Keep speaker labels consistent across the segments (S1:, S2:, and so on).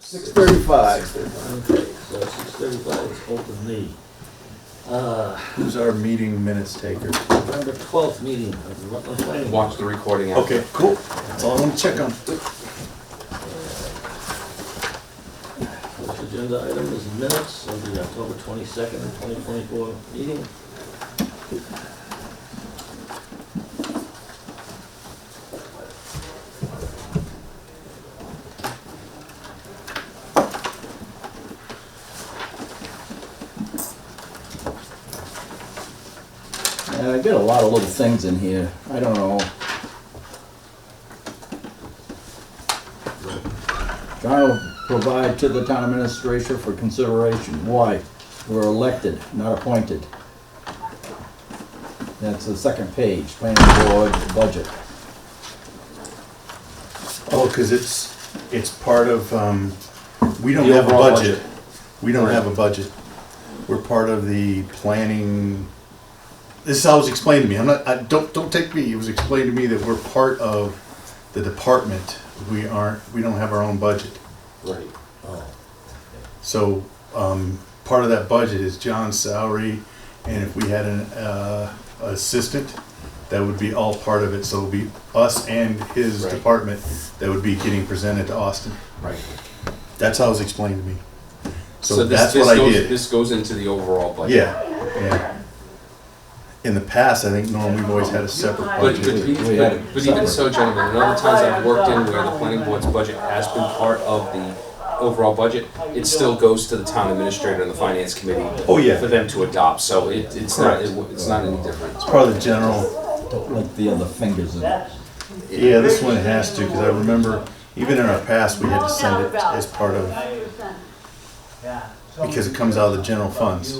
S1: 6:35.
S2: Okay, so 6:35 is open meeting.
S1: Who's our meeting minutes taker?
S2: November 12th meeting of the Rutland Planning. Board.
S3: Watch the recording after.
S1: Okay, cool. That's all I want to check on.
S2: First agenda item is minutes of the October 22nd, 2024 meeting.
S4: I got a lot of little things in here. I don't know. Trying to provide to the town administrator for consideration. Why? We're elected, not appointed. That's the second page, planning board budget.
S1: Oh, because it's part of, we don't
S3: The
S1: have a
S3: overall
S1: budget.
S3: budget.
S1: We don't
S3: Right.
S1: have a budget. We're part of the planning. This is how it was explained to me. I'm not, don't take me. It was explained to me that we're part of the department. We don't have our own budget.
S3: Right.
S2: Oh,
S1: So, part of that budget is John's salary, and if we had an assistant, that would be all part of it. So it'd be us and his
S3: Right.
S1: department that would be getting presented to Austin.
S3: Right.
S1: That's how it was explained to me. So
S3: this-
S1: that's
S3: this
S1: what I
S3: goes-
S1: did.
S3: This goes into the overall budget.
S1: Yeah. In the past, I think, Norm, we've always had a separate
S3: But,
S1: budget.
S3: but even so, gentlemen, in other towns I've worked in where the planning board's budget has been part of the overall budget, it still goes to the town administrator and the finance committee.
S1: Oh, yeah.
S3: For them to adopt, so it's not,
S1: Correct.
S3: it's not any different.
S1: It's part of the general.
S4: Don't like the other fingers in it.
S1: Yeah, this one has to, because I remember, even in our past, we had to send it as part of, because it comes out of the general funds.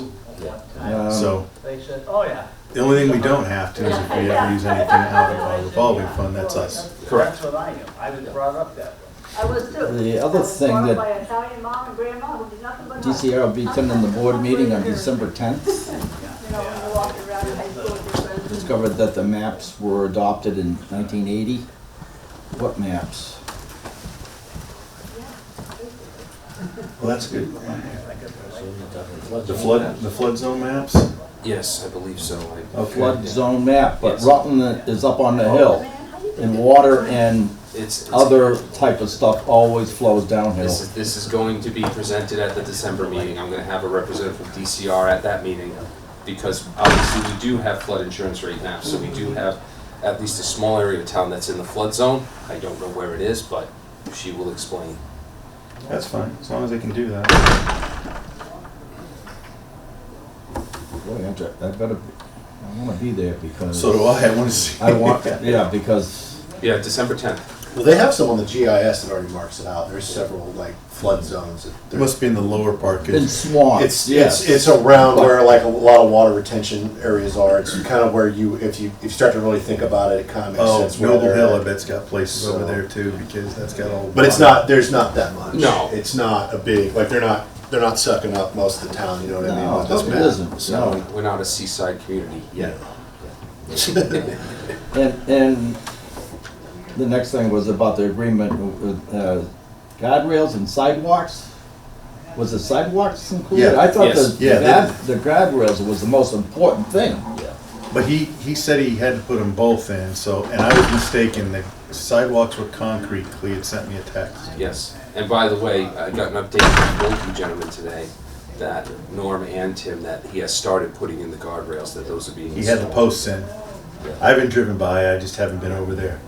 S1: So,
S5: They said, oh yeah.
S1: the only thing we don't have to is if we ever use anything out of our revolving fund, that's us.
S3: Correct.
S5: That's what I knew. I was brought up that way.
S6: I was too.
S4: The other thing
S6: I was
S4: that-
S6: brought up by Italian mom and grandma who did nothing but help.
S4: DCR will be attending the board meeting on December 10th.
S6: You know, when you walked around in high school with your friends.
S4: Discovered that the maps were adopted in 1980. What maps?
S1: Well, that's good.
S2: so you're talking floods.
S1: The flood zone maps?
S3: Yes, I believe so.
S1: Okay.
S4: Flood zone map, but
S3: Yes.
S4: Rutland is up on the hill. And water and
S3: It's,
S4: other type of stuff always flows downhill.
S3: this is going to be presented at the December meeting. I'm gonna have a representative from DCR at that meeting, because obviously we do have flood insurance right now, so we do have at least a small area of town that's in the flood zone. I don't know where it is, but she will explain.
S1: That's fine, as long as they can do that.
S4: Boy, I wanna be there because.
S1: So do I want to see.
S4: I want, yeah, because
S3: Yeah, December 10th.
S7: Well, they have some on the GIS that already marks it out. There's several like flood zones.
S1: It must be in the lower part,
S4: in
S1: 'cause
S4: swamps, yes.
S7: It's around where like a lot of water retention areas are. It's kind of where if you start to really think about it, it kind of makes
S1: oh,
S7: sense. where
S1: Noble
S7: they're
S1: Hill,
S7: at.
S1: I bet's got places over there too, because that's got all.
S7: But it's not. There's not that much.
S3: No.
S7: it's not a big like they're not sucking up most of the town. You know what I mean?
S4: No,
S7: With this
S4: it
S7: map.
S4: isn't,
S7: So
S4: no.
S3: We're not a seaside community yet.
S4: And the next thing was about the agreement with guardrails and sidewalks. Was the sidewalks included?
S1: Yeah,
S4: I thought
S3: yes.
S4: the guardrails was the most important thing.
S1: But he said he had to put them both in, so, and I was mistaken, the sidewalks were concrete, Clea had sent me a text.
S3: Yes, and by the way, I got an update from both you gentlemen today, that Norm and Tim, that he has started putting in the guardrails, that those are being
S1: He had
S3: installed.
S1: the posts in. I haven't driven by, I just haven't been over there.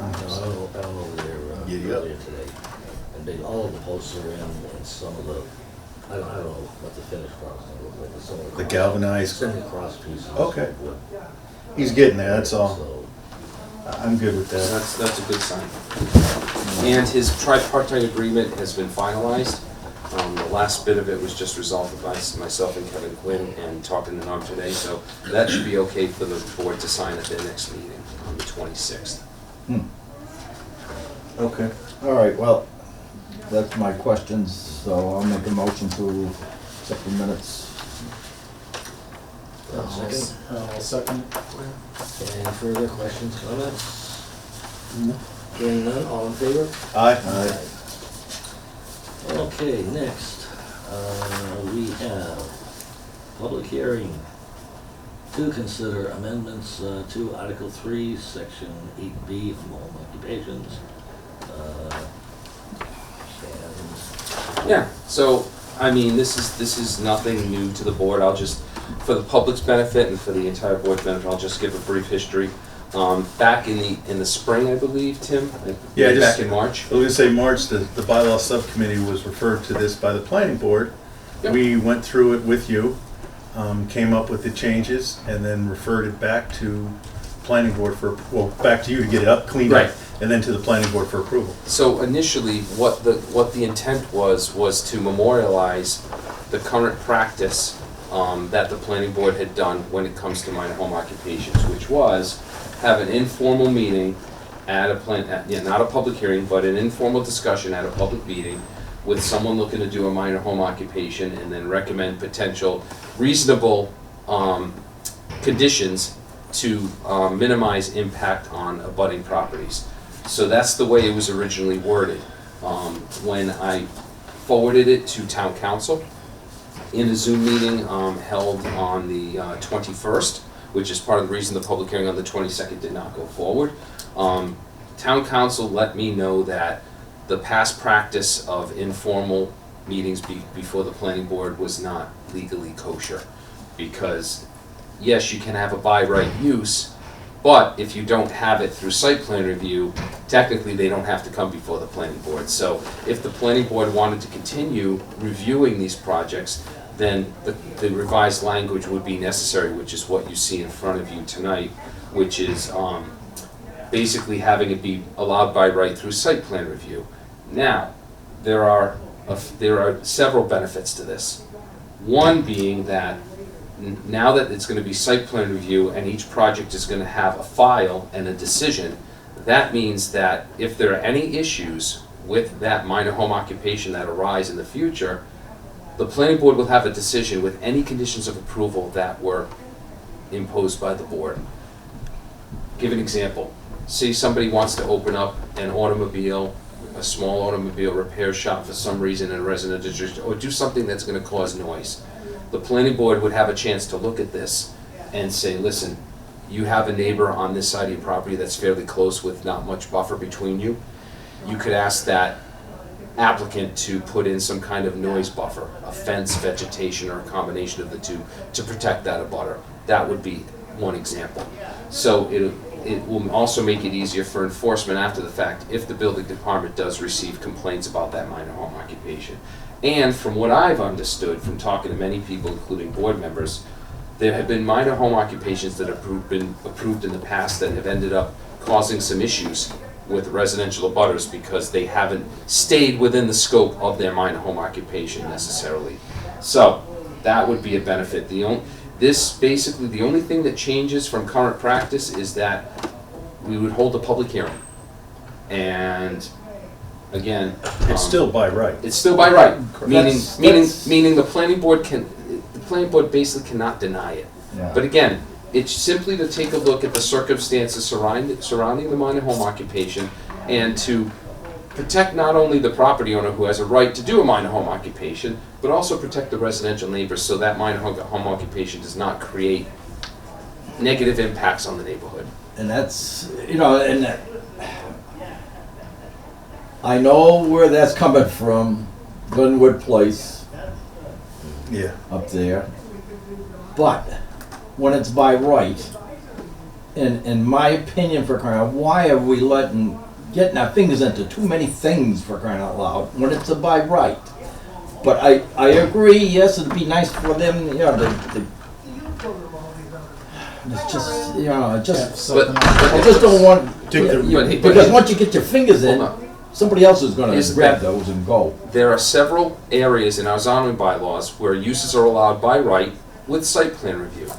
S2: I was over there
S1: Giddy up.
S2: earlier today, and all of the posts are in, and some of the, I don't know what the finished products look like, but some of
S1: The galvanized,
S2: semi-cross pieces.
S1: Okay.
S2: of wood.
S1: he's getting there, that's all.
S2: So,
S1: I'm good with
S3: So
S1: that.
S3: that's a good sign. And his tripartite agreement has been finalized. The last bit of it was just resolved by myself and Kevin Quinn and talking to Norm today, so that should be okay for the board to sign at their next meeting on the 26th.
S1: Okay.
S4: All right, well, that's my questions, so I'll make a motion to accept the minutes.
S2: Second,
S7: I'll second.
S2: any further questions, comments? Hearing none, all in favor?
S1: Aye.
S2: Okay, next, we have public hearing to consider amendments to Article 3, Section 8B from home occupations. And
S3: Yeah, so, I mean, this is nothing new to the board. I'll just, for the public's benefit and for the entire board's benefit, I'll just give a brief history. Back in the spring, I believe, Tim?
S1: Yeah,
S3: Back in March?
S1: I was gonna say March, the bylaw subcommittee was referred to this by the planning board.
S3: Yep.
S1: We went through it with you, came up with the changes, and then referred it back to planning board for, well, back to you to get it up, cleaned up,
S3: Right.
S1: and then to the planning board for approval.
S3: So initially, what the intent was to memorialize the current practice that the planning board had done when it comes to minor home occupations, which was have an informal meeting at a not a public hearing, but an informal discussion at a public meeting with someone looking to do a minor home occupation, and then recommend potential reasonable conditions to minimize impact on abutting properties. So that's the way it was originally worded. When I forwarded it to town council in a Zoom meeting held on the 21st, which is part of the reason the public hearing on the 22nd did not go forward, town council let me know that the past practice of informal meetings before the planning board was not legally kosher. Because, yes, you can have a by right use, but if you don't have it through site plan review, technically they don't have to come before the planning board. So if the planning board wanted to continue reviewing these projects, then the revised language would be necessary, which is what you see in front of you tonight, which is basically having it be allowed by right through site plan review. Now, there are several benefits to this. One being that now that it's going to be site plan review and each project is going to have a file and a decision, that means that if there are any issues with that minor home occupation that arise in the future, the planning board will have a decision with any conditions of approval that were imposed by the board. Give an example. Say somebody wants to open up an automobile, a small automobile repair shop for some reason in a residential district, or do something that's going to cause noise. The planning board would have a chance to look at this and say, listen, you have a neighbor on this side of your property that's fairly close with not much buffer between you. You could ask that applicant to put in some kind of noise buffer, a fence, vegetation, or a combination of the two to protect that abutter. That would be one example. So it will also make it easier for enforcement after the fact if the building department does receive complaints about that minor home occupation. And from what I've understood from talking to many people, including board members, there have been minor home occupations that have been approved in the past that have ended up causing some issues with residential abutters because they haven't stayed within the scope of their minor home occupation necessarily. So that would be a benefit. The only thing that changes from current practice is that we would hold a public hearing. And again,
S1: It's still by right.
S3: it's still by right,
S4: That's-
S3: meaning the planning board basically cannot deny it.
S4: Yeah.
S3: But again, it's simply to take a look at the circumstances surrounding the minor home occupation and to protect not only the property owner who has a right to do a minor home occupation, but also protect the residential neighbors so that minor home occupation does not create negative impacts on the neighborhood.
S4: And that's, I know where that's coming from, Glenwood Place
S1: Yeah.
S4: up there. But when it's by right, in my opinion, for crying out, why are we getting our fingers into too many things, for crying out loud, when it's a by right? But I agree, yes, it'd be nice for them, it's just, I just don't want,
S1: Dig the-
S4: because once you get your fingers in,
S3: Hold on.
S4: somebody else is gonna
S3: Is
S4: grab
S3: that-
S4: those and go.
S3: There are several areas in our zoning bylaws where uses are allowed by right with site plan review.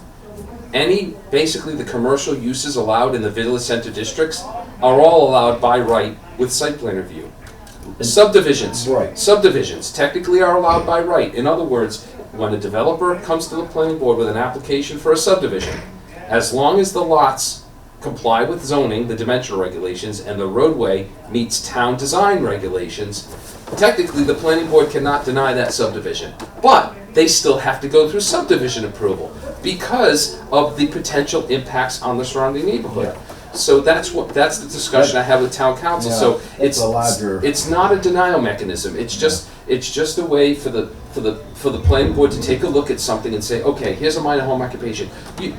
S3: Basically the commercial uses allowed in the village center districts are all allowed by right with site plan review. Subdivisions.
S4: Right.
S3: Subdivisions technically are allowed by right. In other words, when a developer comes to the planning board with an application for a subdivision, as long as the lots comply with zoning, the dimensional regulations, and the roadway meets town design regulations, technically the planning board cannot deny that subdivision. But they still have to go through subdivision approval because of the potential impacts on the surrounding neighborhood. So that's the discussion I have with town council.
S4: Yeah,
S3: So
S4: it's a larger-
S3: it's not a denial mechanism. It's just a way for the planning board to take a look at something and say, okay, here's a minor home occupation.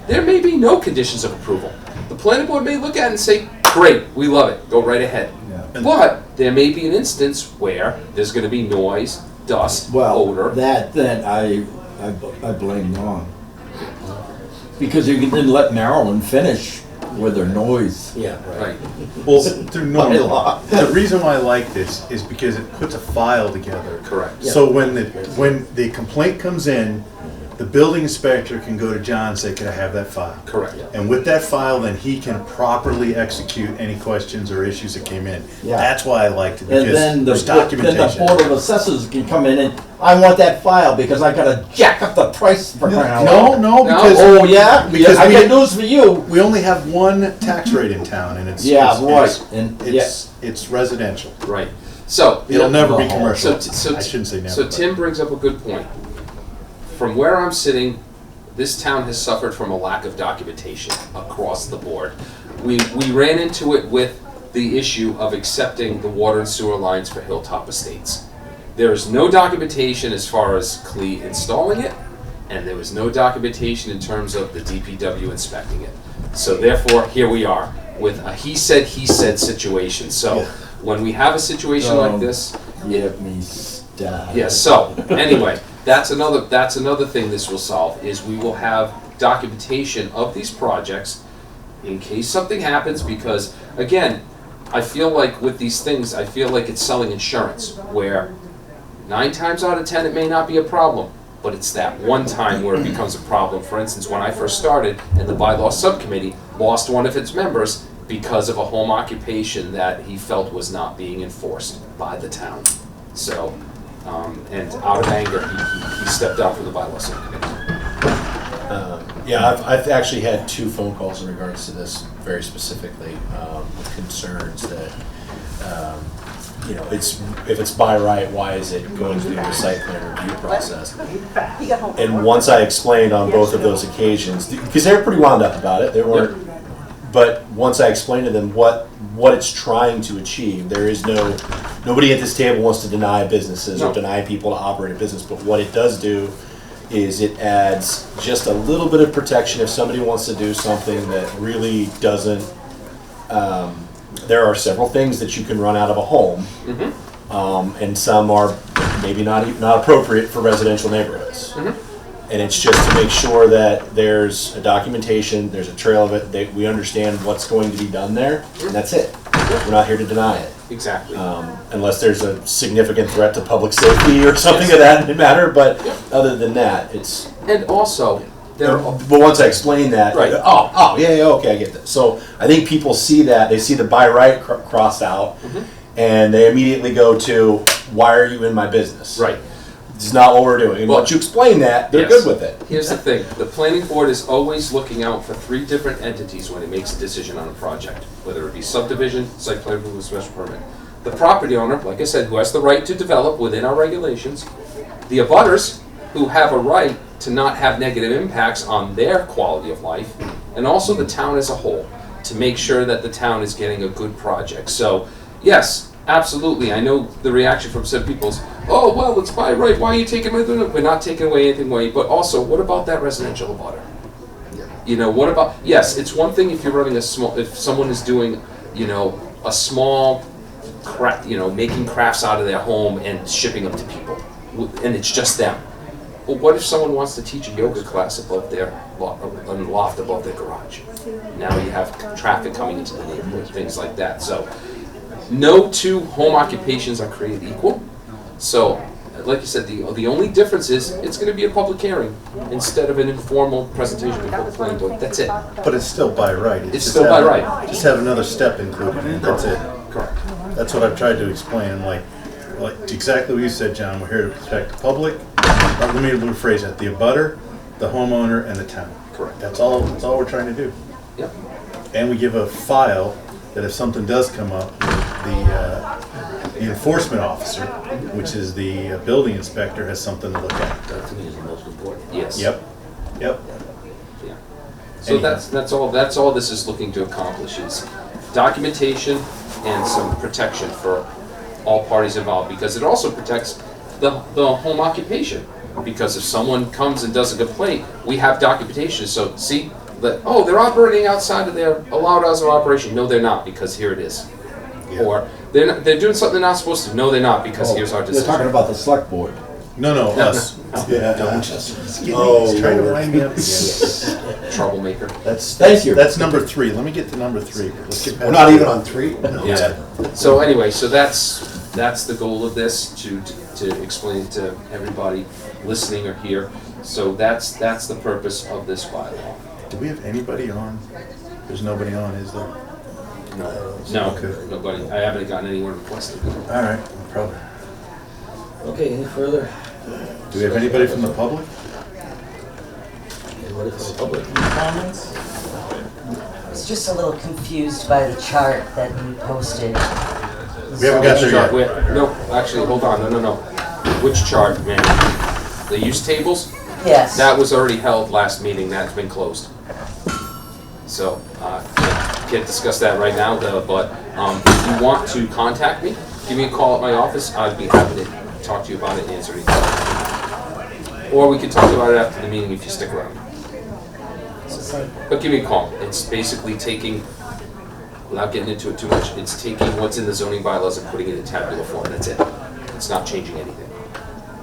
S3: There may be no conditions of approval. The planning board may look at it and say, great, we love it, go right ahead.
S4: Yeah.
S3: But there may be an instance where there's going to be noise, dust,
S4: Well,
S3: odor.
S4: that I blame Ron. Because you didn't let Maryland finish with their noise.
S2: Yeah, right.
S3: Right.
S1: Well, through
S4: By
S1: normal,
S4: law.
S1: the reason why I like this is because it puts a file together.
S3: Correct.
S1: So when the complaint comes in, the building inspector can go to John and say, can I have that file?
S3: Correct.
S1: And with that file, then he can properly execute any questions or issues that came in.
S4: Yeah.
S1: That's why I liked it,
S4: And
S1: because
S4: then
S1: there's
S4: then the
S1: documentation.
S4: Board of Assessors can come in and, I want that file because I gotta jack up the price for crying out loud.
S1: No, because
S4: Oh, yeah?
S1: Because
S4: I
S1: we-
S4: got news for you.
S1: we only have one tax rate in town, and it's
S4: Yeah,
S1: it's-
S4: right. And,
S1: it's residential.
S3: Right. So
S1: It'll never be
S4: No.
S1: commercial.
S3: So
S1: I shouldn't say never.
S3: So
S1: but-
S3: Tim brings up a good point. From where I'm sitting, this town has suffered from a lack of documentation across the board. We ran into it with the issue of accepting the water and sewer lines for Hilltop Estates. There is no documentation as far as CLE installing it, and there was no documentation in terms of the DPW inspecting it. So therefore, here we are with a he said situation. So
S1: Yeah.
S3: when we have a situation like this,
S4: Get me started.
S3: yes, so, anyway, that's another thing this will solve, is we will have documentation of these projects in case something happens, because, again, I feel like with these things, I feel like it's selling insurance, where 9 times out of 10 it may not be a problem, but it's that one time where it becomes a problem. For instance, when I first started, and the bylaw subcommittee lost one of its members because of a home occupation that he felt was not being enforced by the town. So, and out of anger, he stepped down from the bylaw subcommittee.
S7: Yeah, I've actually had 2 phone calls in regards to this very specifically, with concerns that, if it's by right, why is it going through the site plan review process?
S6: He got home.
S7: And once I explained on both of those occasions, because they were pretty wound up about it, they weren't, but once I explained to them what it's trying to achieve, there is nobody at this table wants to deny businesses or
S3: No.
S7: deny people to operate a business, but what it does do is it adds just a little bit of protection if somebody wants to do something that really doesn't, there are several things that you can run out of a home, and some are maybe not appropriate for residential neighborhoods. And it's just to make sure that there's a documentation, there's a trail of it, that we understand what's going to be done there, and that's it. We're not here to deny it,
S3: Exactly.
S7: unless there's a significant threat to public safety or something of that matter, but other than that, it's,
S3: And also, there are,
S7: but once I explain that,
S3: Right.
S7: yeah, okay, I get that. So I think people see that, they see the by right crossed out, and they immediately go to, why are you in my business?
S3: right.
S7: It's not what we're doing. And
S3: Well,
S7: once you explain that, they're
S3: yes.
S7: good with it.
S3: Here's the thing, the planning board is always looking out for 3 different entities when it makes a decision on a project, whether it be subdivision, site plan approval, special permit. The property owner, like I said, who has the right to develop within our regulations, the abutters, who have a right to not have negative impacts on their quality of life, and also the town as a whole, to make sure that the town is getting a good project. So, yes, absolutely, I know the reaction from some people is, oh, well, it's by right, why are you taking away? We're not taking away anything away, but also, what about that residential abutter? You know, what about, yes, it's one thing if you're running if someone is doing, a small craft, making crafts out of their home and shipping them to people, and it's just them. But what if someone wants to teach a yoga class above their loft above their garage? Now you have traffic coming into the neighborhood, things like that. So no 2 home occupations are created equal. So, like you said, the only difference is it's going to be a public hearing instead of an informal presentation before the planning board. That's it.
S1: But it's still by right.
S3: It's
S1: just
S3: still by
S1: have-
S3: right.
S1: Just have another step included in it, that's it.
S3: Correct.
S1: That's what I've tried to explain, and like exactly what you said, John, we're here to protect the public. Let me rephrase that, the abutter, the homeowner, and the town.
S3: Correct.
S1: That's all we're trying to do.
S3: Yep.
S1: and we give a file that if something does come up, the enforcement officer, which is the building inspector, has something to look at.
S2: That to me is the most important.
S3: Yes.
S1: Yep.
S3: Yeah. So
S1: Anyhow.
S3: that's all this is looking to accomplish is documentation and some protection for all parties involved, because it also protects the home occupation. Because if someone comes and does a complaint, we have documentation, so see, that, oh, they're operating outside of their allowed hours of operation. No, they're not, because here it is.
S1: Yeah.
S3: Or they're doing something they're not supposed to. No, they're not, because here's our
S4: They're
S3: decision.
S4: talking about the select board.
S1: No, us.
S7: Yeah.
S1: Don't just
S7: Oh,
S1: he's trying to
S7: Lord.
S1: wind me up again.
S3: Troublemaker.
S4: Thank you.
S1: That's number 3. Let me get to number 3. Let's get
S7: We're
S1: past
S7: not
S1: that.
S7: even on 3?
S3: Yeah. So anyway, so that's the goal of this, to explain to everybody listening or here. So that's the purpose of this bylaw.
S1: Do we have anybody on? There's nobody on, is there?
S3: No,
S1: Okay.
S3: nobody. I haven't gotten anyone requested.
S1: All right, no problem.
S2: Okay, any further?
S1: Do we have anybody from the public?
S2: Anybody from the public?
S8: Comments? I was just a little confused by the chart that you posted.
S1: We haven't got there yet.
S3: No, actually, hold on. No. Which chart, man? The use tables?
S8: Yes.
S3: That was already held last meeting. That's been closed. So, can't discuss that right now, though, but if you want to contact me, give me a call at my office. I'd be happy to talk to you about it and answer any questions. Or we can talk about it after the meeting if you stick around.
S8: So,
S3: But give me a call. It's basically taking, without getting into it too much, it's taking what's in the zoning bylaws and putting it in tabular form. That's it. It's not changing anything.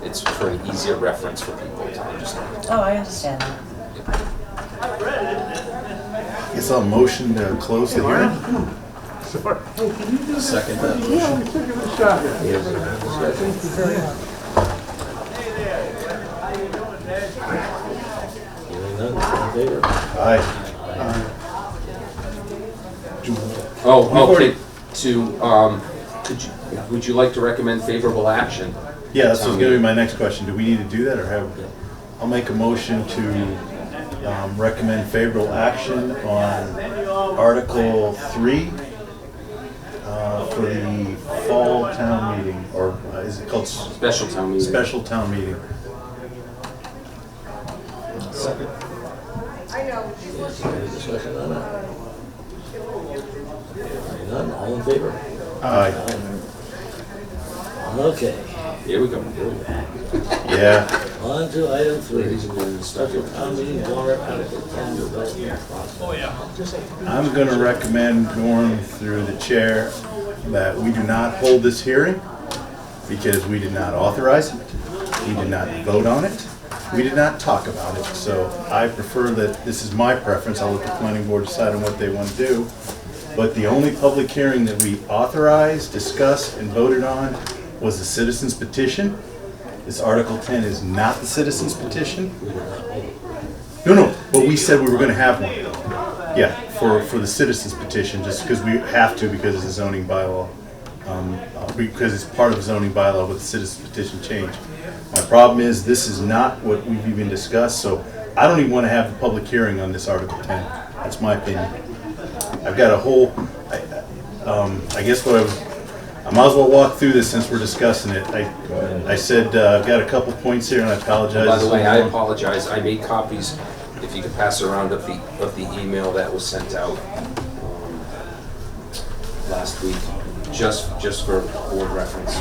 S3: It's for an easier reference for people to understand.
S8: oh, I understand that.
S1: Guess I'll motion to close the hearing.
S7: Second that motion.
S2: Hearing none, all in favor?
S1: Aye.
S3: Oh, okay. Would you like to recommend favorable action?
S1: Yeah, this was gonna be my next question. Do we need to do that, or have, I'll make a motion to recommend favorable action on Article 3 for the fall town meeting, or is it called
S3: Special town meeting.
S1: special town meeting?
S7: Second.
S2: Yes, any discussion on that? Hearing none, all in favor?
S1: Aye.
S2: Okay,
S3: Here we go.
S1: Yeah,
S2: on to item 3. Special town meeting warrant article 10 development process.
S1: I'm gonna recommend, Norm, through the chair, that we do not hold this hearing because we did not authorize it, we did not vote on it, we did not talk about it. So I prefer that, this is my preference, I'll let the planning board decide on what they want to do. But the only public hearing that we authorized, discussed, and voted on was the citizens petition. This Article 10 is not the citizens petition. No, but we said we were gonna have one. Yeah, for the citizens petition, just because we have to, because it's a zoning bylaw. Because it's part of the zoning bylaw with the citizens petition change. My problem is, this is not what we've even discussed, so I don't even want to have the public hearing on this Article 10. That's my opinion. I've got a whole, I guess what I might as well walk through this since we're discussing it. I said, I've got a couple points here and I apologize.
S3: By the way, I apologize. I made copies, if you could pass around of the email that was sent out last week, just for board reference.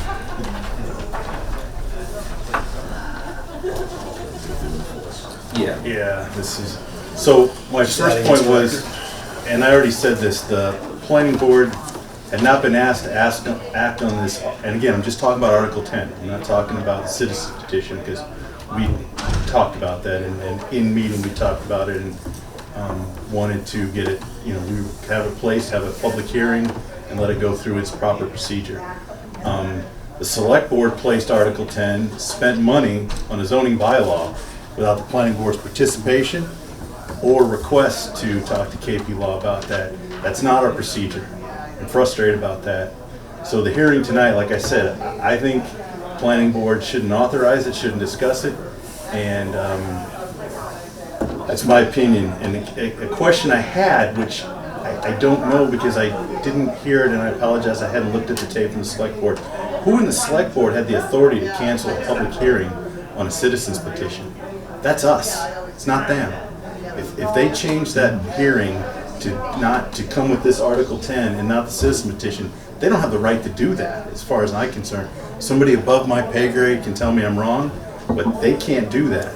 S3: Yeah.
S1: Yeah, this is, so my first point was, and I already said this, the planning board had not been asked to act on this, and again, I'm just talking about Article 10. I'm not talking about the citizens petition, because we talked about that, and in meeting, we talked about it, and wanted to get it, we have a place, have a public hearing, and let it go through its proper procedure. The select board placed Article 10, spent money on a zoning bylaw without the planning board's participation or request to talk to KP Law about that. That's not our procedure. I'm frustrated about that. So the hearing tonight, like I said, I think planning board shouldn't authorize it, shouldn't discuss it, and that's my opinion. And a question I had, which I I don't know because I didn't hear it and I apologize, I hadn't looked at the tape from the select board. Who in the select board had the authority to cancel a public hearing on a citizen's petition? That's us, it's not them. If they change that hearing to come with this Article 10 and not the citizen petition, they don't have the right to do that, as far as I'm concerned. Somebody above my pay grade can tell me I'm wrong, but they can't do that.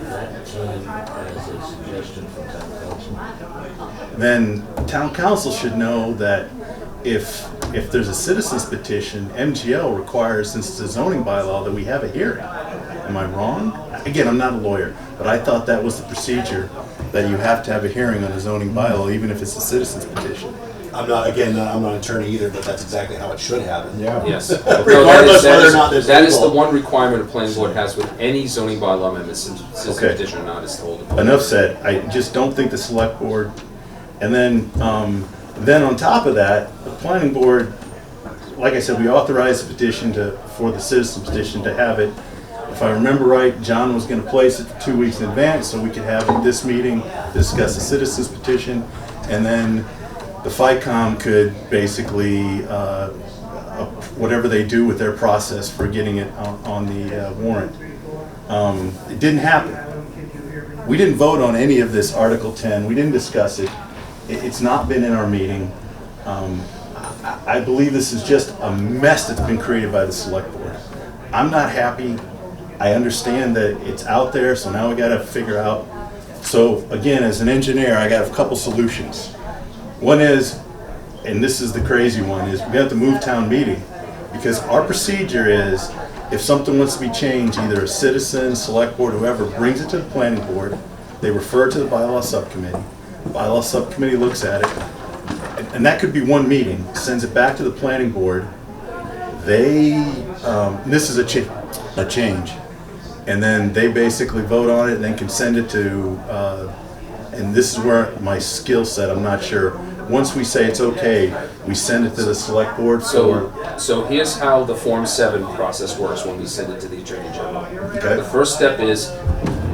S2: That came as a suggestion from town council.
S1: Then town council should know that if there's a citizen's petition, MGL requires, since it's a zoning bylaw, that we have a hearing. Am I wrong? Again, I'm not a lawyer, but I thought that was the procedure, that you have to have a hearing on a zoning bylaw, even if it's a citizen's petition.
S7: I'm not an attorney either, but that's exactly how it should happen.
S4: Yeah.
S3: Yes.
S7: Regardless whether or not there's
S3: That is the
S7: legal.
S3: one requirement a planning board has with any zoning bylaw amendment, citizen
S1: Okay.
S3: petition or not, is to hold it.
S1: Enough said. I just don't think the select board, and then on top of that, the planning board, like I said, we authorized the petition for the citizen petition to have it. If I remember right, John was gonna place it 2 weeks in advance, so we could have it this meeting, discuss the citizen's petition, and then the FICOM could basically, whatever they do with their process for getting it on the warrant. It didn't happen. We didn't vote on any of this Article 10, we didn't discuss it. It's not been in our meeting. I believe this is just a mess that's been created by the select board. I'm not happy. I understand that it's out there, so now we gotta figure out. So again, as an engineer, I got a couple solutions. One is, and this is the crazy one, is we have to move town meeting. Because our procedure is, if something wants to be changed, either a citizen, select board, whoever, brings it to the planning board, they refer it to the bylaw subcommittee. Bylaw subcommittee looks at it, and that could be one meeting, sends it back to the planning board. This is a change. And then they basically vote on it and then can send it to, and this is where my skill set, I'm not sure. Once we say it's okay, we send it to the select board,
S3: So here's how the Form 7 process works when we send it to the Attorney General.
S1: Okay.
S3: The first step is,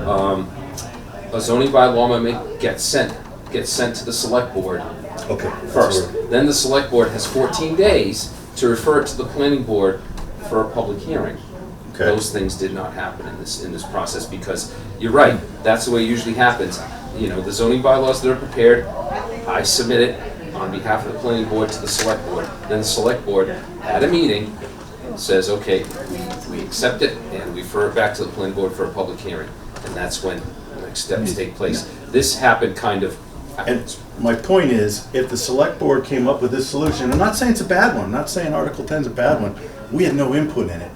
S3: a zoning bylaw amendment gets sent to the select board
S1: okay.
S3: first. Then the select board has 14 days to refer it to the planning board for a public hearing.
S1: Okay.
S3: Those things did not happen in this process because you're right, that's the way it usually happens. You know, the zoning bylaws that are prepared, I submit it on behalf of the planning board to the select board. Then the select board at a meeting says, okay, we accept it and we refer it back to the planning board for a public hearing. And that's when the next steps take place. This happened kind of.
S1: And my point is, if the select board came up with this solution, I'm not saying it's a bad one, I'm not saying Article 10 is a bad one, we had no input in it.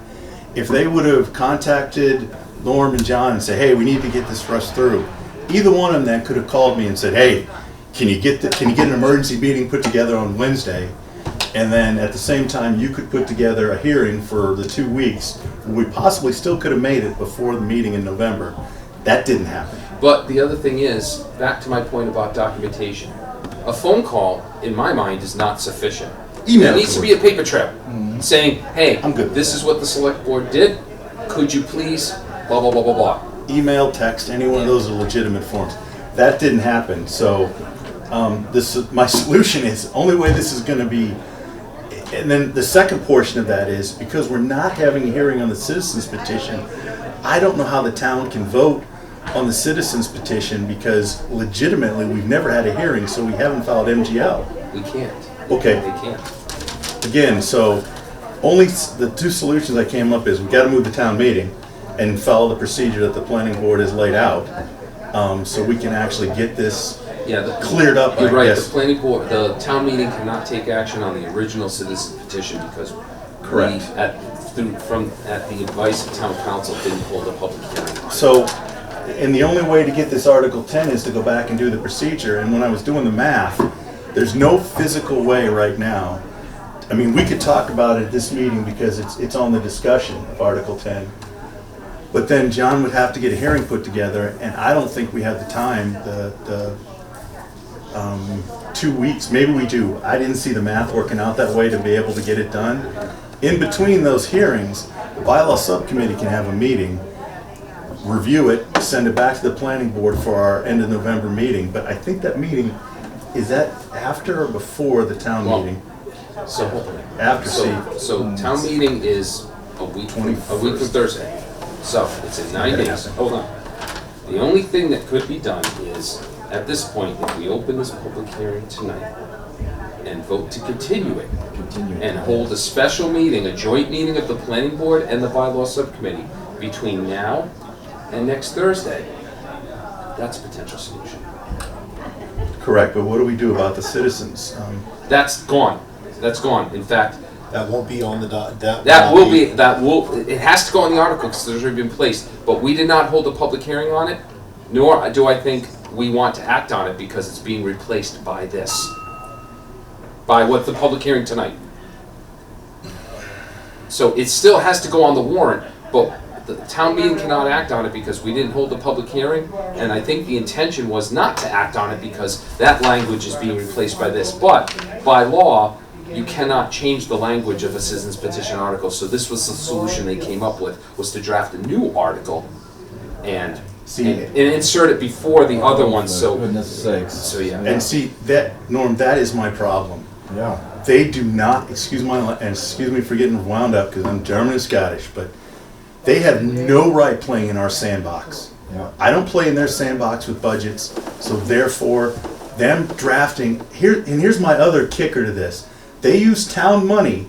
S1: If they would have contacted Norm and John and said, hey, we need to get this rushed through, either one of them could have called me and said, hey, can you get an emergency meeting put together on Wednesday? And then at the same time, you could put together a hearing for the 2 weeks. We possibly still could have made it before the meeting in November. That didn't happen.
S3: But the other thing is, back to my point about documentation. A phone call, in my mind, is not sufficient.
S1: Email
S3: There needs to be a paper trail saying, hey,
S1: I'm good with
S3: this
S1: that.
S3: is what the select board did. Could you please, blah, blah, blah, blah, blah.
S1: Email, text, any one of those are legitimate forms. That didn't happen, so my solution is, only way this is gonna be, and then the second portion of that is, because we're not having a hearing on the citizens petition, I don't know how the town can vote on the citizens petition, because legitimately, we've never had a hearing, so we haven't filed MGL.
S3: We can't.
S1: Okay.
S3: They can't.
S1: Again, so only the two solutions I came up is we gotta move the town meeting and follow the procedure that the planning board has laid out, so we can actually get this
S3: Yeah,
S1: cleared up,
S3: You're
S1: I
S3: right, the
S1: guess.
S3: planning board, the town meeting cannot take action on the original citizen petition because
S1: Correct.
S3: we, at the advice of town council, didn't hold a public hearing.
S1: So, and the only way to get this Article 10 is to go back and do the procedure, and when I was doing the math, there's no physical way right now. I mean, we could talk about it at this meeting because it's on the discussion of Article 10. But then John would have to get a hearing put together, and I don't think we have the time, the 2 weeks, maybe we do. I didn't see the math working out that way to be able to get it done. In between those hearings, the bylaw subcommittee can have a meeting, review it, send it back to the planning board for our end of November meeting. But I think that meeting, is that after or before the town
S3: Well,
S1: meeting?
S3: So,
S1: After,
S3: so,
S1: see.
S3: so town meeting is a week from Thursday. So it's in 9 days. Hold on. The only thing that could be done is, at this point, if we open this public hearing tonight and vote to continue it, and hold a special meeting, a joint meeting of the planning board and the bylaw subcommittee between now and next Thursday, that's a potential solution.
S1: Correct, but what do we do about the citizens?
S3: That's gone. That's gone. In fact,
S9: That won't be on the
S3: that will, it has to go on the article because it's already been placed, but we did not hold a public hearing on it, nor do I think we want to act on it because it's being replaced by this. By what, the public hearing tonight. So it still has to go on the warrant, but the town meeting cannot act on it because we didn't hold a public hearing, and I think the intention was not to act on it because that language is being replaced by this. But by law, you cannot change the language of a citizen's petition article, so this was the solution they came up with, was to draft a new article and insert it before the other one, so,
S4: Goodness sakes.
S3: so yeah.
S1: And see, that, Norm, that is my problem.
S4: Yeah.
S1: They do not, excuse me for getting wound up because I'm German and Scottish, but they have no right playing in our sandbox.
S4: Yeah.
S1: I don't play in their sandbox with budgets, so therefore, them drafting, here's my other kicker to this. They use town money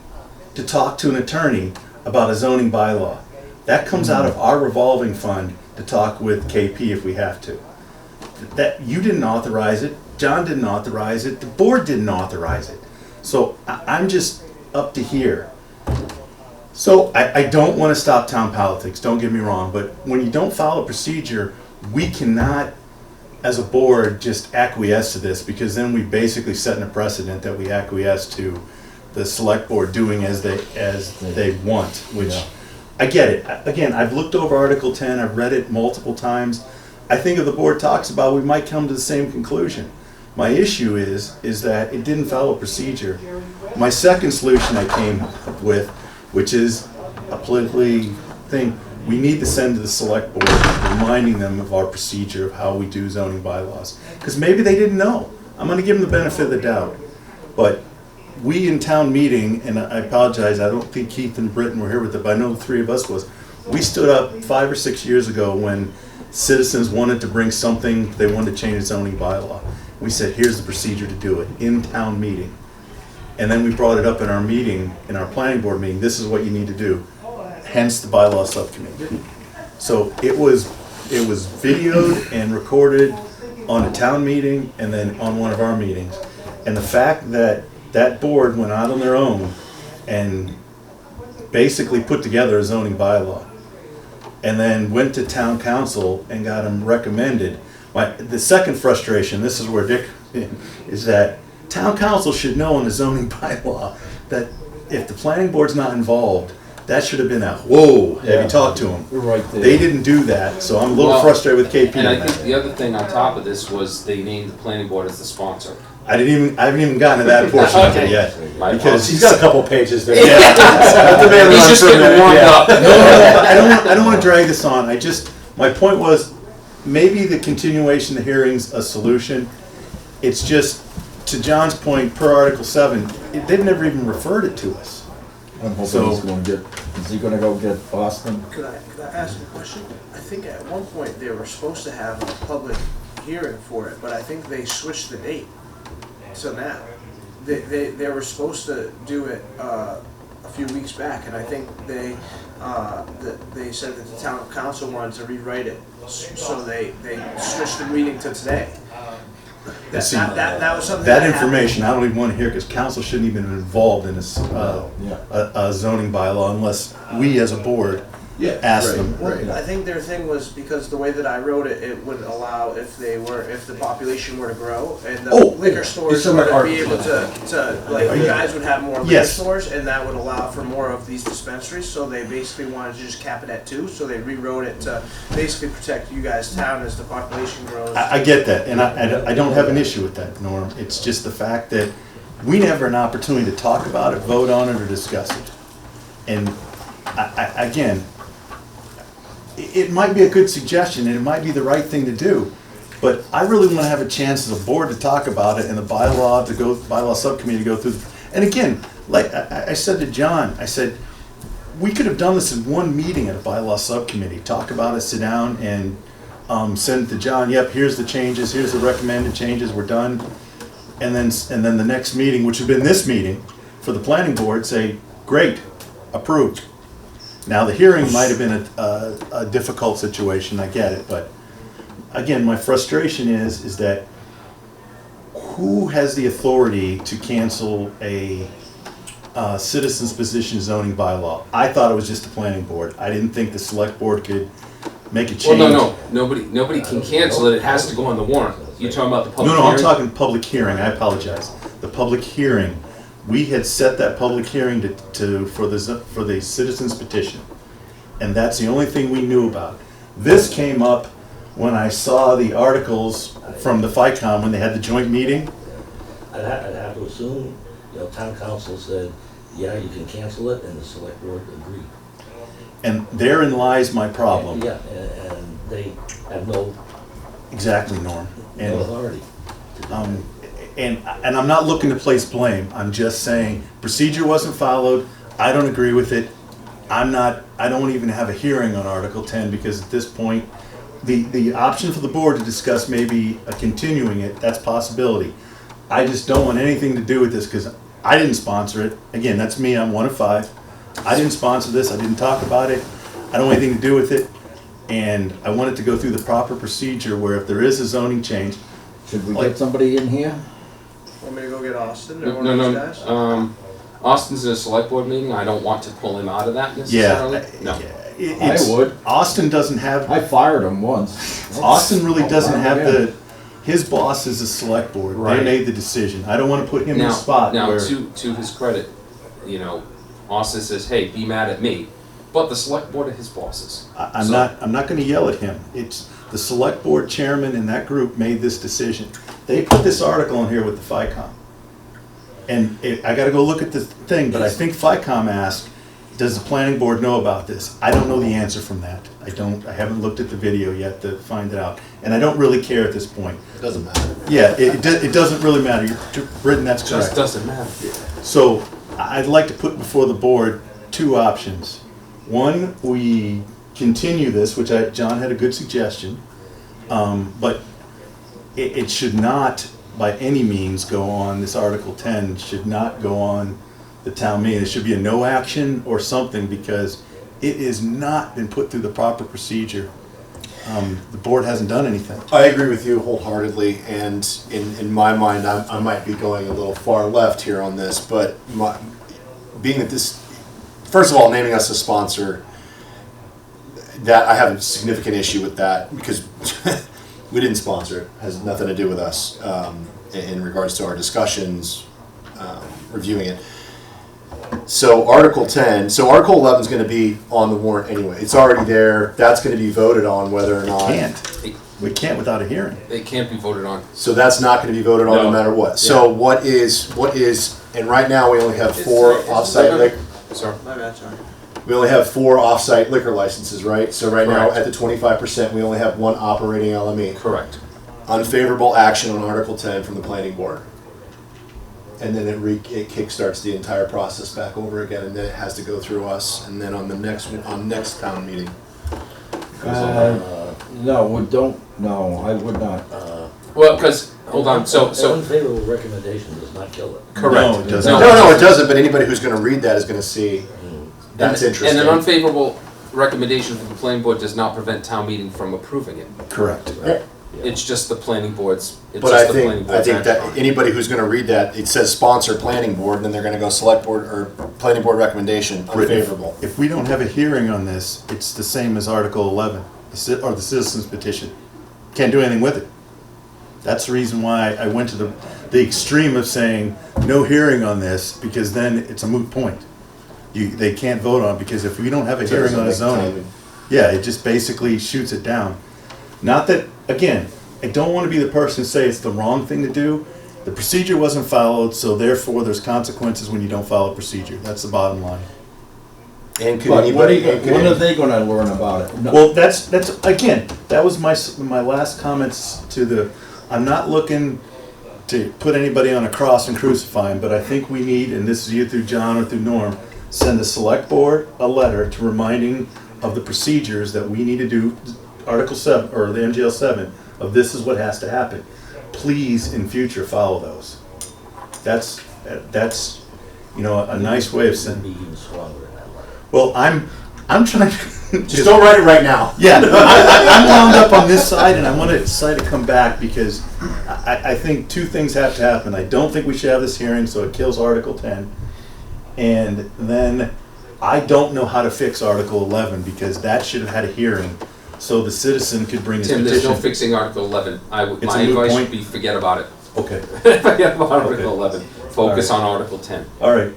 S1: to talk to an attorney about a zoning bylaw. That comes out of our revolving fund to talk with KP if we have to. That, you didn't authorize it, John didn't authorize it, the board didn't authorize it. So I'm just up to here. So I don't want to stop town politics, don't get me wrong, but when you don't follow procedure, we cannot, as a board, just acquiesce to this, because then we basically set a precedent that we acquiesce to the select board doing as they want, which,
S4: Yeah.
S1: I get it. Again, I've looked over Article 10, I've read it multiple times. I think if the board talks about it, we might come to the same conclusion. My issue is that it didn't follow procedure. My second solution I came up with, which is a politically thing, we need to send to the select board reminding them of our procedure of how we do zoning bylaws. Because maybe they didn't know. I'm gonna give them the benefit of the doubt. But we in town meeting, and I apologize, I don't think Keith and Britton were here with it, but I know the three of us was. We stood up 5 or 6 years ago when citizens wanted to bring something, they wanted to change the zoning bylaw. We said, here's the procedure to do it, in town meeting. And then we brought it up in our meeting, in our planning board meeting, this is what you need to do. Hence the bylaw subcommittee. So it was videoed and recorded on a town meeting and then on one of our meetings. And the fact that that board went out on their own and basically put together a zoning bylaw and then went to town council and got them recommended. The second frustration, this is where Dick is, that town council should know in the zoning bylaw that if the planning board's not involved, that should have been a, whoa, have
S4: Yeah.
S1: you talked to them?
S4: We're right there.
S1: They didn't do that, so I'm a little
S3: Well,
S1: frustrated with KP
S3: And
S1: on
S3: I think
S1: that.
S3: the other thing on top of this was they named the planning board as the sponsor.
S1: I haven't even gotten to that portion of it
S3: Okay.
S1: yet.
S3: My
S1: Because
S7: He's got a couple pages there.
S3: He's just getting warmed up.
S1: I don't want to drag this on. My point was, maybe the continuation of the hearing's a solution. It's just, to John's point, per Article 7, they've never even referred it to us.
S4: I'm hoping
S1: So-
S4: is he gonna go get Boston?
S10: Could I ask a question? I think at one point they were supposed to have a public hearing for it, but I think they switched the date to now. They were supposed to do it a few weeks back, and I think they said that the town council wanted to rewrite it, so they switched the meeting to today. That
S1: See,
S10: was something
S1: That
S10: happened.
S1: information, I don't even want to hear, because council shouldn't even be involved in this, a zoning bylaw unless we as a board ask them.
S10: Well, I think their thing was because the way that I wrote it, it would allow if the population were to grow and the
S1: Oh,
S10: liquor stores
S4: it's in
S10: were
S4: the
S10: to be able
S4: article.
S10: to like you guys would have more liquor
S1: Yes.
S10: stores and that would allow for more of these dispensaries. So they basically wanted to just cap it at 2. So they rewrote it to basically protect you guys' town as the population grows.
S1: I get that, and I don't have an issue with that, Norm. It's just the fact that we never had an opportunity to talk about it, vote on it, or discuss it. And again, it might be a good suggestion and it might be the right thing to do, but I really want to have a chance as a board to talk about it and the bylaw subcommittee to go through. And again, like I said to John, I said, we could have done this in one meeting at a bylaw subcommittee, talk about it, sit down and send it to John, yep, here's the changes, here's the recommended changes, we're done. And then the next meeting, which would have been this meeting, for the planning board, say, great, approved. Now, the hearing might have been a difficult situation, I get it, but again, my frustration is that who has the authority to cancel a citizen's petition zoning bylaw? I thought it was just the planning board. I didn't think the select board could make a change.
S3: Well, no, nobody can cancel it, it has to go on the warrant. You're talking about the public
S1: No,
S3: hearing?
S1: I'm talking public hearing, I apologize. The public hearing, we had set that public hearing for the citizen's petition. And that's the only thing we knew about. This came up when I saw the articles from the FICOM when they had the joint meeting.
S2: I'd have to assume, town council said, yeah, you can cancel it, and the select board agreed.
S1: And therein lies my problem.
S2: Yeah, and they have no
S1: Exactly, Norm. And,
S2: authority.
S1: and I'm not looking to place blame. I'm just saying procedure wasn't followed. I don't agree with it. I don't even have a hearing on Article 10 because at this point, the option for the board to discuss maybe continuing it, that's a possibility. I just don't want anything to do with this because I didn't sponsor it. Again, that's me, I'm 1 of 5. I didn't sponsor this, I didn't talk about it. I don't want anything to do with it. And I want it to go through the proper procedure where if there is a zoning change.
S4: Should we get somebody in here?
S10: Want me to go get Austin or one
S3: No,
S10: of those guys?
S3: Austin's in a select board meeting, I don't want to pull him out of that
S1: Yeah.
S3: necessarily. No.
S1: It's-
S4: I would.
S1: Austin doesn't have,
S4: I fired him once.
S1: Austin really doesn't have
S4: Again.
S1: his boss is the select board. They
S3: Right.
S1: made the decision. I don't want to put him in a spot
S3: Now,
S1: where.
S3: to his credit, Austin says, hey, be mad at me, but the select board are his bosses.
S1: I'm
S3: So-
S1: not gonna yell at him. It's the select board chairman and that group made this decision. They put this article in here with the FICOM. And I gotta go look at the thing, but I think FICOM asked, does the planning board know about this? I don't know the answer from that. I haven't looked at the video yet to find it out. And I don't really care at this point.
S7: It doesn't matter.
S1: Yeah, it doesn't really matter. You're written, that's
S3: It just
S1: correct.
S3: doesn't matter.
S1: So I'd like to put before the board 2 options. One, we continue this, which John had a good suggestion, but it should not by any means go on, this Article 10 should not go on the town meeting. It should be a no action or something because it has not been put through the proper procedure. The board hasn't done anything.
S7: I agree with you wholeheartedly, and in my mind, I might be going a little far left here on this, but being that this, first of all, naming us a sponsor, that I have a significant issue with that because we didn't sponsor it. It has nothing to do with us in regards to our discussions, reviewing it. So Article 10, so Article 11 is going to be on the warrant anyway. It's already there. That's going to be voted on whether or not.
S1: We can't without a hearing.
S3: They can't be voted on.
S7: So that's not going to be voted on no
S3: No.
S7: matter what. So what is, and right now we only have 4 offsite liquor.
S3: Sorry.
S10: My bad, sorry.
S7: We only have 4 offsite liquor licenses, right? So right now
S3: Correct.
S7: at the 25%, we only have 1 operating LME.
S3: Correct.
S7: Unfavorable action on Article 10 from the planning board. And then it kickstarts the entire process back over again, and then it has to go through us, and then on the next town meeting.
S4: No, I would not.
S3: Well, because, hold on, so,
S2: An unfavorable recommendation does not kill it.
S3: correct.
S1: No, it doesn't.
S7: No, it doesn't, but anybody who's gonna read that is gonna see, that's
S3: And
S7: interesting.
S3: an unfavorable recommendation from the planning board does not prevent town meeting from approving it.
S1: Correct.
S3: It's just the planning board's, it's
S7: But
S3: just
S7: I
S3: the planning
S7: think
S3: board's
S7: that
S3: action.
S7: anybody who's gonna read that, it says sponsor planning board, and then they're gonna go select board or planning board recommendation, unfavorable.
S1: If we don't have a hearing on this, it's the same as Article 11, or the citizens petition. Can't do anything with it. That's the reason why I went to the extreme of saying no hearing on this, because then it's a moot point. They can't vote on it, because if we don't have a hearing on a zoning, yeah, it just basically shoots it down. Not that, again, I don't want to be the person to say it's the wrong thing to do. The procedure wasn't followed, so therefore there's consequences when you don't follow procedure. That's the bottom line.
S7: And could
S4: But what are
S7: anybody? and could
S4: when are
S7: any-
S4: they gonna learn about it? No.
S1: Well, that's again, that was my last comments to the. I'm not looking to put anybody on a cross and crucify him, but I think we need, and this is either through John or through Norm, send the select board a letter to reminding of the procedures that we need to do, Article 7 or the MGL 7 of this is what has to happen. Please, in future, follow those. That's a nice way of
S2: Be
S1: sending.
S2: even stronger in that letter.
S1: Well, I'm trying to
S7: Just don't write it right now.
S1: Yeah, I'm wound up on this side, and I want to decide to come back because I think two things have to happen. I don't think we should have this hearing, so it kills Article 10. And then I don't know how to fix Article 11 because that should have had a hearing so the citizen could bring his
S3: Tim, there's no
S1: petition.
S3: fixing Article 11.
S1: It's
S3: My
S1: a moot
S3: advice
S1: point?
S3: would be forget about it.
S1: Okay,
S3: Forget about Article
S1: Okay.
S3: 11. Focus on Article 10.
S1: all right.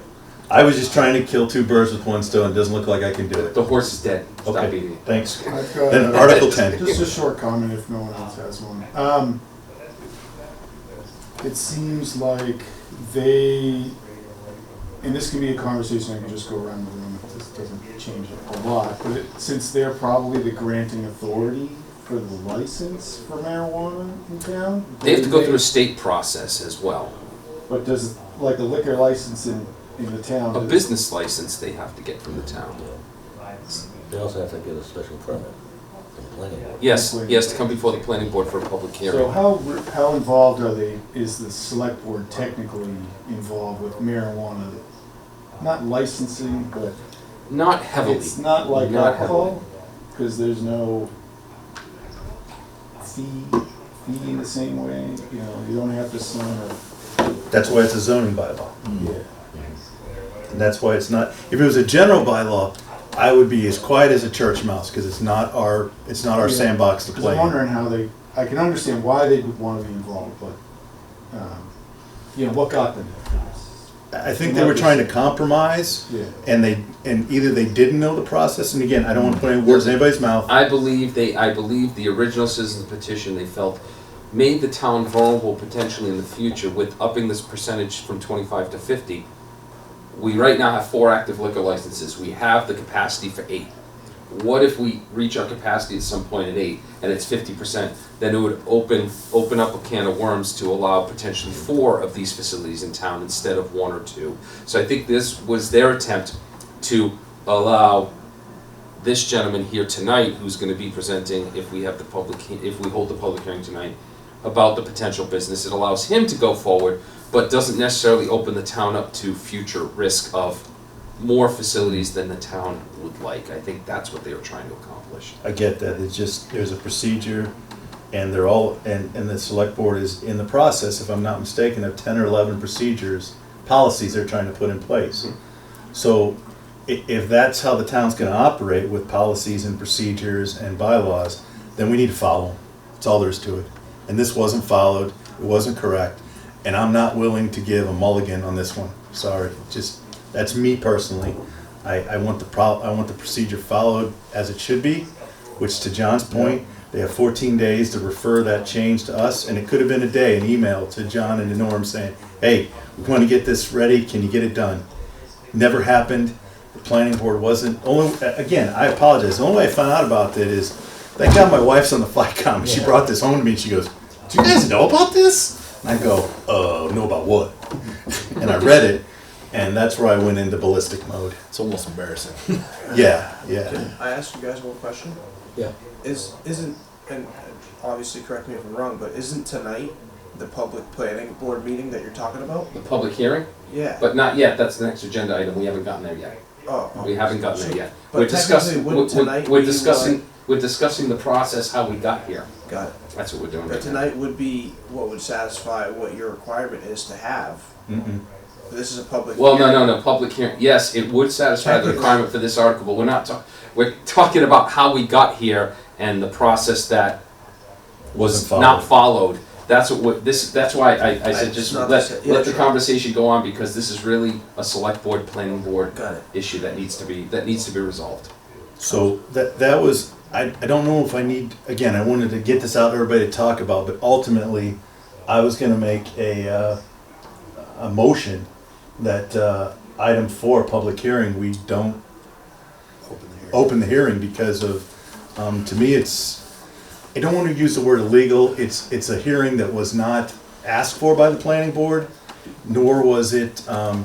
S1: I was just trying to kill two birds with one stone. It doesn't look like I can do it.
S3: The horse is dead. Stop
S1: Okay,
S3: beating it.
S1: thanks.
S9: I've got
S1: Then Article 10.
S9: just a short comment if no one else has one. It seems like they, and this can be a conversation I can just go around the room if this doesn't change it a lot, but since they're probably the granting authority for the license for marijuana in town.
S3: They have to go through a state process as well.
S9: But does, like a liquor license in the town?
S3: A
S9: does-
S3: business license they have to get from the town.
S2: They also have to get a special permit from the planning board.
S3: Yes, yes, to come before the planning board for a public
S9: So
S3: hearing.
S9: how involved are they, is the select board technically involved with marijuana? Not licensing, but
S3: Not heavily.
S9: it's not like
S3: Not
S9: alcohol, because there's no fee in the same way, you don't have to sign a,
S1: That's why it's a zoning bylaw.
S9: yeah.
S1: And that's why it's not, if it was a general bylaw, I would be as quiet as a church mouse, because it's not our
S9: Yeah.
S1: sandbox to
S9: Because
S1: play
S9: I'm
S1: in.
S9: wondering how I can understand why they would want to be involved, but, what got them there?
S1: I think they were trying to compromise,
S9: Yeah.
S1: and either they didn't know the process, and again, I don't want to put any words in anybody's mouth.
S3: I believe the original citizens petition they felt made the town vulnerable potentially in the future with upping this percentage from 25 to 50. We right now have 4 active liquor licenses. We have the capacity for 8. What if we reach our capacity at some point at 8 and it's 50%? Then it would open up a can of worms to allow potentially 4 of these facilities in town instead of 1 or 2. So I think this was their attempt to allow this gentleman here tonight, who's going to be presenting if we hold the public hearing tonight about the potential business. It allows him to go forward, but doesn't necessarily open the town up to future risk of more facilities than the town would like. I think that's what they were trying to accomplish.
S1: I get that, it's just, there's a procedure, and they're all, and the select board is in the process, if I'm not mistaken, of 10 or 11 policies they're trying to put in place. So, if that's how the town's gonna operate with policies and procedures and bylaws, then we need to follow them. That's all there is to it. And this wasn't followed, it wasn't correct, and I'm not willing to give a mulligan on this one. Sorry, just, that's me personally. I want the procedure followed as it should be, which to John's point, they have 14 days to refer that change to us, and it could have been a day, an email to John and to Norm saying, hey, we want to get this ready, can you get it done? Never happened. The planning board wasn't, again, I apologize, the only way I found out about that is, thank God my wife's on the FlyCom, she brought this home to me, and she goes, do you guys know about this? And I go, know about what? And I read it, and that's where I went into ballistic mode.
S7: It's almost embarrassing.
S1: Yeah.
S10: Can I ask you guys one question?
S2: Yeah.
S10: Isn't, and obviously correct me if I'm wrong, but isn't tonight the public planning board meeting that you're talking about?
S3: The public hearing,
S10: Yeah.
S3: but not yet. That's the next agenda item. We haven't gotten there yet.
S10: Oh.
S3: We haven't gotten there yet.
S10: But
S3: We're discussing.
S10: technically, wouldn't tonight
S3: We're
S10: be
S3: discussing. We're discussing the process, how we got here.
S10: Got it.
S3: That's what we're doing
S10: But
S3: right now.
S10: tonight would be what would satisfy what your requirement is to have.
S1: Mm-mm.
S10: This is a public
S3: Well,
S10: hearing.
S3: no, public hearing, yes, it would satisfy the
S10: Technically.
S3: requirement for this article, but we're talking about how we got here and the process that
S1: Wasn't
S3: was not followed. That's that's why I said
S10: It's
S3: just
S10: not
S3: let
S10: the sa- yeah,
S3: the
S10: sure.
S3: conversation go on, because this is really a select board, planning board
S10: Got it.
S3: issue that needs to be resolved.
S1: So that was, I don't know if I need, again, I wanted to get this out to everybody to talk about, but ultimately, I was gonna make a motion that item 4, public hearing, we don't open the hearing because of, to me, I don't want to use the word illegal. It's a hearing that was not asked for by the planning board, nor was it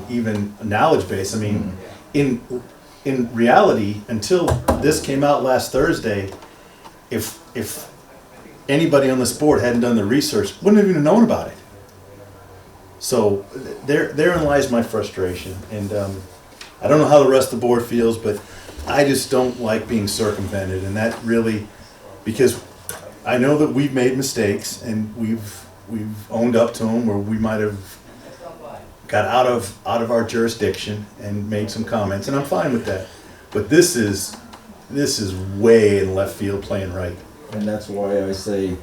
S1: even knowledge-based. I mean, in reality, until this came out last Thursday, if anybody on this board hadn't done the research, wouldn't have even known about it. So therein lies my frustration, and I don't know how the rest of the board feels, but I just don't like being circumvented, and that really, because I know that we've made mistakes and we've owned up to them, where we might have got out of our jurisdiction and made some comments, and I'm fine with that. But this is way in left field, playing right.
S4: And that's why I say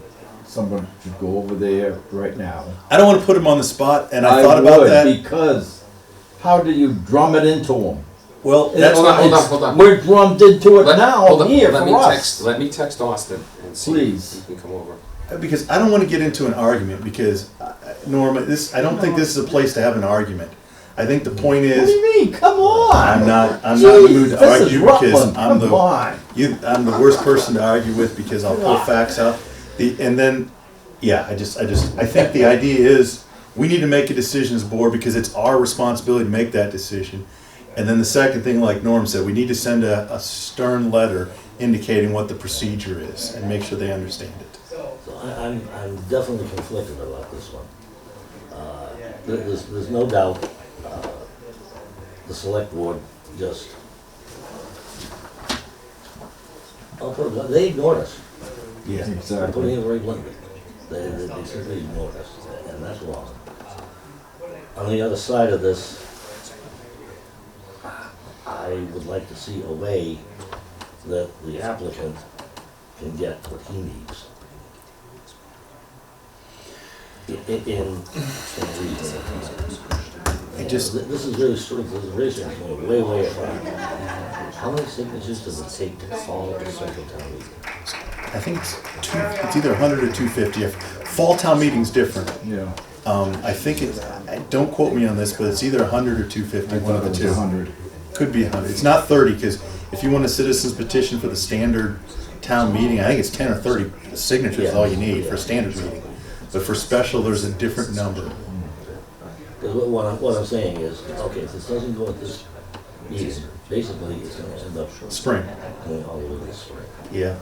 S4: someone should go over there right now.
S1: I don't want to put him on the spot, and I thought about
S4: would,
S1: that.
S4: because how do you drum it into them?
S1: Well, that's
S3: Hold on.
S4: We're drummed into it now
S3: Hold on.
S4: here
S3: Let
S4: for
S3: me
S4: us.
S3: Let me text Austin and see
S4: Please.
S3: if he can come over.
S1: because I don't want to get into an argument, because Norma, I don't think this is a place to have an argument. I think the point
S4: What do
S1: is,
S4: you mean? Come on!
S1: I'm not in the mood to
S4: This is
S1: argue, because
S4: Rutland.
S1: I'm
S4: Come on.
S1: I'm the worst person to argue with, because I'll pull facts out. And then, yeah, I think the idea is, we need to make a decision as a board, because it's our responsibility to make that decision. And then the second thing, like Norm said, we need to send a stern letter indicating what the procedure is and make sure they understand it.
S2: So I'm definitely conflicted about this one. There's no doubt the select board just, they ignored us.
S1: Yeah.
S2: I'm putting it very bluntly. They simply ignored us, and that's wrong. On the other side of this, I would like to see a way that the applicant can get what he needs. In reasonable time. This is really strange, this is really strange, way apart. How many signatures does it take to call a special town meeting?
S1: I think it's either 100 or 250. Fall town meeting's different.
S4: Yeah.
S1: I think don't quote me on this, but it's either 100 or 250, one of the two.
S4: 100.
S1: Could be 100. It's not 30, because if you want a citizen's petition for the standard town meeting, I think it's 10 or 30 signatures is all you need for a standard meeting. But for special, there's a different number.
S2: Because what I'm saying is, okay, if this doesn't go at this meeting, basically it's going to end up
S1: Spring.
S2: going all the way to the spring.
S1: Yeah.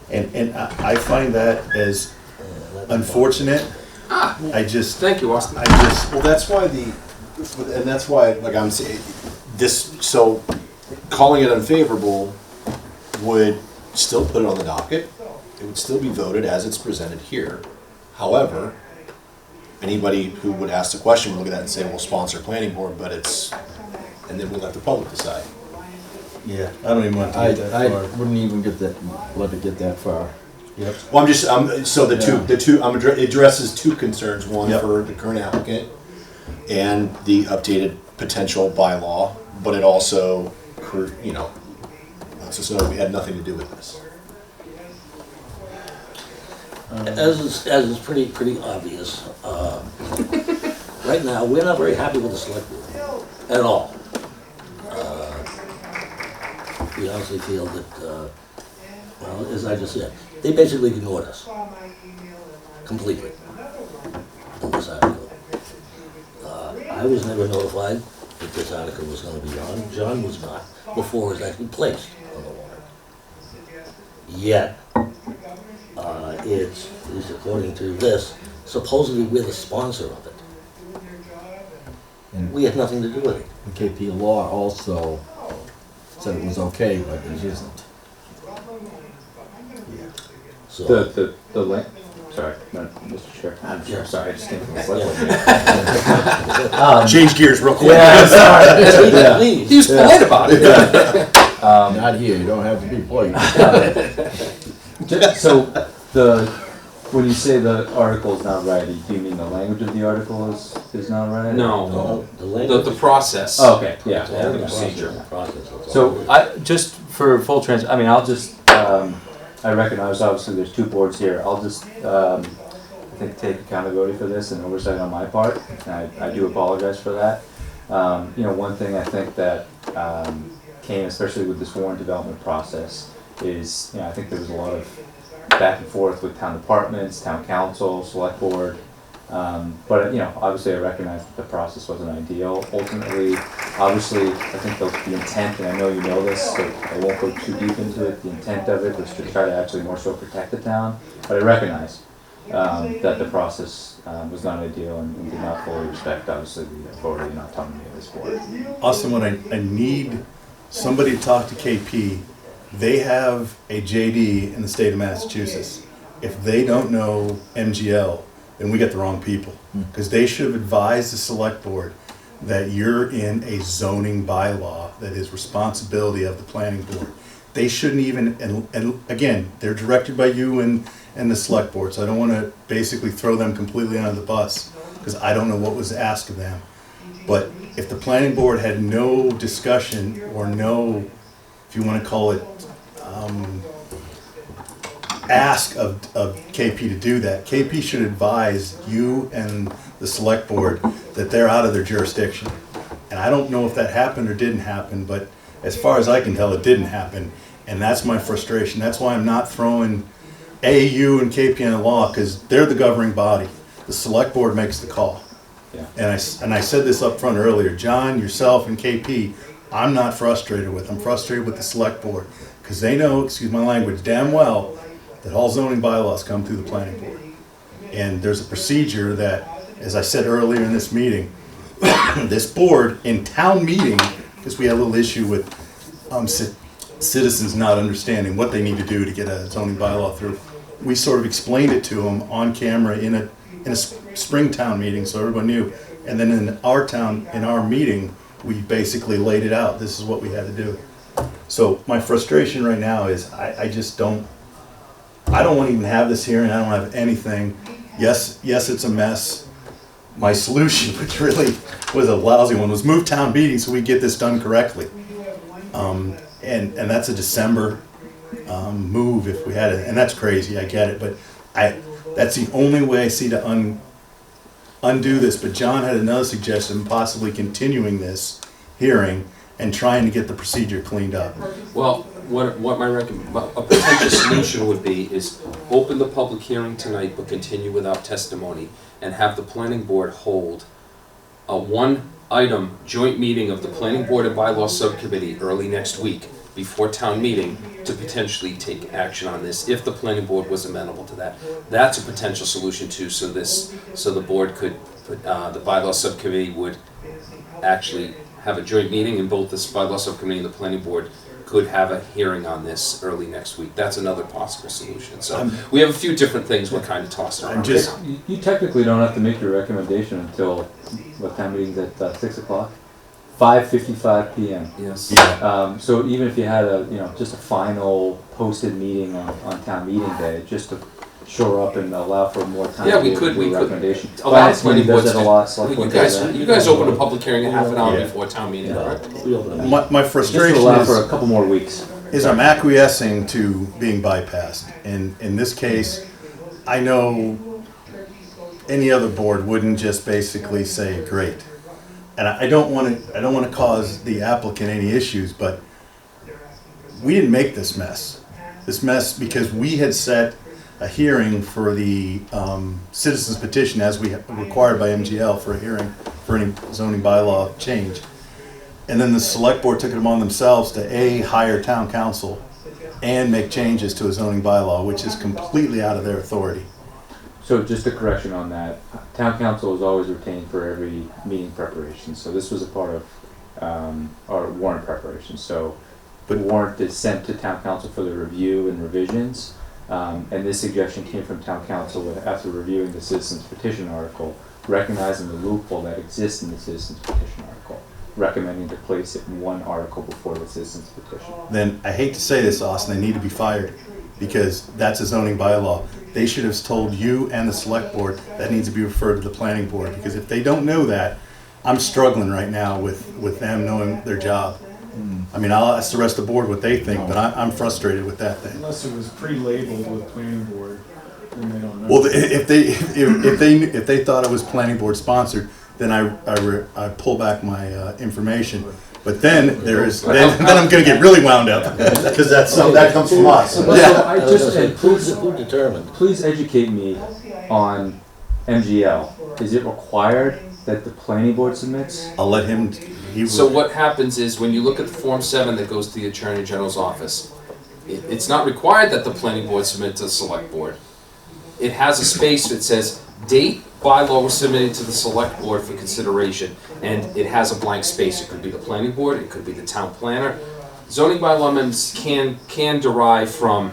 S1: And I find that as unfortunate. I just,
S3: Thank you, Austin.
S7: Well, that's why that's why, like I'm saying, so calling it unfavorable would still put it on the docket. It would still be voted as it's presented here. However, anybody who would ask the question would look at that and say, well, sponsor planning board, but and then we'll let the public decide.
S1: yeah, I don't even want to
S4: I
S1: get that far.
S4: wouldn't even let it get that far.
S1: Yep.
S7: Well, it addresses two concerns. One
S1: Yep.
S7: for the current applicant and the updated potential bylaw, but it also, lets us know we had nothing to do with this.
S2: As is pretty obvious, right now, we're not very happy with the select board at all. We honestly feel that, well, as I just said, they basically ignored us completely in this article. I was never notified that this article was going to be on. John was not before it was actually placed on the warrant. Yet, it's, at least according to this, supposedly we're the sponsor of it.
S4: And
S2: We had nothing to do with it.
S4: KP Law also said it was okay, but it isn't.
S2: So,
S5: The link, sorry, no, Mr. Chair. I'm
S2: Yeah.
S5: sorry, I just think it's
S7: Change gears real quick.
S2: please,
S3: He was polite about it.
S4: Not here, you don't have to be polite.
S5: So when you say the article is not right, do you mean the language of the article is not right?
S3: No,
S2: the language.
S3: the process.
S5: Oh, okay, yeah.
S2: It's all
S3: the
S2: the
S3: procedure.
S2: process, that's all.
S5: So just for full I'll just, I recognize obviously there's two boards here. I'll just, I think take accountability for this and oversight on my part. And I do apologize for that. One thing I think that came, especially with this Warren development process, is, I think there was a lot of back and forth with town departments, town council, select board. But obviously I recognize that the process wasn't ideal. Ultimately, obviously, I think the intent, and I know you know this, so I won't go too deep into it, the intent of it was to try to actually more so protect the town. But I recognize that the process was not ideal and did not fully respect, obviously, the authority and autonomy of this board.
S1: Austin, when I need somebody to talk to KP, they have a JD in the state of Massachusetts. If they don't know MGL, then we got the wrong people. Because they should have advised the select board that you're in a zoning bylaw that is responsibility of the planning board. They shouldn't even, and again, they're directed by you and the select board, so I don't want to basically throw them completely under the bus, because I don't know what was asked of them. But if the planning board had no discussion, or no, if you want to call it, ask of KP to do that, KP should advise you and the select board that they're out of their jurisdiction. And I don't know if that happened or didn't happen, but as far as I can tell, it didn't happen. And that's my frustration. That's why I'm not throwing AU and KP on the law, because they're the governing body. The select board makes the call.
S5: Yeah.
S1: And I said this up front earlier, John, yourself, and KP, I'm not frustrated with. I'm frustrated with the select board, because they know, excuse my language, damn well that all zoning bylaws come through the planning board. And there's a procedure that, as I said earlier in this meeting, this board in town meeting, because we had a little issue with citizens not understanding what they need to do to get a zoning bylaw through. We sort of explained it to them on camera in a spring town meeting, so everyone knew. And then in our meeting, we basically laid it out. This is what we had to do. So my frustration right now is I don't want to even have this hearing. I don't have anything. Yes, it's a mess. My solution, which really was a lousy one, was move town meeting so we get this done correctly. And that's a December move if we had it, and that's crazy. I get it, but that's the only way I see to undo this. But John had another suggestion, possibly continuing this hearing and trying to get the procedure cleaned up.
S3: Well, what a potential solution would be is open the public hearing tonight, but continue without testimony, and have the planning board hold a one-item joint meeting of the planning board and bylaw subcommittee early next week before town meeting to potentially take action on this, if the planning board was amenable to that. That's a potential solution too, so the board could, the bylaw subcommittee would actually have a joint meeting, and both the bylaw subcommittee and the planning board could have a hearing on this early next week. That's another possible solution. So we have a few different things we're kind of tossing around.
S5: You technically don't have to make your recommendation until, what time meeting's at 6 o'clock? 5:55 p.m.
S3: Yes.
S1: Yeah.
S5: So even if you had just a final posted meeting on town meeting day, just to shore up and allow for more time.
S3: Yeah, we
S5: to
S3: could.
S5: do a recommendation.
S3: A lot of
S5: Finance committee
S3: planning
S5: does
S3: boards
S5: that a lot. Select board does that.
S3: You guys open a public hearing a half an hour
S1: Yeah.
S3: before town meeting,
S5: Yeah.
S3: correct?
S2: We open it.
S1: My
S5: Just to
S1: frustration
S5: allow
S1: is,
S5: for a couple more weeks.
S1: I'm acquiescing to being bypassed. And in this case, I know any other board wouldn't just basically say, great. And I don't want to cause the applicant any issues, but we didn't make this mess. This mess because we had set a hearing for the citizens petition as we required by MGL for a hearing for any zoning bylaw change. And then the select board took it upon themselves to hire town council and make changes to a zoning bylaw, which is completely out of their authority.
S5: So just a correction on that, town council is always retained for every meeting preparation, so this was a part of our warrant preparation, so the warrant is sent to town council for the review and revisions, and this suggestion came from town council after reviewing the citizens petition article, recognizing the loophole that exists in the citizens petition article, recommending to place it in one article before the citizens petition.
S1: Then I hate to say this, Austin, they need to be fired because that's a zoning bylaw. They should have told you and the select board that needs to be referred to the planning board, because if they don't know that, I'm struggling right now with them knowing their job. I mean, I'll ask the rest of the board what they think, but I'm frustrated with that thing.
S9: Unless it was pre-labeled with planning board, then they don't know.
S1: Well, if they thought it was planning board sponsored, then I pull back my information. But then then I'm gonna get really wound up, because that comes from us.
S5: So
S1: Yeah.
S5: I
S2: I was
S5: just,
S2: gonna say,
S5: and please,
S2: who determined?
S5: please educate me on MGL. Is it required that the planning board submits?
S1: I'll let him, he will.
S3: So what happens is, when you look at the Form 7 that goes to the Attorney General's office, it's not required that the planning board submit to the select board. It has a space that says, date bylaw was submitted to the select board for consideration, and it has a blank space. It could be the planning board, it could be the town planner. Zoning bylaw amendments can derive from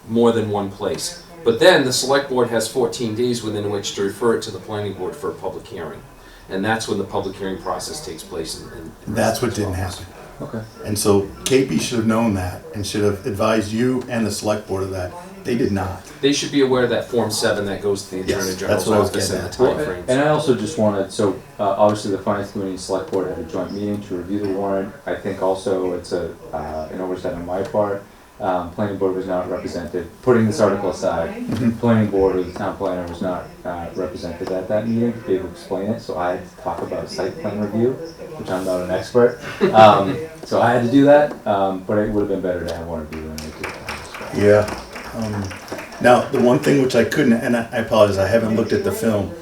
S3: more than one place. But then the select board has 14 days within which to refer it to the planning board for a public hearing. And that's when the public hearing process takes place.
S1: That's what didn't happen.
S5: Okay.
S1: And so KP should have known that and should have advised you and the select board of that. They did not.
S3: They should be aware of that Form 7 that goes to the
S1: Yes,
S3: Attorney
S1: that's
S3: General's
S1: what I was
S3: office and the
S1: getting at.
S3: timeframes.
S5: And I also just wanted, so obviously the finance committee and select board had a joint meeting to review the warrant. I think also it's an oversight on my part. Planning board was not represented, putting this article aside, planning board or the town planner was not represented at that meeting to be able to explain it, so I had to talk about site plan review, which I'm not an expert. So I had to do that, but it would have been better to have one of you than they do.
S1: Yeah. Now, the one thing which I couldn't, and I apologize, I haven't looked at the film.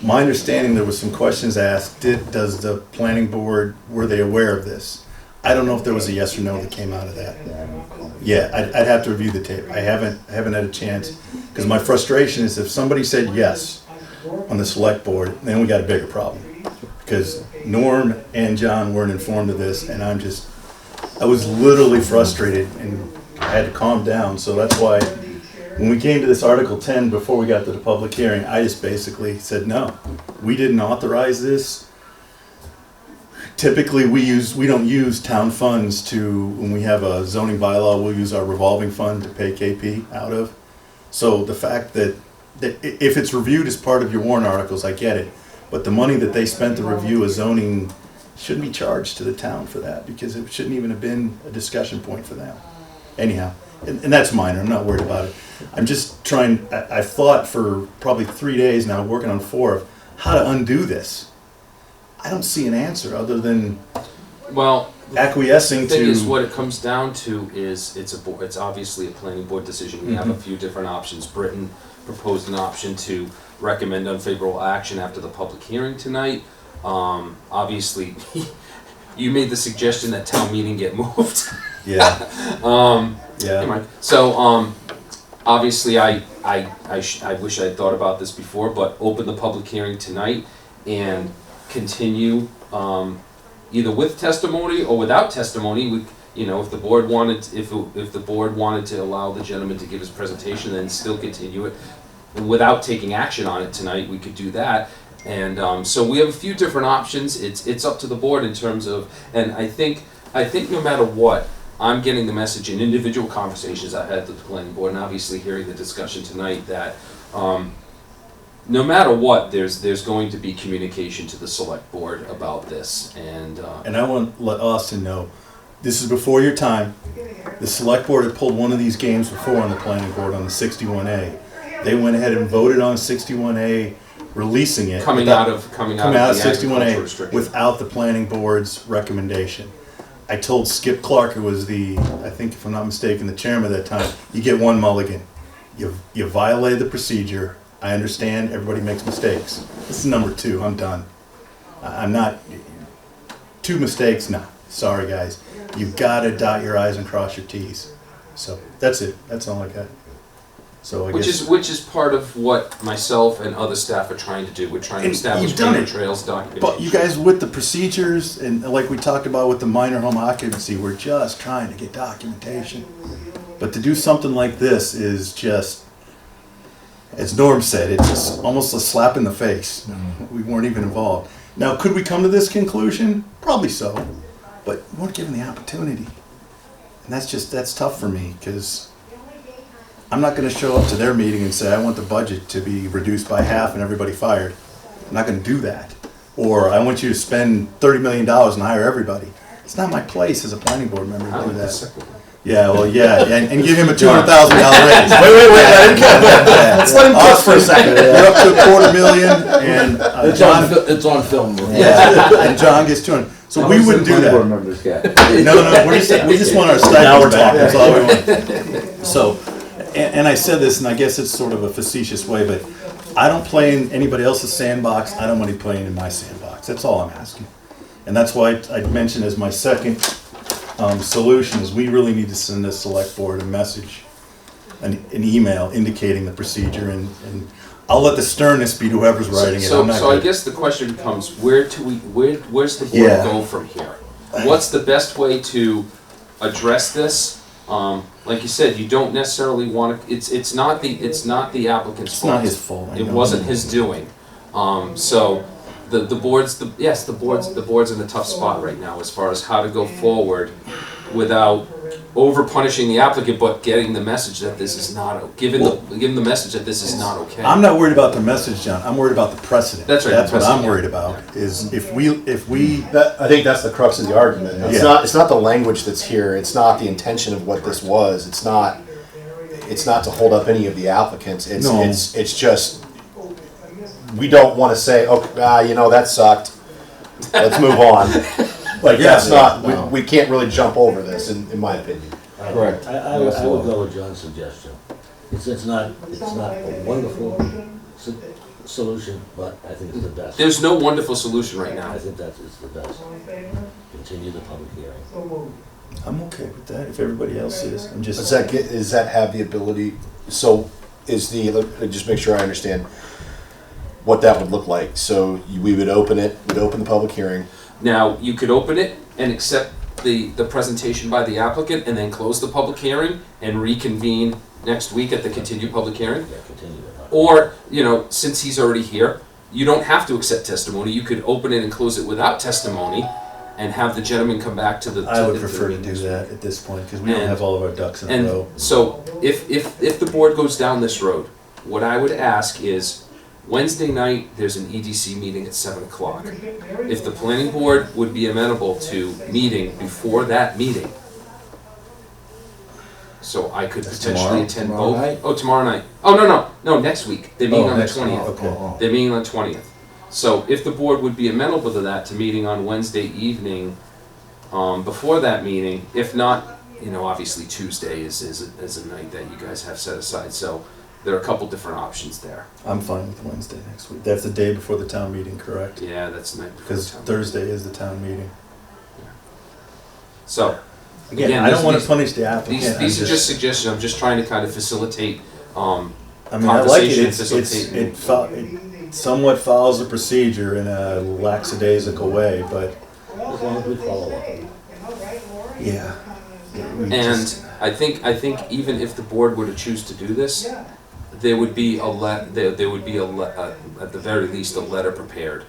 S1: My understanding, there was some questions asked, does the planning board, were they aware of this? I don't know if there was a yes or no that came out of that. Yeah, I'd have to review the tape. I haven't had a chance, because my frustration is if somebody said yes on the select board, then we got a bigger problem. Because Norm and John weren't informed of this, and I was literally frustrated and I had to calm down. So that's why when we came to this Article 10 before we got to the public hearing, I just basically said, no, we didn't authorize this. Typically, we don't use town funds when we have a zoning bylaw, we'll use our revolving fund to pay KP out of. So the fact that if it's reviewed as part of your warrant articles, I get it. But the money that they spent to review a zoning shouldn't be charged to the town for that, because it shouldn't even have been a discussion point for them. Anyhow, and that's minor, I'm not worried about it. I'm just trying, I've thought for probably 3 days now, working on 4, of how to undo this. I don't see an answer other than
S3: Well,
S1: acquiescing
S3: the thing
S1: to.
S3: is, what it comes down to is, it's obviously a planning board decision. We have a few different options. Britton proposed an option to recommend unfavorable action after the public hearing tonight. Obviously, you made the suggestion that town meeting get moved.
S1: Yeah,
S3: Never
S1: yeah.
S3: mind. So, obviously, I wish I had thought about this before, but open the public hearing tonight and continue, either with testimony or without testimony. If the board wanted, if the board wanted to allow the gentleman to give his presentation, then still continue it. Without taking action on it tonight, we could do that. And so we have a few different options. It's up to the board in terms of, and I think no matter what, I'm getting the message in individual conversations I had with the planning board, and obviously hearing the discussion tonight, that no matter what, there's going to be communication to the select board about this. And
S1: And I want to let Austin know, this is before your time. The select board had pulled one of these games before on the planning board on the 61A. They went ahead and voted on 61A, releasing it.
S3: coming out of
S1: coming
S3: the
S1: out of
S3: agricultural
S1: 61A
S3: restriction.
S1: without the planning board's recommendation. I told Skip Clark, who was I think if I'm not mistaken, the chairman at that time, you get one mulligan. You violated the procedure. I understand everybody makes mistakes. This is number 2, I'm done. I'm not, 2 mistakes, no, sorry guys. You've gotta dot your I's and cross your T's. So, that's it, that's all I got. So I guess.
S3: Which is part of what myself and other staff are trying to do. We're trying to
S1: And
S3: establish
S1: you've done
S3: paper
S1: it.
S3: trails, documentation.
S1: But you guys, with the procedures, and like we talked about with the minor home occupancy, we're just trying to get documentation. But to do something like this is just, as Norm said, it's almost a slap in the face. We weren't even involved. Now, could we come to this conclusion? Probably so. But we weren't given the opportunity. And that's tough for me, because I'm not gonna show up to their meeting and say, I want the budget to be reduced by half and everybody fired. I'm not gonna do that. Or I want you to spend $30 million and hire everybody. It's not my place as a planning board member
S3: I
S1: to do
S3: like the
S1: that.
S3: second one.
S1: Yeah, well, yeah, and give him a $200,000 raise.
S7: Wait, let him go. Let's let him cook for a second.
S1: You're up to $250,000 and
S4: It's
S1: John,
S4: on film.
S1: yeah, and John gets 200. So we wouldn't do that.
S4: Board members get.
S1: No, we just want our
S7: Now we're
S1: stipends back, that's all
S7: talking.
S1: we want. So, and I said this, and I guess it's sort of a facetious way, but I don't play in anybody else's sandbox, I don't want to be playing in my sandbox, that's all I'm asking. And that's why I mentioned as my second solution is we really need to send the select board a message, an email indicating the procedure, and I'll let the sternness be to whoever's writing it. I'm not
S3: So I
S1: gonna-
S3: guess the question becomes, where's the board
S1: Yeah.
S3: go from here? What's the best way to address this? Like you said, you don't necessarily want to, it's not the applicant's
S1: It's
S3: fault.
S1: not his fault. I
S3: It
S1: know.
S3: wasn't his doing. So the board's in a tough spot right now as far as how to go forward without over punishing the applicant, but getting the message that this is not, giving the message that this is not okay.
S1: I'm not worried about the message, John. I'm worried about the precedent.
S3: That's right,
S1: That's
S3: the
S1: what I'm
S3: precedent.
S1: worried about. Is if we
S7: I think that's the crux of the argument. It's
S1: Yeah.
S7: not the language that's here. It's not the intention of what this was. It's not to hold up any of the applicants.
S1: No.
S7: It's just we don't want to say, oh, that sucked. Let's move on. Like that's not. We can't really jump over this, in my opinion.
S4: Correct.
S2: I would go with John's suggestion. It's not a wonderful solution, but I think it's the best.
S3: There's no wonderful solution right now.
S2: I think that is the best. Continue the public hearing.
S1: I'm okay with that. If everybody else is, I'm just.
S7: Does that have the ability? So just make sure I understand what that would look like. So we would open the public hearing.
S3: Now, you could open it and accept the presentation by the applicant and then close the public hearing and reconvene next week at the continued public hearing.
S2: Yeah, continue it.
S3: Or, since he's already here, you don't have to accept testimony. You could open it and close it without testimony and have the gentleman come back to the.
S1: I would
S3: to
S1: prefer
S3: the
S1: to do
S3: meeting.
S1: that at this point because we don't
S3: And-
S1: have all of our ducks in a
S3: And
S1: row.
S3: so, if the board goes down this road, what I would ask is, Wednesday night, there's an EDC meeting at 7 o'clock. If the planning board would be amenable to meeting before that meeting, so I could
S1: That's
S3: potentially
S1: tomorrow?
S3: attend
S4: Tomorrow
S3: both.
S4: night?
S3: Oh, tomorrow night. Oh, no, next week. They're meeting
S1: Oh,
S3: on the
S1: next week.
S3: 20th.
S1: Okay.
S3: They're meeting on the 20th. So if the board would be amenable to that, to meeting on Wednesday evening before that meeting, if not, obviously Tuesday is a night that you guys have set aside. So there are a couple different options there.
S1: I'm fine with Wednesday next week. That's the day before the town meeting, correct?
S3: Yeah, that's the night before the
S1: Because
S3: town
S1: Thursday is the town meeting.
S3: So,
S1: Again, I don't want to punish the applicant.
S3: these are just suggestions. I'm just trying to kind of facilitate.
S1: I mean, I like it.
S3: conversation,
S1: It
S3: facilitating.
S1: it somewhat follows the procedure in a lackadaisical way, but
S2: As long as we follow up.
S1: yeah. We
S3: And
S1: just-
S3: I think even if the board were to choose to do this, there would be at the very least a letter prepared.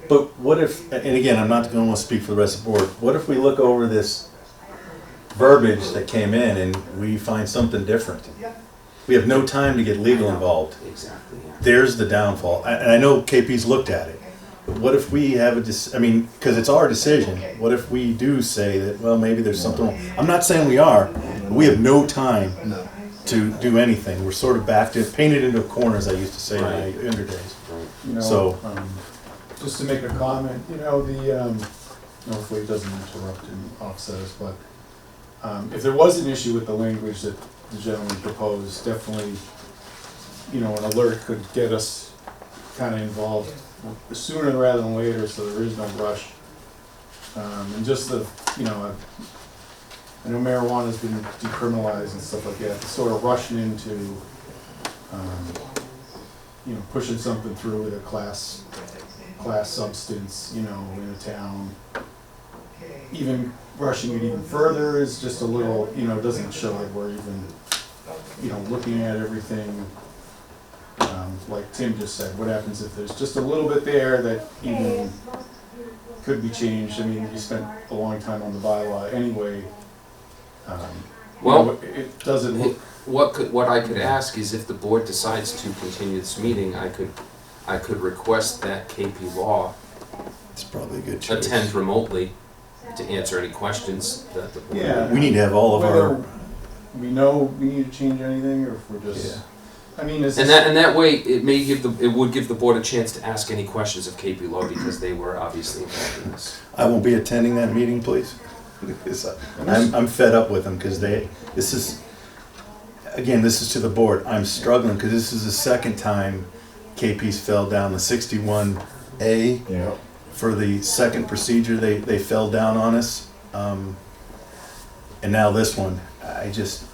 S1: But what if, and again, I'm not going to speak for the rest of the board, what if we look over this verbiage that came in and we find something different? We have no time to get legal involved.
S3: Exactly. Yeah.
S1: There's the downfall. And I know KP's looked at it. But what if we have because it's our decision, what if we do say that, well, maybe there's something wrong? I'm not saying we are, but we have no time to do anything. We're sort of back to, painted into a corner, as I used to say in my younger days. So-
S9: Just to make a comment, hopefully it doesn't interrupt and offset us, but if there was an issue with the language that the gentleman proposed, definitely, an alert could get us kind of involved sooner rather than later, so there is no rush. And just I know marijuana's been decriminalized and stuff like that, sort of rushing into, pushing something through with a class substance, in a town. Even rushing it even further is just a little, doesn't show that we're even, looking at everything. Like Tim just said, what happens if there's just a little bit there that even could be changed? I mean, you spent a long time on the bylaw anyway.
S3: Well,
S9: it doesn't look.
S3: What I could ask is if the board decides to continue this meeting, I could request that KP Law
S1: It's probably a good choice.
S3: attend remotely to answer any questions that the board.
S9: Yeah.
S1: We need to have all of our,
S9: Whether we know we need to change anything, or if we're just. I mean, is
S3: And
S9: this,
S3: that way, it would give the board a chance to ask any questions of KP Law because they were obviously involved in this.
S1: I won't be attending that meeting, please. Because I'm fed up with them because this is to the board. I'm struggling because this is the second time KP's fell down the 61A
S4: Yeah.
S1: for the second procedure. They fell down on us. And now this one, I guess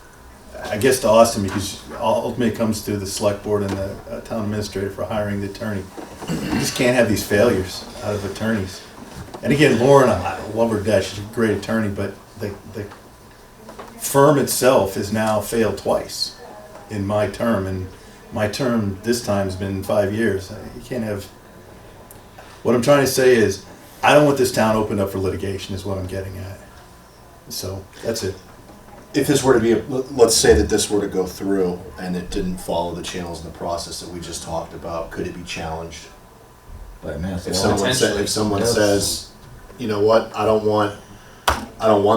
S1: to Austin, because ultimately it comes to the select board and the town administrator for hiring the attorney. You just can't have these failures out of attorneys. And again, Lauren, I love her death, she's a great attorney, but the firm itself has now failed twice in my term, and my term this time has been 5 years. You can't have, what I'm trying to say is, I don't want this town opened up for litigation is what I'm getting at. So, that's it.
S7: If this were to be, let's say that this were to go through and it didn't follow the channels in the process that we just talked about, could it be challenged?
S4: By mass
S7: If
S4: law.
S7: someone
S3: Yes.
S7: says, you know what, I don't want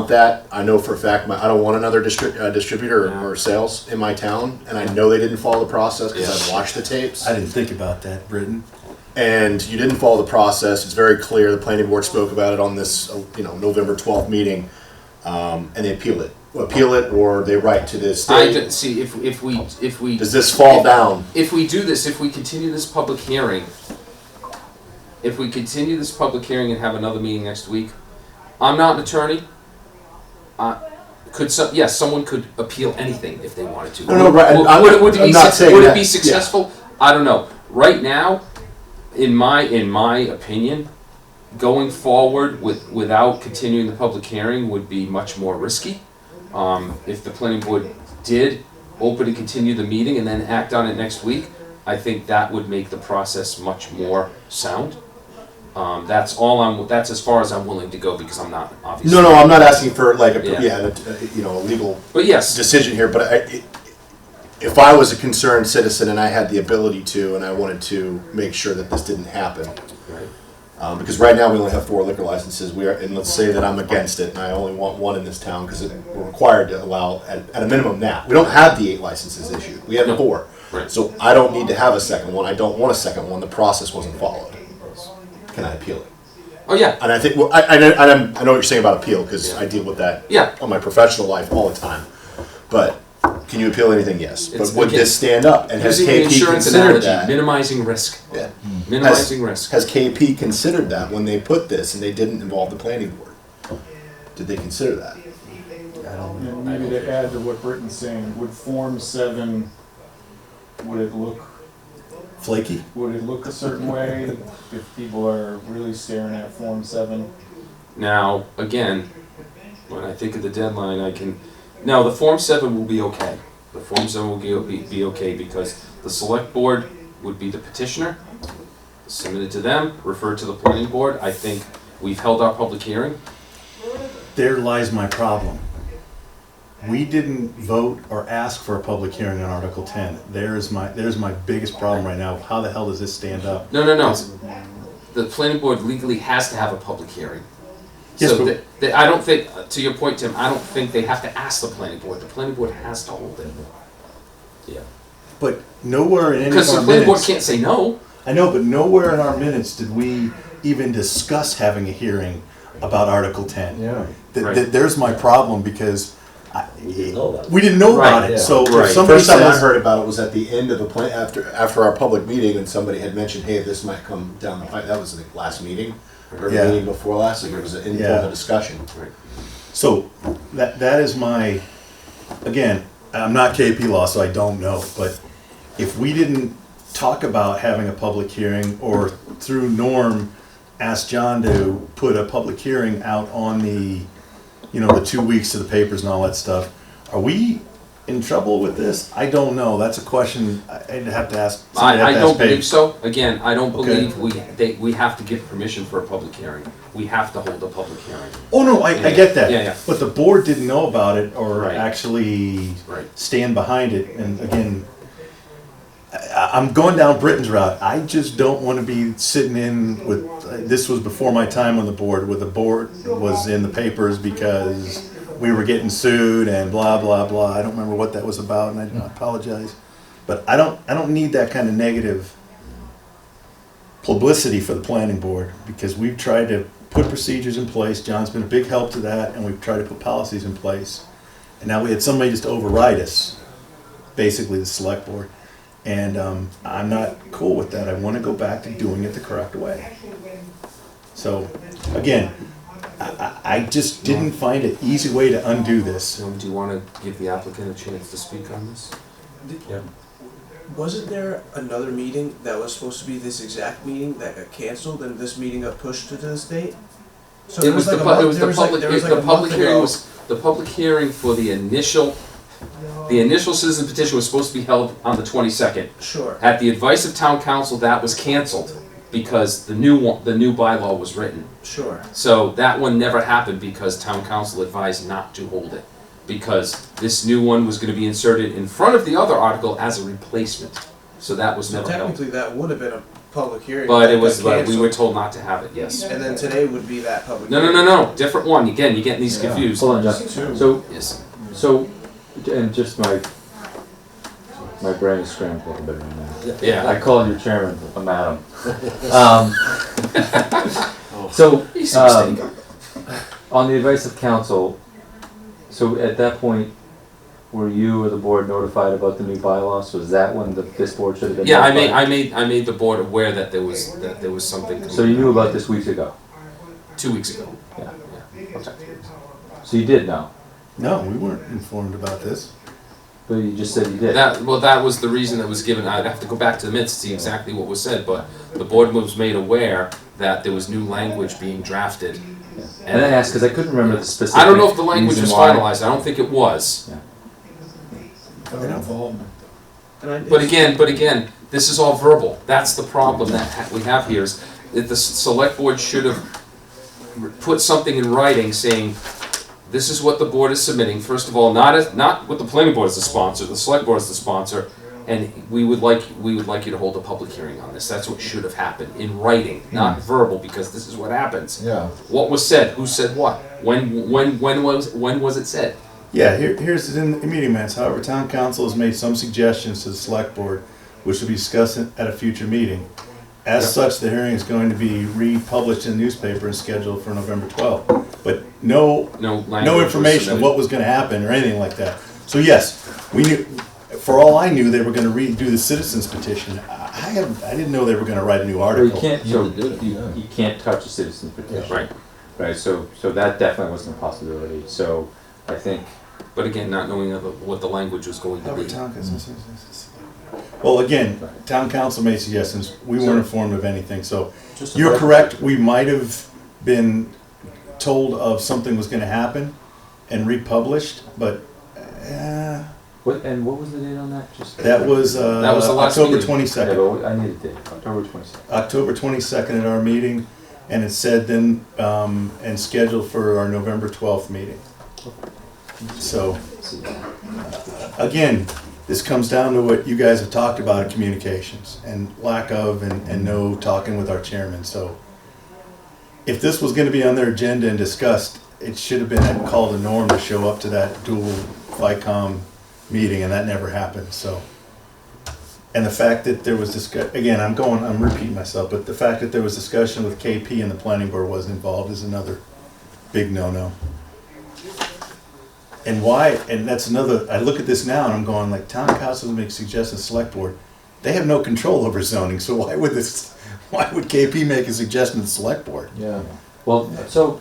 S7: that. I know for a fact, I don't want another distributor or sales in my town, and I know they didn't follow the process because I've watched the tapes.
S1: I didn't think about that, Britton.
S7: And you didn't follow the process. It's very clear. The planning board spoke about it on this, November 12th meeting, and they appeal it, or they write to the state.
S3: See, if we
S7: Does this fall down?
S3: If we do this, if we continue this public hearing, and have another meeting next week, I'm not an attorney. Someone could appeal anything if they wanted to.
S7: No, right,
S3: Would
S7: I'm not saying
S3: it
S7: that,
S3: be
S7: yeah.
S3: successful? I don't know. Right now, in my opinion, going forward without continuing the public hearing would be much more risky. If the planning board did open and continue the meeting and then act on it next week, I think that would make the process much more sound. That's as far as I'm willing to go because I'm not obviously.
S7: No, I'm not asking for like a
S3: Yeah.
S7: a legal
S3: But yes,
S7: decision here. But if I was a concerned citizen and I had the ability to, and I wanted to make sure that this didn't happen,
S3: right.
S7: because right now we only have 4 liquor licenses. And let's say that I'm against it, and I only want 1 in this town because we're required to allow at a minimum now. We don't have the 8 licenses issued. We have 4.
S3: Right.
S7: So I don't need to have a second one. I don't want a second one. The process wasn't followed. Can I appeal it?
S3: Oh yeah.
S7: And I think I know what you're saying about appeal because I deal with that
S3: Yeah.
S7: on my professional life all the time. But can you appeal anything? Yes.
S3: It's-
S7: But would
S3: again,
S7: this stand up? And has
S3: Using the
S7: KP
S3: insurance
S7: considered
S3: analogy,
S7: that?
S3: minimizing risk.
S7: Yeah.
S3: Minimizing risk.
S7: Has KP considered that when they put this and they didn't involve the planning board? Did they consider that?
S9: and maybe to add to what Britton's saying, would Form 7, would it look a certain way if people are really staring at Form 7?
S3: Now, again, when I think of the deadline, the Form 7 will be okay. The Form 7 will be okay because the select board would be the petitioner, submit it to them, refer to the planning board. I think we've held our public hearing.
S1: There lies my problem. We didn't vote or ask for a public hearing on Article 10. There's my biggest problem right now. How the hell does this stand up?
S3: No. The planning board legally has to have a public hearing.
S1: Yes,
S3: So
S1: but-
S3: I don't think, to your point, Tim, I don't think they have to ask the planning board. The planning board has to hold it. Yeah.
S1: But nowhere in any of
S3: Because
S1: our
S3: the planning board
S1: minutes,
S3: can't say no.
S1: I know, but nowhere in our minutes did we even discuss having a hearing about Article 10.
S4: Yeah.
S3: Right.
S1: There's my problem because
S2: We didn't know about it.
S1: we didn't know about
S3: Right,
S1: it.
S4: yeah.
S1: So
S3: Right.
S1: if somebody
S7: First time I
S1: says,
S7: heard about it was at the end of the plan after our public meeting, and somebody had mentioned, "Hey, this might come down the pipe." That was the last meeting, or
S1: Yeah.
S7: the meeting before last. Like, it was an informal
S1: Yeah.
S7: discussion.
S1: so that is my, again, I'm not KP Law, so I don't know, but if we didn't talk about having a public hearing or through Norm ask John to put a public hearing out on the 2 weeks to the papers and all that stuff, are we in trouble with this? I don't know. That's a question I'd have to ask. somebody
S3: I
S1: have to
S3: don't
S1: ask Paige.
S3: believe so. Again, I don't
S1: Okay.
S3: believe we have to give permission for a public hearing. We have to hold a public hearing.
S1: Oh, no, I get that.
S3: Yeah.
S1: But the board didn't know about it or
S3: Right.
S1: actually
S3: Right.
S1: stand behind it. And again, I'm going down Britton's route. I just don't want to be sitting in with, this was before my time on the board, where the board was in the papers because we were getting sued and blah, blah, blah. I don't remember what that was about, and I apologize. But I don't need that kind of negative publicity for the planning board, because we've tried to put procedures in place. John's been a big help to that, and we've tried to put policies in place. And now we had somebody just override us, basically the select board. And I'm not cool with that. I want to go back to doing it the correct way. So, again, I just didn't find an easy way to undo this.
S3: So do you want to give the applicant a chance to speak on this?
S10: Wasn't there another meeting that was supposed to be this exact meeting that got canceled and this meeting got pushed to this date? So
S3: It was the public hearing
S10: was.
S3: the public hearing for the initial citizen petition was supposed to be held on the 22nd.
S10: Sure.
S3: At the advice of town council, that was canceled because the new bylaw was written.
S10: Sure.
S3: So that one never happened because town council advised not to hold it, because this new one was going to be inserted in front of the other article as a replacement. So that was
S10: So
S3: never held.
S10: technically that would have been a public hearing.
S3: But
S10: that
S3: it was,
S10: got
S3: but we were
S10: canceled.
S3: told not to have it, yes.
S10: And then today would be that public
S3: No,
S10: hearing.
S3: no, different one. Again, you're getting these confused.
S5: Hold on, Justin. So,
S3: Yes.
S5: and just my brain is scrambled a little bit right now.
S3: Yeah.
S5: I called your chairman a madam. So,
S3: He's mistaken.
S5: on the advice of council, so at that point, were you or the board notified about the new bylaws? Was that when this board should have been
S3: Yeah,
S5: notified?
S3: I made the board aware that there was something.
S5: So you knew about this weeks ago?
S3: 2 weeks ago.
S5: Yeah.
S3: Okay.
S5: So you did know,
S1: No, we weren't informed about this.
S5: but you just said you did.
S3: That was the reason that was given. I'd have to go back to the minutes to see exactly what was said, but the board was made aware that there was new language being drafted.
S5: Yeah. And I asked, because I couldn't remember the specific
S3: I don't know if the language was
S5: reason why.
S3: finalized. I don't think it was.
S9: Involvement.
S10: And I-
S3: But again, this is all verbal. That's the problem that we have here, is that the select board should have put something in writing saying, this is what the board is submitting. First of all, not what the planning board is the sponsor, the select board is the sponsor, and we would like you to hold a public hearing on this. That's what should have happened, in writing, not verbal, because this is what happens.
S4: Yeah.
S3: What was said, who said what, when was it said?
S1: Yeah, here's it in the meeting minutes. However, town council has made some suggestions to the select board, which will be discussed at a future meeting. As such, the hearing is going to be republished in the newspaper and scheduled for November 12th. But no
S3: language was
S1: information of
S3: submitted.
S1: what was gonna happen or anything like that. So yes, we knew, for all I knew, they were gonna redo the citizens petition. I didn't know they were gonna write a new
S5: Well, you
S1: article.
S5: can't, so
S2: You did it, yeah.
S5: you can't touch a citizen petition.
S3: Right,
S5: Right, so that definitely wasn't a possibility, so I think,
S3: but again, not knowing what the language was going to
S1: However,
S3: be.
S1: Well, again, town council made suggestions. We weren't informed of anything, so
S7: Just a
S1: you're
S7: clar-
S1: correct. We might have been told of something was gonna happen and republished, but,
S5: what was the date on that? Just
S1: that was,
S3: That was the last
S1: October
S3: meeting.
S5: Yeah,
S1: 22nd.
S5: but I need a date, October 22nd.
S1: October 22nd at our meeting, and it said then, and scheduled for our November 12th meeting. So, again, this comes down to what you guys have talked about in communications, and lack of, and no talking with our chairman, so. If this was gonna be on their agenda and discussed, it should have been called a norm to show up to that dual FICOM meeting, and that never happened, so. And the fact that there was again, I'm repeating myself, but the fact that there was discussion with KP and the planning board wasn't involved is another big no-no. And why, and that's another, I look at this now and I'm going like, town councils make suggestions, select board, they have no control over zoning, so why would KP make a suggestion to the select board?
S4: Yeah.
S5: Well, so,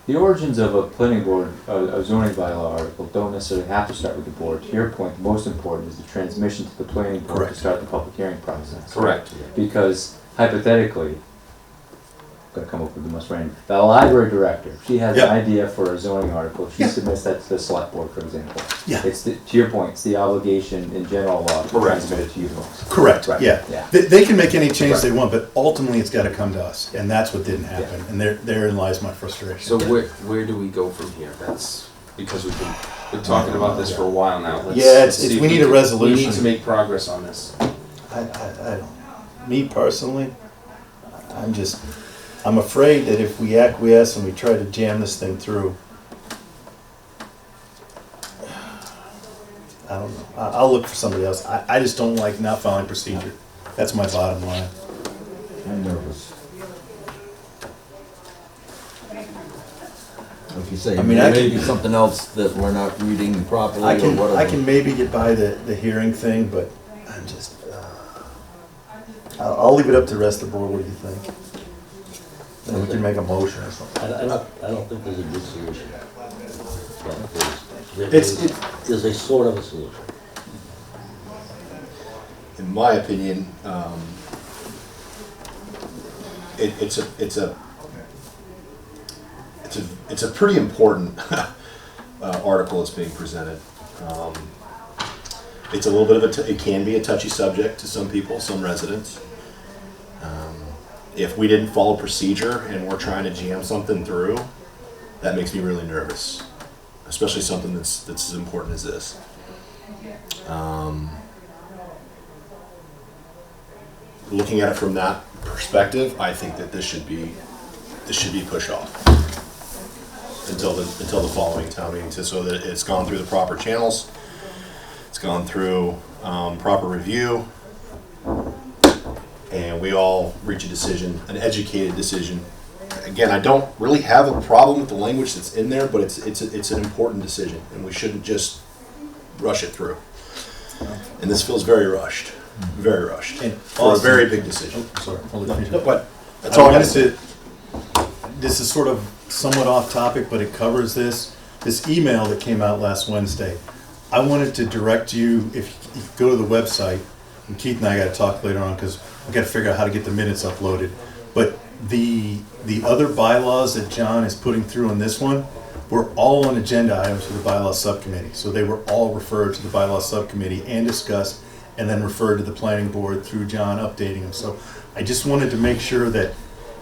S5: the origins of a planning board, a zoning bylaw article, don't necessarily have to start with the board. To your point, the most important is the transmission to the planning board
S1: Correct.
S5: to start the public hearing process.
S3: Correct.
S5: Because hypothetically, I'm gonna come up with the most random, the library director, she has an
S1: Yep.
S5: idea for a zoning article, she
S1: Yeah.
S5: submits that to the select board, for example.
S1: Yeah.
S5: It's, to your point, it's the obligation in general law to
S3: Correct.
S5: transmit it to you folks.
S1: Correct,
S5: Right.
S1: yeah.
S5: Yeah.
S1: They can make any change
S5: Right.
S1: they want, but ultimately it's gotta come to us, and that's what didn't happen, and therein lies my frustration.
S3: So where do we go from here? That's because we've been talking about this for a while now. Let's-
S1: Yeah,
S3: let's see if
S1: we need a
S3: can-
S1: resolution.
S3: We need to make progress on this.
S1: I don't, me personally, I'm afraid that if we acquiesce and we try to jam this thing through, I don't know. I'll look for somebody else. I just don't like not following procedure. That's my bottom line.
S4: I'm nervous. If you say,
S1: I mean, I
S4: maybe
S1: can-
S4: something else that we're not reading properly
S1: I
S4: or
S1: can
S4: whatever.
S1: maybe get by the hearing thing, but I'm just, I'll leave it up to the rest of the board. What do you think? And we can make a motion or something.
S2: I don't think there's a good solution. But
S7: It's-
S2: there's a sort of a solution.
S7: In my opinion, it's a pretty important article that's being presented. It's a little bit of it can be a touchy subject to some people, some residents. If we didn't follow procedure and we're trying to jam something through, that makes me really nervous, especially something that's as important as this. Looking at it from that perspective, I think that this should be pushed off until the following town meeting, so that it's gone through the proper channels, it's gone through proper review, and we all reach a decision, an educated decision. Again, I don't really have a problem with the language that's in there, but it's an important decision, and we shouldn't just rush it through. And this feels very rushed,
S1: And
S7: for a
S1: Austin-
S7: very big decision.
S1: Oh, sorry. I'll let you finish.
S7: No, but that's all I gotta say.
S1: This is sort of somewhat off topic, but it covers this email that came out last Wednesday. I wanted to direct you, if you go to the website, and Keith and I gotta talk later on, because we gotta figure out how to get the minutes uploaded. But the other bylaws that John is putting through on this one were all on agenda items for the bylaw subcommittee. So they were all referred to the bylaw subcommittee and discussed, and then referred to the planning board through John updating them. So I just wanted to make sure that,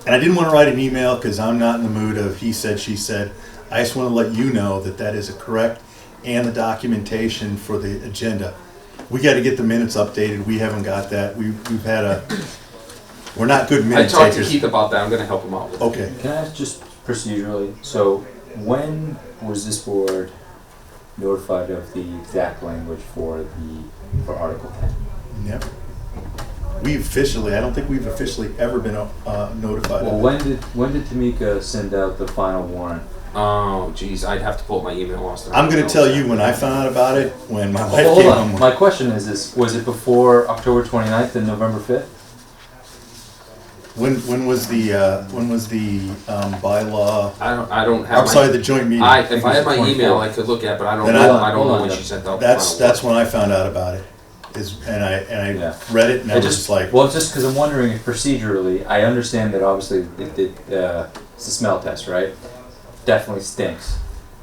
S1: and I didn't want to write an email because I'm not in the mood of he said, she said. I just want to let you know that that is a correct, and the documentation for the agenda. We got to get the minutes updated. We haven't got that. We're not good
S3: I
S1: minute
S3: talked to
S1: takers.
S3: Keith about that, I'm gonna help him out with it.
S1: Okay.
S5: Can I ask just procedurally, so when was this board notified of the exact language for Article 10?
S1: Yep. I don't think we've officially ever been notified
S5: Well,
S1: of it.
S5: when did Tamika send out the final warrant?
S3: Oh, geez, I'd have to pull up my email, Austin.
S1: I'm going to tell you when I found out about it, when my wife
S5: Hold
S1: came
S5: on,
S1: home.
S5: my question is, was it before October 29th and November 5th?
S1: When was the bylaw?
S3: I don't have
S1: I'm sorry, the joint meeting.
S3: if I had my
S5: it was the
S3: email,
S5: 24th.
S3: I could look at, but I don't
S1: Then
S3: know,
S1: I-
S3: I don't
S5: hold
S3: know
S5: on,
S3: when
S5: Jeff.
S3: she sent out the
S1: That's
S3: final
S1: when I found out about it. And I
S5: Yeah.
S1: read it and I was just like,
S5: Well, just because I'm wondering if procedurally, I understand that obviously it's a smell test, right? Definitely stinks.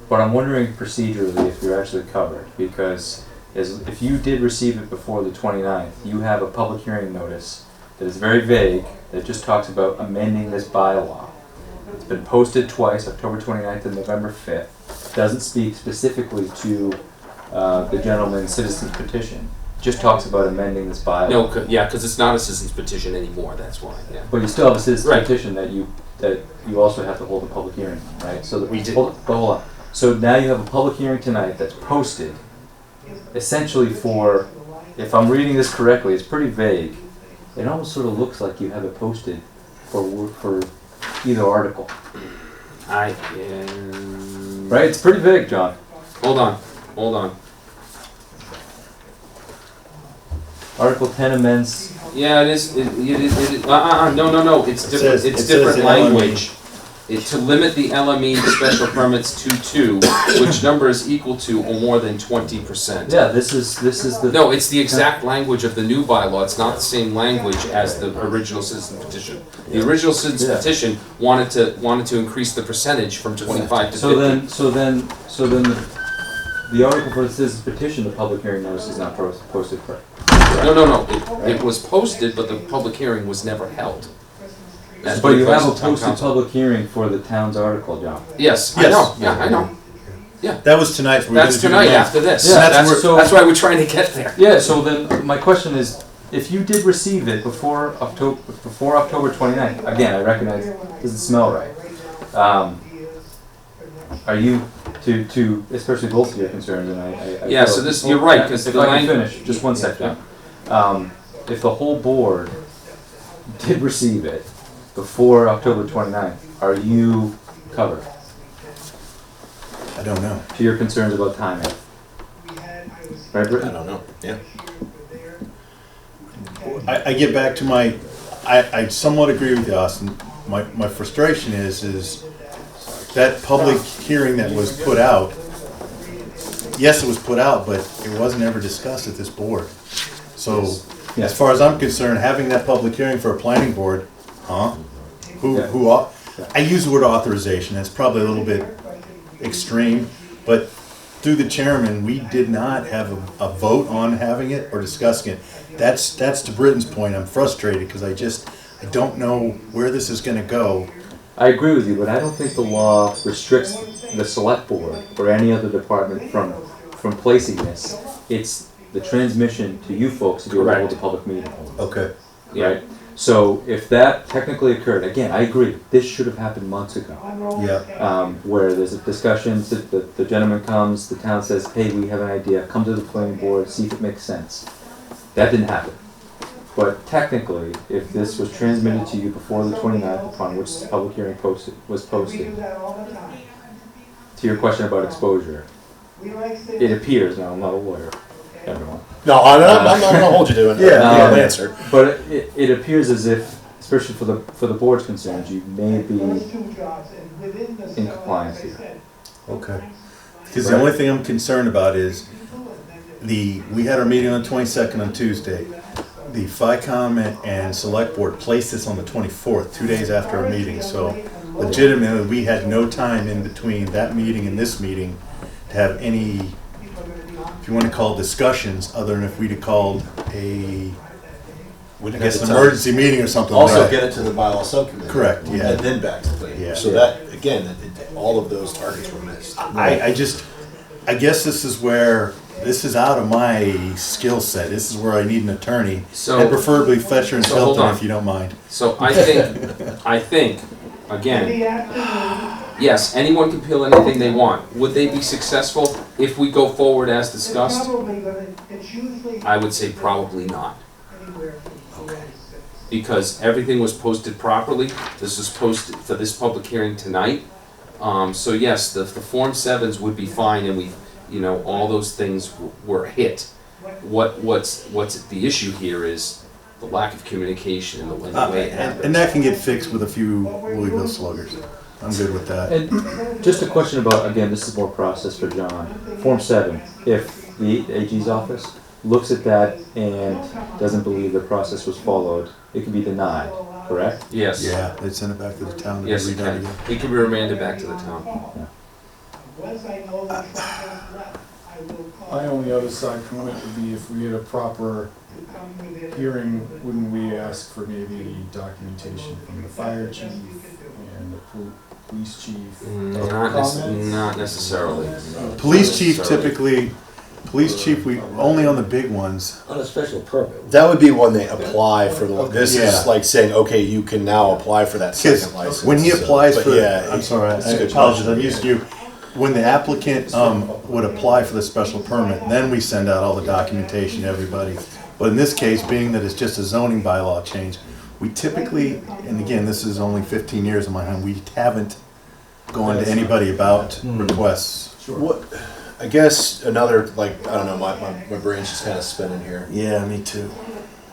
S5: But I'm wondering procedurally if you're actually covered, because if you did receive it before the 29th, you have a public hearing notice that is very vague, that just talks about amending this bylaw. It's been posted twice, October 29th and November 5th. Doesn't speak specifically to the gentleman's citizen's petition. Just talks about amending this bylaw.
S3: No, because it's not a citizen's petition anymore, that's why, yeah.
S5: But you still have a citizen's
S3: Right.
S5: petition that you also have to hold a public hearing, right? So that
S3: We did.
S5: Hold on. So now you have a public hearing tonight that's posted, essentially for, if I'm reading this correctly, it's pretty vague. It almost sort of looks like you have it posted for either article,
S3: Right?
S5: right? It's pretty vague, John.
S3: Hold on.
S5: Article 10 amends.
S3: Yeah, it is, no, it's different,
S1: says-
S3: it's
S1: it says
S3: different
S1: the
S3: language. To limit the LME special permits to 2, which number is equal to or more than 20%.
S5: Yeah, this is the.
S3: No, it's the exact language of the new bylaw, it's not the same language as the original citizen petition. The original citizen
S5: Yeah.
S3: petition wanted to increase the percentage from 25 to 50.
S5: So then the article for the citizen's petition, the public hearing notice is not posted correct.
S3: No, it was posted, but the public hearing was never held. That's
S5: But
S3: what
S5: you
S3: advised
S5: have a
S3: the town
S5: posted
S3: council.
S5: public hearing for the town's article, John.
S3: Yes, I
S1: Yes.
S3: know, yeah, I know.
S1: that was tonight.
S3: That's tonight after this.
S5: Yeah,
S3: That's why we're trying to get there.
S5: Yeah, so then my question is, if you did receive it before October 29th, again, I recognize it doesn't smell right. Are you to especially both of your concerns, and I
S3: Yeah,
S5: feel-
S3: so this, you're right, because
S5: if
S3: the
S5: I can
S3: language.
S5: finish, just one second. If the whole board did receive it before October 29th, are you covered
S1: I don't know.
S5: to your concerns about timing? Right,
S7: I
S5: Britton?
S7: don't know, yeah.
S1: I get back to I somewhat agree with you, Austin. My frustration is that public hearing that was put out, yes, it was put out, but it wasn't ever discussed at this board. So,
S5: Yeah.
S1: as far as I'm concerned, having that public hearing for a planning board,
S5: Yeah.
S1: I use the word authorization, that's probably a little bit extreme, but through the chairman, we did not have a vote on having it or discussing it. That's to Britton's point, I'm frustrated because I don't know where this is gonna go.
S5: I agree with you, but I don't think the law restricts the select board or any other department from placing this. It's the transmission to you folks to be able to hold a public meeting.
S1: Okay.
S5: Right? So if that technically occurred, again, I agree, this should have happened months ago.
S1: Yeah,
S5: Where there's a discussion, the gentleman comes, the town says, hey, we have an idea, come to the planning board, see if it makes sense. That didn't happen. But technically, if this was transmitted to you before the 29th, upon which the public hearing was posted, to your question about exposure, it appears, now I'm not a lawyer, everyone,
S7: No, I'm not gonna hold you to an
S1: Yeah.
S7: answer.
S5: but it appears as if, especially for the board's concerns, you may be in compliance here.
S1: okay. Because the only thing I'm concerned about is we had our meeting on the 22nd on Tuesday. The FICOM and Select Board placed this on the 24th, 2 days after our meeting. So legitimately, we had no time in between that meeting and this meeting to have any, if you want to call it discussions, other than if we'd have called
S7: We
S1: I
S7: didn't
S1: guess
S7: have
S1: an
S7: the time.
S1: emergency meeting or something.
S7: Also
S1: like
S7: get
S1: that.
S7: it to the bylaw subcommittee.
S1: Correct, yeah.
S7: And then back to the planning.
S1: Yeah.
S7: So that, again, all of those targets were missed.
S1: I guess this is out of my skill set. This is where I need an attorney.
S3: So-
S1: And preferably Fletcher and
S3: so hold
S1: Felton,
S3: on.
S1: if you don't mind.
S3: So I think, again, yes, anyone can peel anything they want. Would they be successful if we go forward as discussed? I would say probably not. Because everything was posted properly. This was posted for this public hearing tonight. So yes, the Form 7s would be fine and all those things were hit. What's the issue here is the lack of communication and the way it happened.
S1: And that can get fixed with a few Louisville sluggers. I'm good with that.
S5: And just a question about, again, this is more process for John. Form 7, if the AG's office looks at that and doesn't believe the process was followed, it can be denied, correct?
S3: Yes.
S1: Yeah, they'd send it back to the town. to
S3: Yes,
S1: be
S3: it
S1: redone
S3: can.
S1: again.
S3: It can be remanded back to the town.
S9: My only other side comment would be if we had a proper hearing, wouldn't we ask for maybe documentation from the fire chief and the police chief?
S3: Not necessarily.
S1: Police chief typically, we, only on the big ones.
S2: On a special permit.
S7: That would be when they apply for this
S1: Yeah.
S7: is like saying, okay, you can now apply for that
S1: Because
S7: second license.
S1: when he
S7: So,
S1: applies
S7: but
S1: for,
S7: yeah,
S1: I'm sorry, I
S7: it's a good
S1: apologize,
S7: question.
S1: I'm used to you. When the applicant would apply for the special permit, then we send out all the documentation to everybody. But in this case, being that it's just a zoning bylaw change, we typically, and again, this is only 15 years in my time, we haven't gone to anybody about requests.
S7: What, I guess another, I don't know, my brain's just kind of spinning here.
S1: Yeah, me too.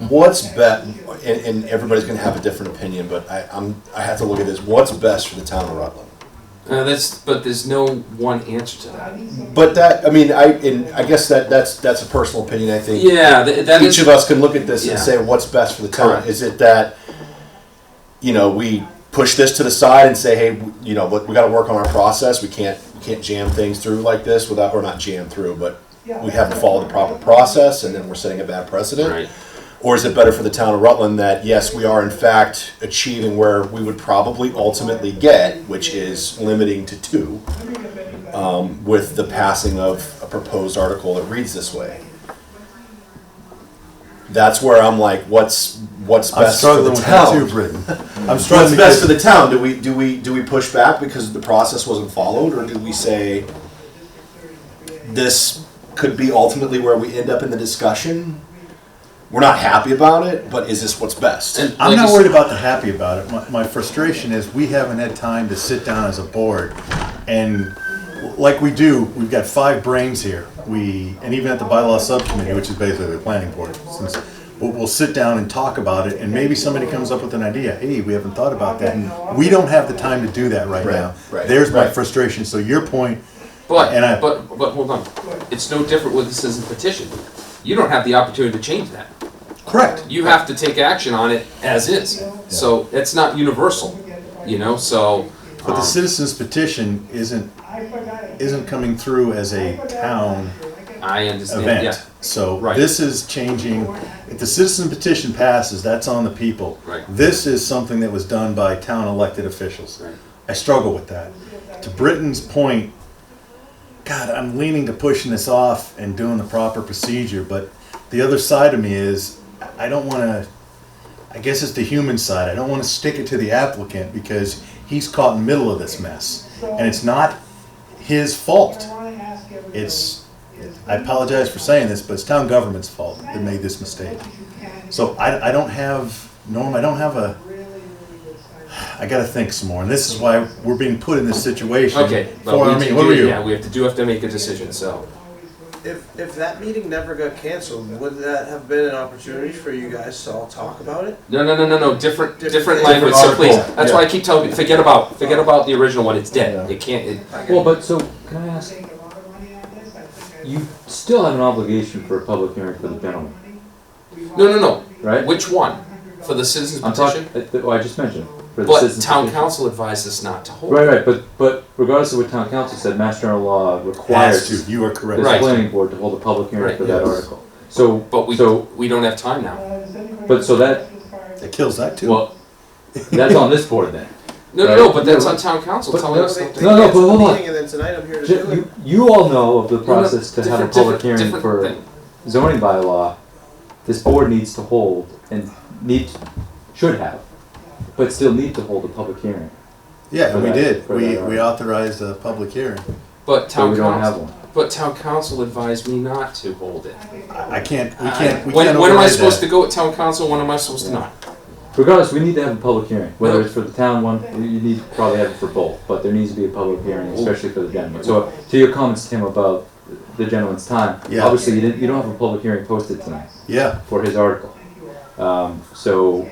S7: What's best, and everybody's gonna have a different opinion, but I have to look at this, what's best for the town of Rutland?
S3: But there's no one answer to that.
S7: But that, I guess that's a personal opinion, I think.
S3: Yeah, that
S7: Each
S3: is.
S7: of us can look at this
S3: Yeah.
S7: and say, what's best for the town?
S3: Correct.
S7: Is it that, we push this to the side and say, hey, we gotta work on our process, we can't jam things through like this or not jam through, but we have to follow the proper process and then we're setting a bad precedent?
S3: Right.
S7: Or is it better for the town of Rutland that, yes, we are in fact achieving where we would probably ultimately get, which is limiting to 2, with the passing of a proposed article that reads this way? That's where I'm like, what's
S1: I'm
S7: best for
S1: struggling
S7: the
S1: with that too,
S7: town?
S1: Britton. I'm
S7: What's
S1: struggling
S7: best for
S1: because,
S7: the town? Do we push back because the process wasn't followed, or do we say, this could be ultimately where we end up in the discussion. We're not happy about it, but is this what's best?
S3: And
S1: I'm
S3: like
S1: not
S3: you
S1: worried
S3: said-
S1: about the happy about it. My frustration is we haven't had time to sit down as a board and like we do, we've got 5 brains here. And even at the bylaw subcommittee, which is basically the planning board, since we'll sit down and talk about it and maybe somebody comes up with an idea. Hey, we haven't thought about that. And we don't have the time to do that right now.
S7: right,
S1: There's my
S7: right.
S1: frustration. So your point,
S3: But,
S1: And I-
S3: but hold on. It's no different with the citizen petition. You don't have the opportunity to change that.
S1: correct.
S3: You have to take action on it as is. So it's not universal, you know, so.
S1: But the citizens petition isn't coming through as a town
S3: I understand,
S1: event.
S3: yeah,
S1: So
S3: Right.
S1: this is changing, if the citizen petition passes, that's on the people.
S3: Right.
S1: This is something that was done by town elected officials.
S3: Right.
S1: I struggle with that. To Britton's point, God, I'm leaning to pushing this off and doing the proper procedure, but the other side of me is, I don't wanna, I guess it's the human side, I don't wanna stick it to the applicant because he's caught in the middle of this mess. And it's not his fault. I apologize for saying this, but it's town government's fault that made this mistake. So I don't have, Norm, I don't have a, I gotta think some more, and this is why we're being put in this situation.
S3: okay. But
S1: For, I
S3: we
S1: mean,
S3: do-
S1: what were you?
S3: Yeah, we have to make a decision, so.
S10: If that meeting never got canceled, would that have been an opportunity for you guys to all talk about it?
S3: No, different
S10: Different
S3: language, so please,
S7: article,
S3: that's why I keep telling you, forget about the original one, it's dead.
S5: Yeah.
S3: It can't,
S5: Well, but so, can I ask, you still have an obligation for a public hearing for the gentleman,
S3: no,
S5: right?
S3: which one? For the citizens
S5: I'm
S3: petition?
S5: talking, well, I just mentioned, for the
S3: But
S5: citizens
S3: town
S5: petition.
S3: council advised us not to hold.
S5: Right, but regardless of what town council said, Mass General Law
S1: Has
S5: requires
S1: to, you are
S5: the
S1: correct.
S3: Right.
S5: planning board to hold a public hearing
S3: Right.
S5: for that article. So,
S3: But we don't have time now.
S5: so that,
S1: It kills that too.
S5: well, that's on this board then.
S3: No, but that's on town council
S5: But
S3: telling
S5: no,
S3: us
S10: They
S3: not to.
S5: No, no, but
S10: canceled the
S5: hold on.
S10: meeting and then tonight I'm here to do it.
S5: You all know of the process to have a public hearing
S3: Different
S5: for
S3: thing.
S5: zoning bylaw. This board needs to hold and should have, but still need to hold a public hearing.
S1: Yeah,
S5: for
S1: we
S5: that-
S1: did.
S5: for
S1: We
S5: that
S1: authorized a public hearing.
S3: But
S5: But
S3: town
S5: we don't have
S3: council,
S5: one.
S3: but town council advised me not to hold it.
S1: We can't
S3: When am I
S1: override
S3: supposed
S1: that.
S3: to go with town council, when am I supposed to not?
S5: Regardless, we need to have a public hearing, whether it's for the town one, you need to probably have it for both, but there needs to be a public hearing, especially for the gentleman. So, to your comments, Tim, about the gentleman's time,
S1: Yeah.
S5: obviously, you don't have a public hearing posted tonight
S1: Yeah,
S5: for his article. So,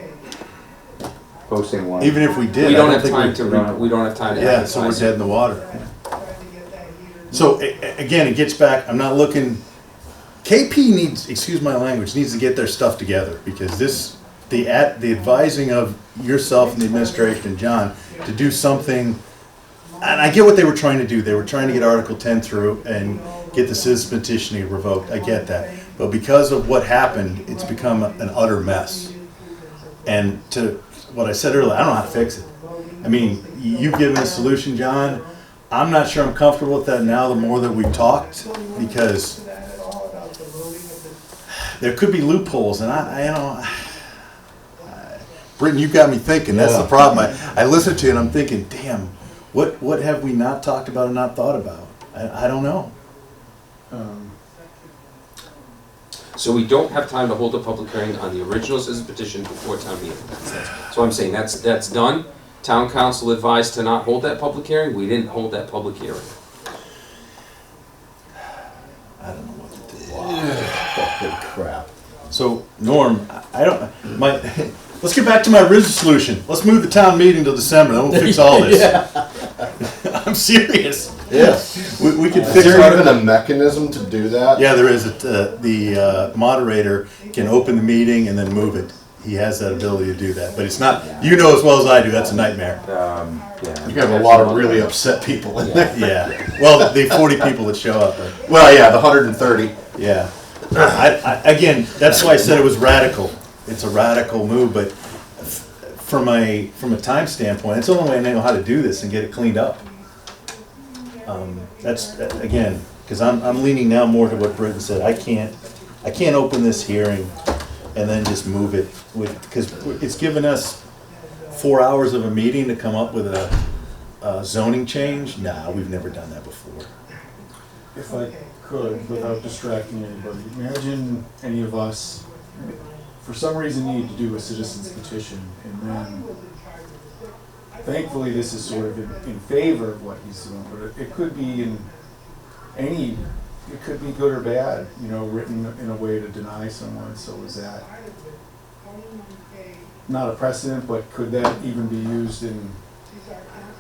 S5: posting one.
S1: even if we did,
S3: We
S1: I
S3: don't
S1: don't
S3: have
S1: think
S3: time
S1: we.
S3: to,
S5: don't have-
S3: we don't have time to
S1: Yeah, so we're
S3: advertise.
S1: dead in the water. So again, it gets back, I'm not looking, KP needs, excuse my language, needs to get their stuff together because the advising of yourself and the administration and John to do something, and I get what they were trying to do. They were trying to get Article 10 through and get the citizen petitioning revoked. I get that. But because of what happened, it's become an utter mess. And to what I said earlier, I don't know how to fix it. I mean, you've given a solution, John. I'm not sure I'm comfortable with that now the more that we've talked because there could be loopholes and Britton, you got me thinking. That's the problem. I listen to you and I'm thinking, damn, what have we not talked about and not thought about? I don't know.
S3: So we don't have time to hold a public hearing on the original citizen petition before town meeting. So I'm saying that's done. Town council advised to not hold that public hearing, we didn't hold that public hearing.
S1: I don't know what to do.
S7: Holy crap.
S1: So, Norm, I don't, let's get back to my original solution. Let's move the town meeting till December, then we'll fix all this. I'm serious.
S7: Yes.
S1: We could
S7: Is
S1: fix
S7: there
S1: Article.
S7: even a mechanism to do that?
S1: Yeah, there is. The moderator can open the meeting and then move it. He has that ability to do that, but it's not, you know as well as I do, that's a nightmare.
S5: Yeah.
S7: You have a lot of really upset people in there.
S1: Yeah, well, the 40 people that show up, but,
S7: Well, yeah, the 130.
S1: yeah. Again, that's why I said it was radical. It's a radical move, but from a time standpoint, it's the only way I know how to do this and get it cleaned up. That's, again, because I'm leaning now more to what Britton said. I can't open this hearing and then just move it because it's given us 4 hours of a meeting to come up with a zoning change. Nah, we've never done that before.
S9: If I could, without distracting anybody, imagine any of us, for some reason, need to do a citizen's petition, and then, thankfully, this is sort of in favor of what he's doing, but it could be it could be good or bad, written in a way to deny someone, so is that not a precedent, but could that even be used in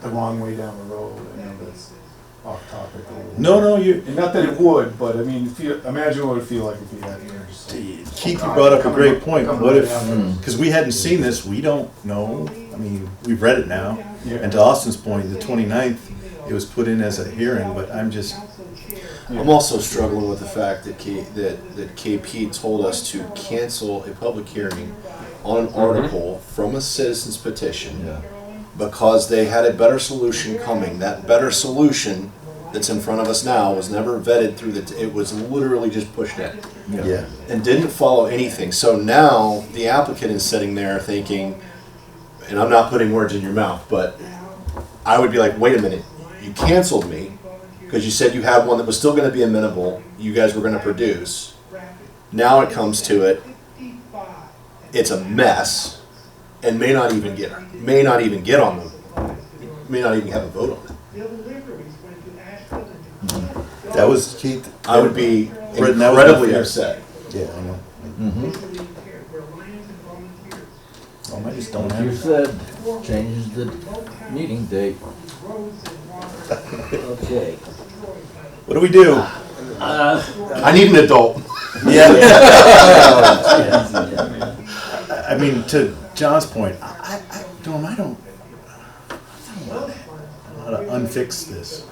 S9: the wrong way down the road? I know that's off topic a little.
S1: No,
S9: And not that it would, but I mean, imagine what it would feel like if you had
S1: Keith, you brought up a great point. What if, because we hadn't seen this, we don't know, I mean, we've read it now, and to Austin's point, the 29th, it was put in as a hearing, but I'm
S7: also struggling with the fact that that KP told us to cancel a public hearing on an article from a citizen's petition because they had a better solution coming. That better solution that's in front of us now was never vetted through it was literally just pushed in.
S1: Yeah.
S7: And didn't follow anything. So now the applicant is sitting there thinking, and I'm not putting words in your mouth, but I would be like, wait a minute, you canceled me because you said you had one that was still going to be amenable, you guys were going to produce. Now it comes to it, it's a mess, and may not even get on the, may not even have a vote on it.
S1: that was Keith.
S7: I would be
S1: Britton, that was
S7: incredibly
S1: my fear.
S7: upset.
S1: Yeah, I know. I just don't
S4: Like
S1: have
S4: you
S1: it.
S4: said, changes the meeting date.
S2: Okay.
S1: What do we do?
S7: I need an adult.
S1: Yeah. I mean, to John's point, I don't know how to unfix this.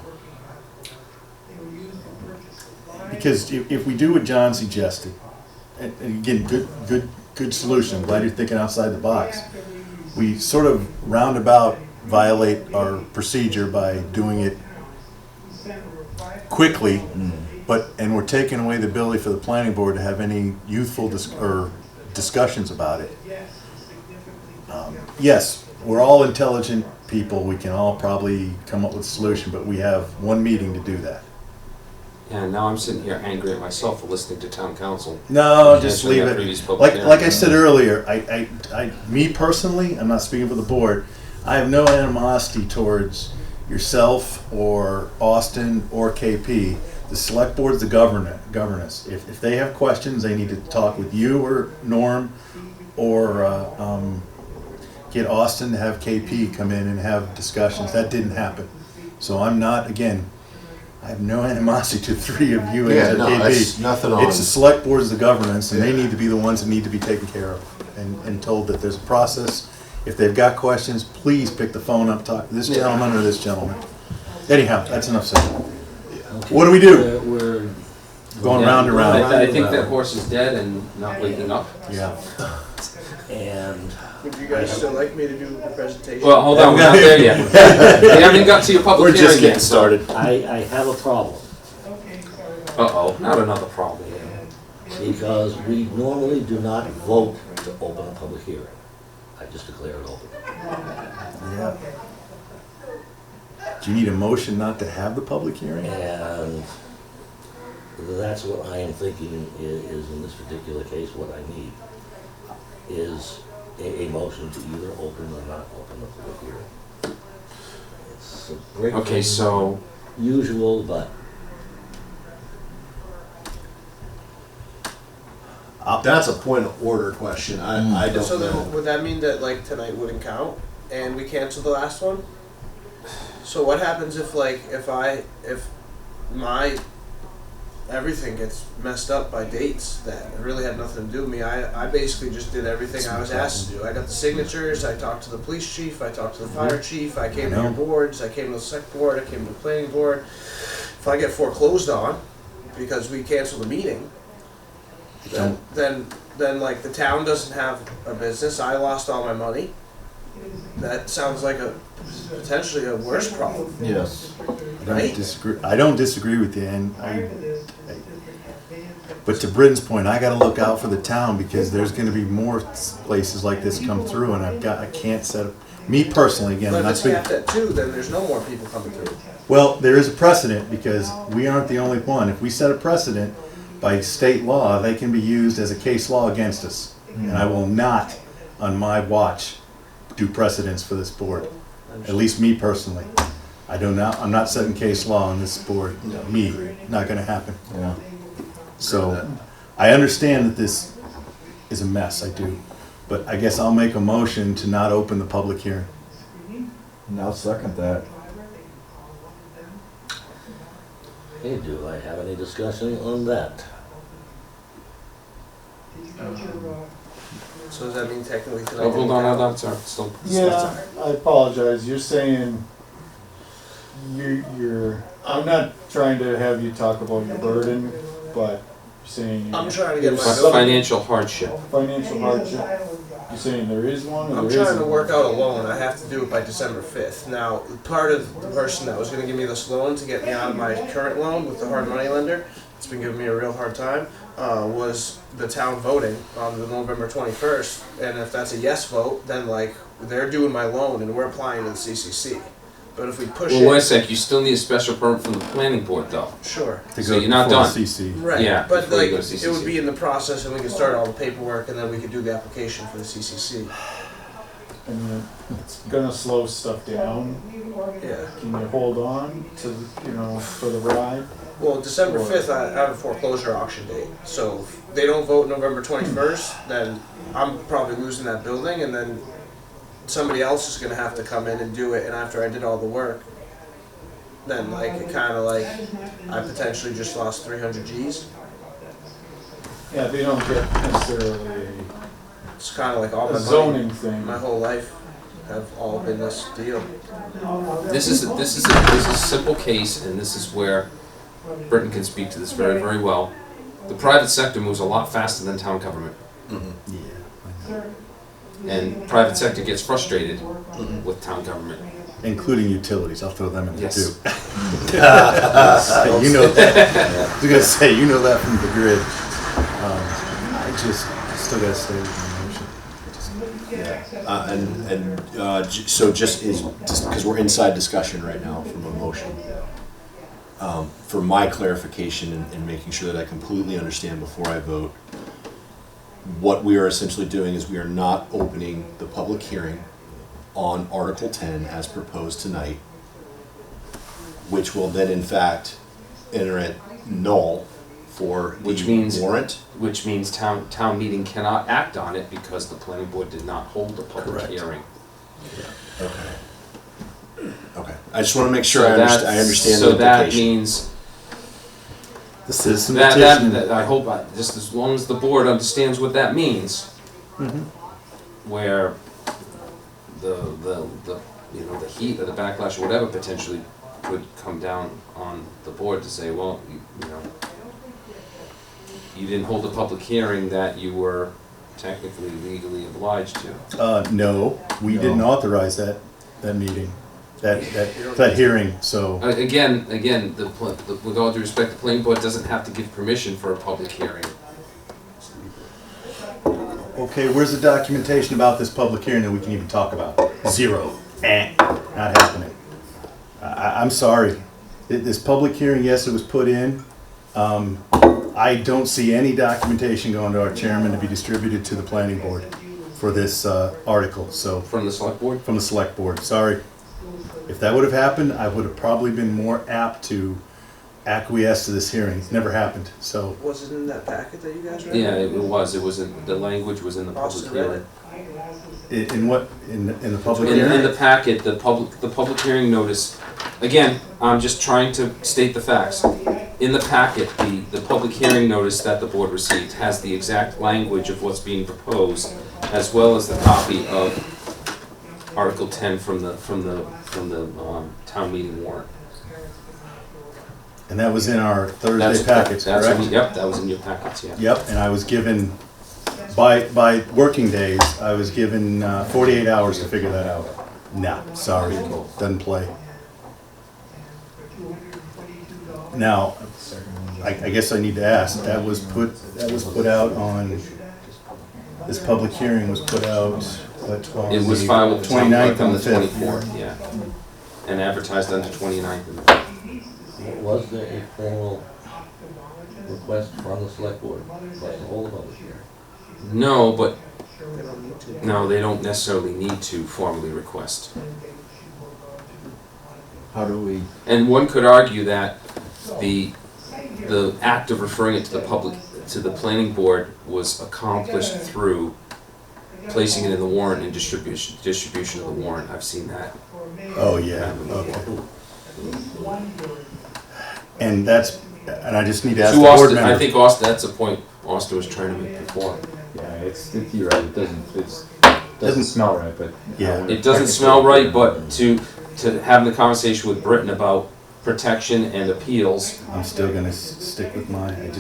S1: Because if we do what John suggested, and again, good solution. I'm glad you're thinking outside the box. We sort of roundabout violate our procedure by doing it quickly, and we're taking away the ability for the planning board to have any youthful discussions about it. Yes, we're all intelligent people. We can all probably come up with a solution, but we have one meeting to do that.
S3: And now I'm sitting here angry at myself for listening to town council.
S1: No,
S3: And
S1: just
S3: canceling
S1: leave
S3: that
S1: it.
S3: previous public hearing.
S1: Like I said earlier, me personally, I'm not speaking for the board, I have no animosity towards yourself or Austin or KP. The select board's the governance. If they have questions, they need to talk with you or Norm, or get Austin to have KP come in and have discussions. That didn't happen. So I'm not, again, I have no animosity to three of you and to KP.
S7: It's nothing on.
S1: It's the select board's the governance, and they need to be the ones that need to be taken care of and told that there's a process. If they've got questions, please pick the phone up, talk to this gentleman or this gentleman. Anyhow, that's enough said. What do we do?
S2: We're
S1: Going round and round.
S3: I think that horse is dead and not waking up.
S1: Yeah.
S2: and
S10: Would you guys still like me to do the presentation?
S3: Well, hold on, we're not there yet. We haven't got to your public
S7: We're
S3: hearing
S7: just getting
S3: yet.
S7: started.
S2: I have a problem
S3: Uh-oh, not another problem.
S2: because we normally do not vote to open a public hearing. I just declare it open.
S1: Yeah. Do you need a motion not to have the public hearing?
S2: And that's what I am thinking is in this particular case, what I need is a motion to either open or not open the public hearing. It's a break
S3: Okay,
S2: from
S3: so,
S2: usual, but
S7: That's a point of order question. I don't
S10: So
S7: know.
S10: then, would that mean that like tonight wouldn't count, and we cancel the last one? So what happens if my everything gets messed up by dates that really had nothing to do with me? I basically just did everything I was asked to do. I got the signatures, I talked to the police chief, I talked to the fire chief, I came to your boards, I came to the select board, I came to the planning board. If I get foreclosed on because we canceled the meeting, then like the town doesn't have a business, I lost all my money. That sounds like a potentially a worse problem.
S4: Yes.
S1: I don't disagree with you, and but to Britton's point, I gotta look out for the town because there's gonna be more places like this come through, and I can't set up, me personally, again,
S10: But
S1: I'm
S10: if
S1: not
S10: it's
S1: speaking.
S10: capped at 2, then there's no more people coming through.
S1: Well, there is a precedent because we aren't the only one. If we set a precedent by state law, they can be used as a case law against us. And I will not, on my watch, do precedents for this board. At least me personally. I'm not setting case law on this board. Me, not gonna happen.
S4: Yeah.
S1: So, I understand that this is a mess, I do. But I guess I'll make a motion to not open the public hearing.
S4: And I'll second that.
S2: Hey, do I have any discussion on that?
S10: So does that mean technically tonight?
S3: Oh, hold on, sorry, still.
S9: Yeah, I apologize. You're saying you're. I'm not trying to have you talk about your burden, but you're saying
S10: I'm trying to get my
S9: Some-
S3: Financial hardship.
S9: financial hardship. You're saying there is one, or
S10: I'm
S9: there
S10: trying to
S9: isn't?
S10: work out a loan. I have to do it by December 5th. Now, part of the person that was going to give me this loan to get me out of my current loan with the hard money lender, it's been giving me a real hard time, was the town voting on the November 21st. And if that's a yes vote, then like they're doing my loan and we're applying to the CCC. But if we push
S3: Well, wait a
S10: it,
S3: sec, you still need a special permit from the planning board though.
S10: sure.
S1: To
S3: So
S1: go
S3: you're not
S1: before
S3: done.
S1: CC.
S10: Right,
S3: Yeah,
S10: but
S3: before you
S10: like,
S3: go to CCC.
S10: it would be in the process and we could start all the paperwork and then we could do the application for the CCC.
S9: And it's gonna slow stuff down.
S10: Yeah.
S9: Can you hold on to, for the ride?
S10: Well, December 5th, I have a foreclosure auction date. So if they don't vote November 21st, then I'm probably losing that building and then somebody else is gonna have to come in and do it. And after I did all the work, then like, it kinda like, I potentially just lost 300 Gs.
S9: Yeah, they don't get necessarily
S10: It's kinda like all
S9: a
S10: my
S9: zoning
S10: money,
S9: thing.
S10: my whole life have all been this deal.
S3: This is a simple case, and this is where Britton can speak to this very, very well. The private sector moves a lot faster than town government,
S1: Yeah.
S3: and private sector gets frustrated with town government.
S1: Including utilities, I'll throw them in there
S3: Yes.
S1: too. You know that. I was gonna say, you know that from the grid. I still gotta stay with my motion.
S7: So just because we're inside discussion right now from a motion. For my clarification and making sure that I completely understand before I vote, what we are essentially doing is we are not opening the public hearing on Article 10 as proposed tonight, which will then in fact enter it null for
S3: Which
S7: the
S3: means-
S7: warrant.
S3: Which means town meeting cannot act on it because the planning board did not hold the public
S1: Correct.
S3: hearing.
S7: Okay. I just want to make sure
S3: So
S7: I understand the
S3: So that
S7: implication.
S3: means,
S1: The citizen
S3: that,
S1: petition.
S3: I hope, just as long as the board understands what that means, where the heat or the backlash or whatever potentially could come down on the board to say, well, you didn't hold a public hearing that you were technically legally obliged to.
S1: No, we didn't authorize that meeting, that hearing, so.
S3: Again, with all due respect, the planning board doesn't have to give permission for a public hearing.
S1: Okay, where's the documentation about this public hearing that we can even talk about? Zero. Not happening. I'm sorry. This public hearing, yes, it was put in. I don't see any documentation going to our chairman to be distributed to the planning board for this article, so,
S3: From the select board?
S1: from the select board, sorry. If that would have happened, I would have probably been more apt to acquiesce to this hearing. It's never happened, so.
S10: Was it in that packet that you guys read?
S3: Yeah, it was, the language was in the public
S10: Austin read
S3: hearing.
S10: it.
S1: In what, in the public
S3: In
S1: hearing?
S3: the packet, the public hearing notice, again, I'm just trying to state the facts. In the packet, the public hearing notice that the board received has the exact language of what's being proposed, as well as the copy of Article 10 from the town meeting warrant.
S1: And that was in our Thursday
S3: That's
S1: packets,
S3: that's
S1: correct?
S3: Yep, that was in your packets, yeah.
S1: Yep, and I was given, by working days, I was given 48 hours to figure that out. Nah, sorry, doesn't play. Now, I guess I need to ask, that was put out on, this public hearing was put out, what,
S3: It was filed with the town
S1: 29th
S3: clerk on
S1: on
S3: the
S1: the 5th.
S3: 24th, yeah. And advertised on the 29th and the 5th.
S2: Was there a formal request from the select board for the whole public hearing?
S3: No, but,
S10: They don't need to.
S3: no, they don't necessarily need to formally request.
S4: How do we,
S3: And one could argue that the act of referring it to the public, to the planning board was accomplished through placing it in the warrant and distribution of the warrant. I've seen that.
S1: Oh, yeah, okay. And I just need to ask
S3: To
S1: the board
S3: Austin, I
S1: member.
S3: think Austin, that's the point Austin was trying to make before.
S5: Yeah, you're right, it doesn't smell right, but.
S1: Yeah.
S3: It doesn't smell right, but to have the conversation with Britton about protection and appeals,
S1: I'm still gonna stick with mine.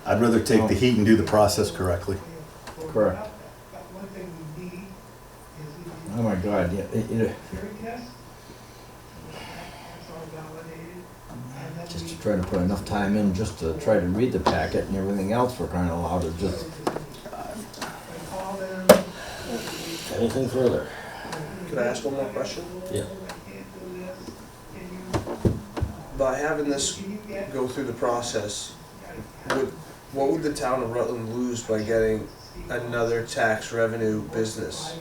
S1: I'd rather take the heat and do the process correctly.
S4: correct? Oh my God, yeah, just to try to put enough time in, just to try to read the packet and everything else for crying out loud, it just,
S2: Anything further?
S10: Could I ask one more question?
S2: Yeah.
S10: By having this go through the process, what would the town of Rutland lose by getting another tax revenue business?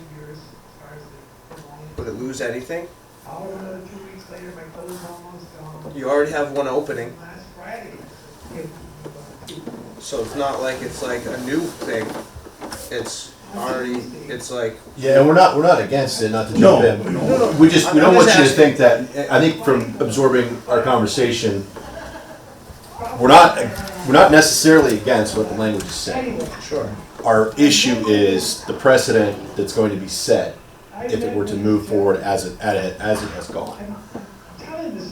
S10: Would it lose anything? You already have one opening. So it's not like it's like a new thing. It's already, it's like,
S7: Yeah, and we're not against it, not to
S1: No,
S7: jump in.
S10: no.
S7: We don't
S10: I'm
S7: want
S10: just
S7: you to
S10: asking.
S7: think that, I think from absorbing our conversation, we're not necessarily against what the language is saying.
S10: sure.
S7: Our issue is the precedent that's going to be set if it were to move forward as it has gone.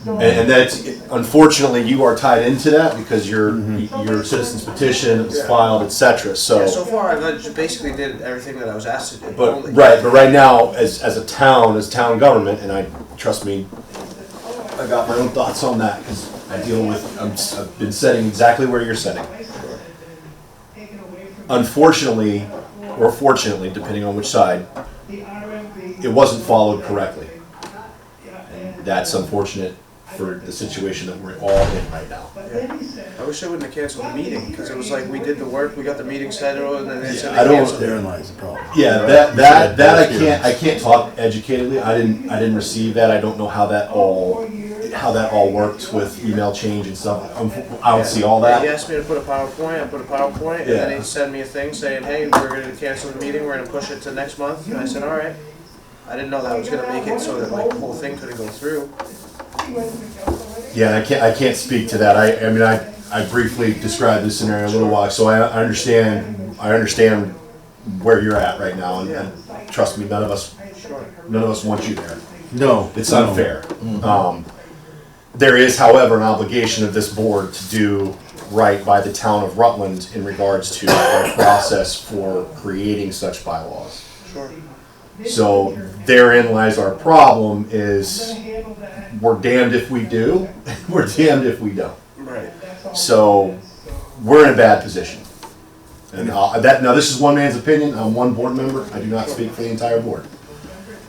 S7: And that's, unfortunately, you are tied into that because your citizen's petition is filed, et cetera,
S10: Yeah, so
S7: so.
S10: far I just basically did everything that I was asked to do.
S7: But,
S10: only.
S7: right, but right now, as a town, as town government, and trust me, I got my own thoughts on that, because I deal with, I've been setting exactly where you're setting. Unfortunately, or fortunately, depending on which side, it wasn't followed correctly. And that's unfortunate for the situation that we're all in right now.
S10: I wish I wouldn't have canceled the meeting, because it was like, we did the work, we got the meeting scheduled, and then they said
S7: I
S10: they
S7: don't-
S10: canceled it.
S1: Therein lies the problem.
S7: Yeah, I can't talk educatedly. I didn't receive that. I don't know how that all worked with email change and stuff. I don't see all
S10: He
S7: that.
S10: asked me to put a PowerPoint, I put a PowerPoint, and then he sent me a thing saying, hey, we're gonna cancel the meeting, we're gonna push it to next month, and I said, all right. I didn't know that was gonna make it so that like the whole thing couldn't go through.
S7: Yeah, I can't speak to that. I briefly described this scenario a little while, so I understand where you're at right now, and trust me, none of us want you there.
S1: No.
S7: It's
S1: no.
S7: unfair. There is, however, an obligation of this board to do right by the town of Rutland in regards to our process for creating such bylaws.
S10: Sure.
S7: So therein lies our problem is we're damned if we do, we're damned if we don't.
S10: Right.
S7: So we're in a bad position. And now this is one man's opinion. I'm one board member. I do not speak for the entire board.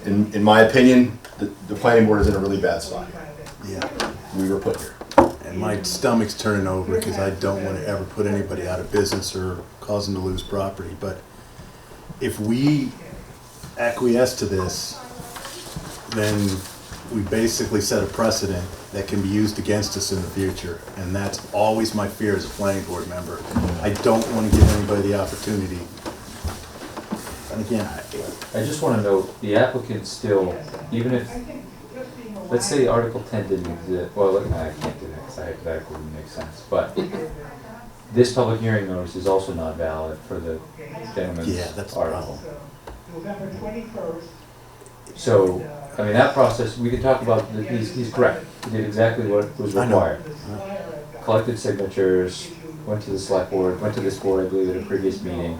S7: In my opinion, the planning board is in a really bad spot.
S1: Yeah.
S7: We were put here.
S1: And my stomach's turning over because I don't want to ever put anybody out of business or cause them to lose property. But if we acquiesce to this, then we basically set a precedent that can be used against us in the future. And that's always my fear as a planning board member. I don't want to give anybody the opportunity. And again,
S5: I just want to note, the applicant still, even if, let's say Article 10 didn't exist, well, look, I can't do that because that hypothetical wouldn't make sense, but this public hearing notice is also not valid for the gentleman's
S1: yeah, that's the
S5: article.
S1: problem.
S5: So, I mean, that process, we can talk about, he's correct, he did exactly what was
S1: I know.
S5: required. Collected signatures, went to the select board, went to this board, I believe, at a previous meeting.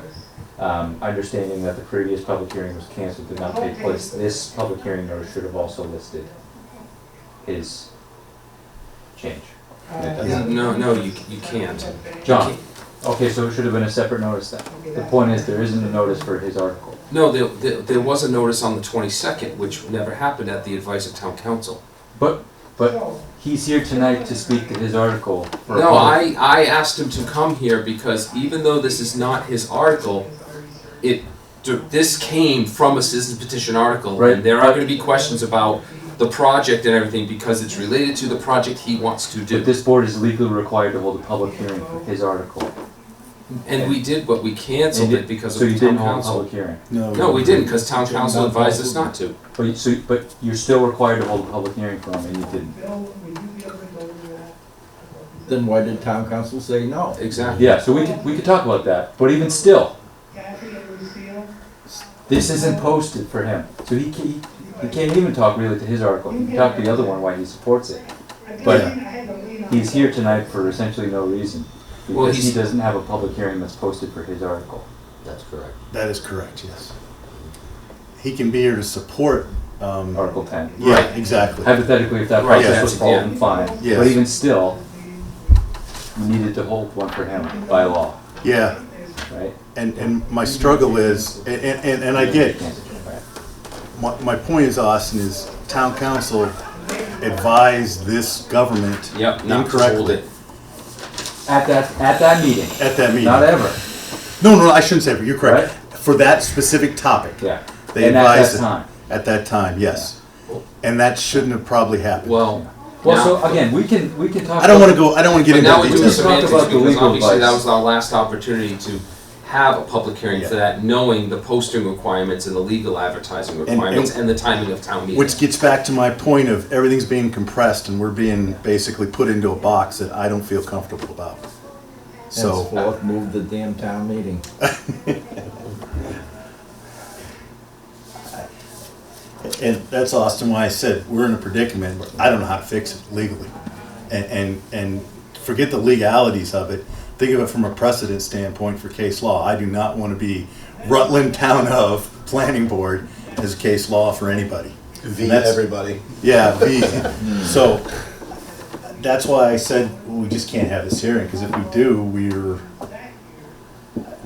S5: Understanding that the previous public hearing was canceled, did not take place, this public hearing notice should have also listed his change. And it doesn't.
S3: No, you can't.
S5: John, okay, so it should have been a separate notice then. The point is, there isn't a notice for his article.
S3: No, there was a notice on the 22nd, which never happened at the advice of town council.
S5: But But he's here tonight to speak to his article. For a
S3: No,
S5: public-
S3: I asked him to come here because even though this is not his article, this came from a citizen petition article.
S5: Right.
S3: And there are gonna be questions about the project and everything because it's related to the project he wants to
S5: But
S3: do.
S5: this board is legally required to hold a public hearing for his article.
S3: And we did, but we canceled
S5: And
S3: it because
S5: So
S3: of
S5: you
S3: the town
S5: didn't hold a
S3: council.
S5: public hearing.
S3: No, we didn't, because town council advised us not to.
S5: But you're still required to hold a public hearing for him, and you didn't.
S4: Then why did town council say no?
S3: Exactly.
S5: Yeah, so we could talk about that, but even still, this isn't posted for him, so he can't even talk really to his article. He can talk to the other one why he supports it. But he's here tonight for essentially no reason,
S3: Well,
S5: because he
S3: he's-
S5: doesn't have a public hearing that's posted for his article.
S2: That's correct.
S1: That is correct, yes. He can be here to support,
S5: Article 10.
S1: yeah, exactly.
S5: Hypothetically, if that
S3: Right,
S5: process
S1: yes,
S5: was followed, then fine.
S1: Yes.
S5: But even still, we needed to hold one for him by law,
S1: Yeah,
S5: right?
S1: and my struggle is, and I get, my point is, Austin, is town council advised this government
S3: Yep, not to hold
S1: incorrectly
S3: it.
S5: At that meeting,
S1: at that meeting.
S5: not ever,
S1: No, I shouldn't say, but you're correct. For that specific topic.
S5: yeah.
S1: They
S5: And at
S1: advised
S5: that
S1: it.
S5: time.
S1: At that time, yes. And that shouldn't have probably happened.
S3: Well,
S5: Well,
S3: now-
S5: so again, we can talk.
S1: I don't wanna
S5: about-
S1: go, I don't wanna get
S3: but
S1: into
S3: now we're doing
S1: details.
S5: talk
S3: semantics
S5: about the
S3: because
S5: legal
S3: obviously that
S5: advice.
S3: was our last opportunity to have a public hearing for that, knowing the posting requirements and the legal advertising requirements and the timing of town meeting.
S1: Which gets back to my point of everything's being compressed and we're being basically put into a box that I don't feel comfortable about. So,
S4: Henceforth, move the damn town meeting.
S1: and that's Austin, why I said, we're in a predicament, where I don't know how to fix it legally. And forget the legalities of it, think of it from a precedent standpoint for case law. I do not want to be Rutland Town of Planning Board as a case law for anybody.
S7: V
S1: And that's-
S7: everybody.
S1: Yeah, V. So, that's why I said, we just can't have this hearing, because if we do, we're,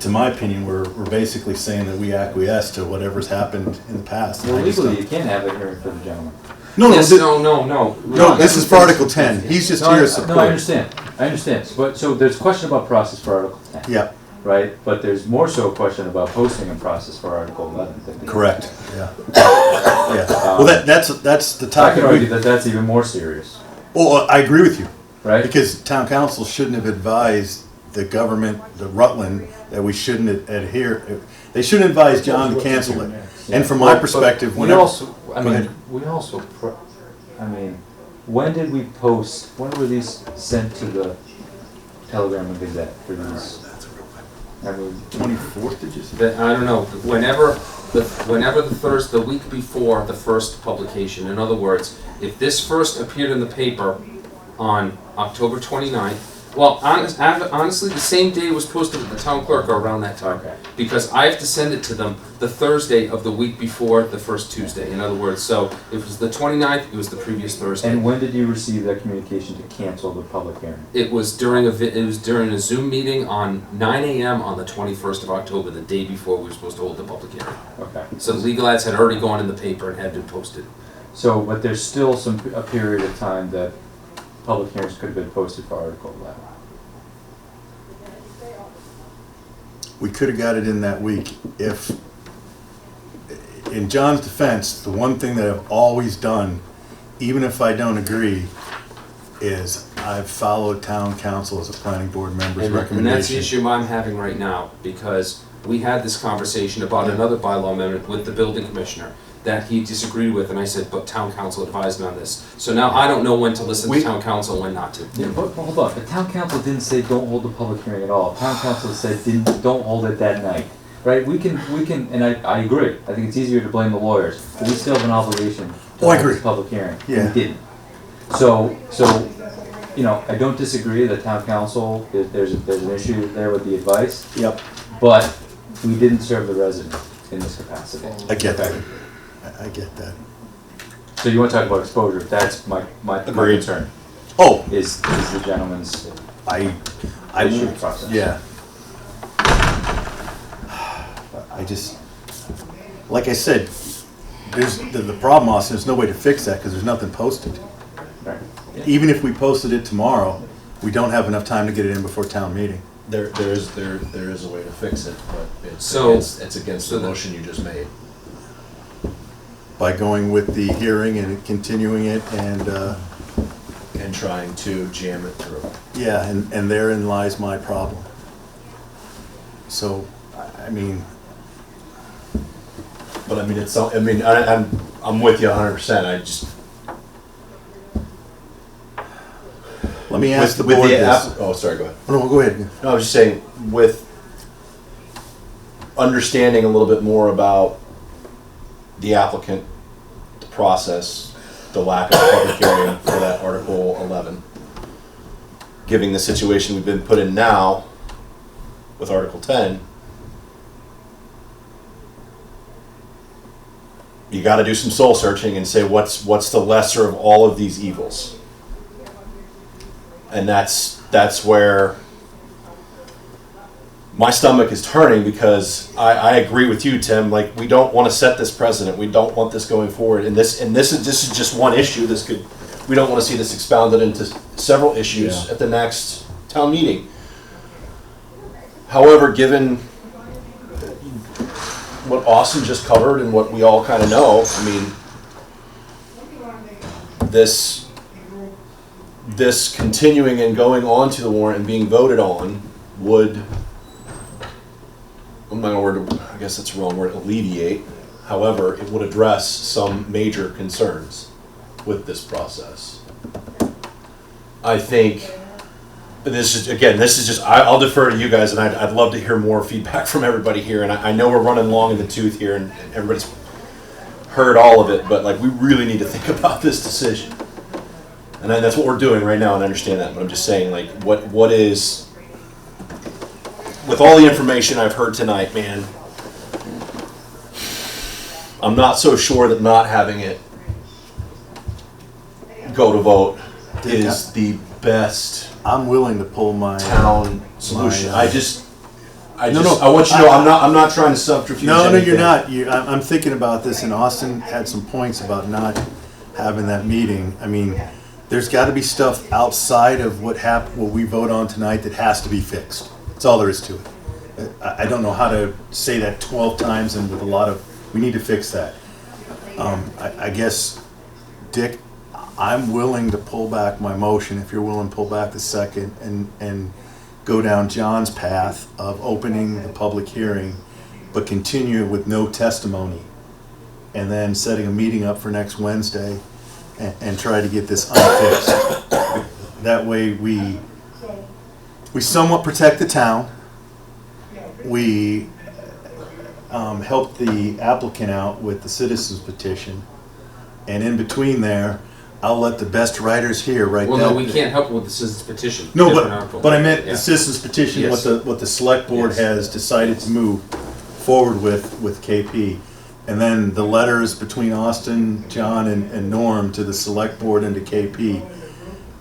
S1: to my opinion, we're basically saying that we acquiesce to whatever's happened in the past.
S5: Well,
S1: I just
S5: legally,
S1: don't-
S5: you can't have a hearing for the gentleman.
S1: No,
S3: Yes,
S1: no,
S3: no.
S1: this is for Article 10, he's just
S5: No,
S1: here to
S5: No, I
S1: support.
S5: understand, but, so there's a question about process for Article 10.
S1: Yeah,
S5: Right, but there's more so a question about posting and process for Article 11.
S1: correct, yeah. Yeah, well, that's the
S5: I
S1: topic.
S5: could argue that that's even more serious,
S1: Well, I agree with you,
S5: right?
S1: because town council shouldn't have advised the government, the Rutland, that we shouldn't adhere, they shouldn't advise John to cancel it. And from my
S5: But
S1: perspective,
S5: we
S1: whenever.
S5: also,
S1: Go ahead.
S5: when did we post, when were these sent to the Telegram and Gazette for these? I mean,
S1: 24th, did you say?
S3: I don't know, the week before the first publication, in other words, if this first appeared in the paper on October 29th, well, honestly, the same day it was posted at the town clerk or around that time.
S5: Okay.
S3: Because I have to send it to them the Thursday of the week before the first Tuesday, in other words, so if it was the 29th, it was the previous Thursday.
S5: And when did you receive that communication to cancel the public hearing?
S3: It was during a Zoom meeting on 9 a.m. on the 21st of October, the day before we were supposed to hold the public hearing.
S5: Okay.
S3: So the legal ads had already gone in the paper and had been posted.
S5: So, but there's still a period of time that public hearings could have been posted for Article 11.
S1: We could have got it in that week if, in John's defense, the one thing that I've always done, even if I don't agree, is I've followed town council as a planning board member's
S3: And that's the
S1: recommendation.
S3: issue I'm having right now, because we had this conversation about another bylaw amendment with the building commissioner that he disagreed with, and I said, but town council advised me on this. So now I don't know when to listen to town council and when not to.
S5: Yeah, but hold on, the town council didn't say don't hold the public hearing at all. Town council said don't hold it that night, right? We can, and I agree. I think it's easier to blame the lawyers, but we still have an obligation to
S1: Oh, I
S5: hold
S1: agree.
S5: this public hearing.
S1: Yeah.
S5: We didn't. So, you know, I don't disagree that town council, there's an issue there with the advice,
S1: Yep,
S5: but we didn't serve the resident in this capacity.
S1: I get that. I get that.
S5: So you want to talk about exposure? That's my
S7: Agreed.
S5: concern.
S1: Oh,
S5: Is the gentleman's
S1: I
S5: issue
S1: won't,
S5: process?
S1: yeah. I just, like I said, there's, the problem, Austin, there's no way to fix that because there's nothing posted.
S5: Right.
S1: Even if we posted it tomorrow, we don't have enough time to get it in before town meeting.
S7: There is a way to fix it, but
S3: So-
S7: it's against the motion you just made.
S1: By going with the hearing and continuing it and,
S7: And trying to jam it through.
S1: yeah, and therein lies my problem. So, I mean,
S7: But I mean, I'm with you 100%. I just.
S1: let me ask the
S7: with
S1: board
S7: the
S1: this.
S7: oh, sorry, go ahead.
S1: No, go ahead.
S7: No, I was just saying, with understanding a little bit more about the applicant, the process, the lack of a public hearing for that Article 11, giving the situation we've been put in now with Article 10, you got to do some soul searching and say what's the lesser of all of these evils, and that's where my stomach is turning, because I agree with you, Tim. Like, we don't want to set this precedent. We don't want this going forward. And this is just one issue. We don't want to see this expounded into several issues at the next town meeting. However, given what Austin just covered and what we all kind of know, I mean, this continuing and going on to the warrant and being voted on would, I'm not going to, I guess that's the wrong word, alleviate. However, it would address some major concerns with this process. I think this is just, I'll defer to you guys, and I'd love to hear more feedback from everybody here. And I know we're running long in the tooth here, and everybody's heard all of it, but like, we really need to think about this decision. And that's what we're doing right now, and I understand that, but I'm just saying, like, what is, with all the information I've heard tonight, man, I'm not so sure that not having it go to vote is the best
S1: I'm willing to pull my
S7: town solution.
S1: my,
S7: I want you
S1: No,
S7: to know, I'm not trying to subterfuge
S1: No,
S7: anything.
S1: you're not. I'm thinking about this, and Austin had some points about not having that meeting. I mean, there's got to be stuff outside of what we vote on tonight that has to be fixed. That's all there is to it. I don't know how to say that 12 times and with a lot of, we need to fix that. I guess, Dick, I'm willing to pull back my motion, if you're willing to pull back the second, and go down John's path of opening the public hearing, but continue with no testimony, and then setting a meeting up for next Wednesday and try to get this unfixed. That way we somewhat protect the town. We help the applicant out with the citizens petition, and in between there, I'll let the best writers here write
S3: Well,
S1: that.
S3: no, we can't help with the citizens petition.
S1: No,
S3: Different article.
S1: but I meant
S3: Yeah.
S1: the citizens petition,
S3: Yes.
S1: what the select board
S3: Yes.
S1: has decided to move forward with KP. And then the letters between Austin, John, and Norm to the select board and to KP.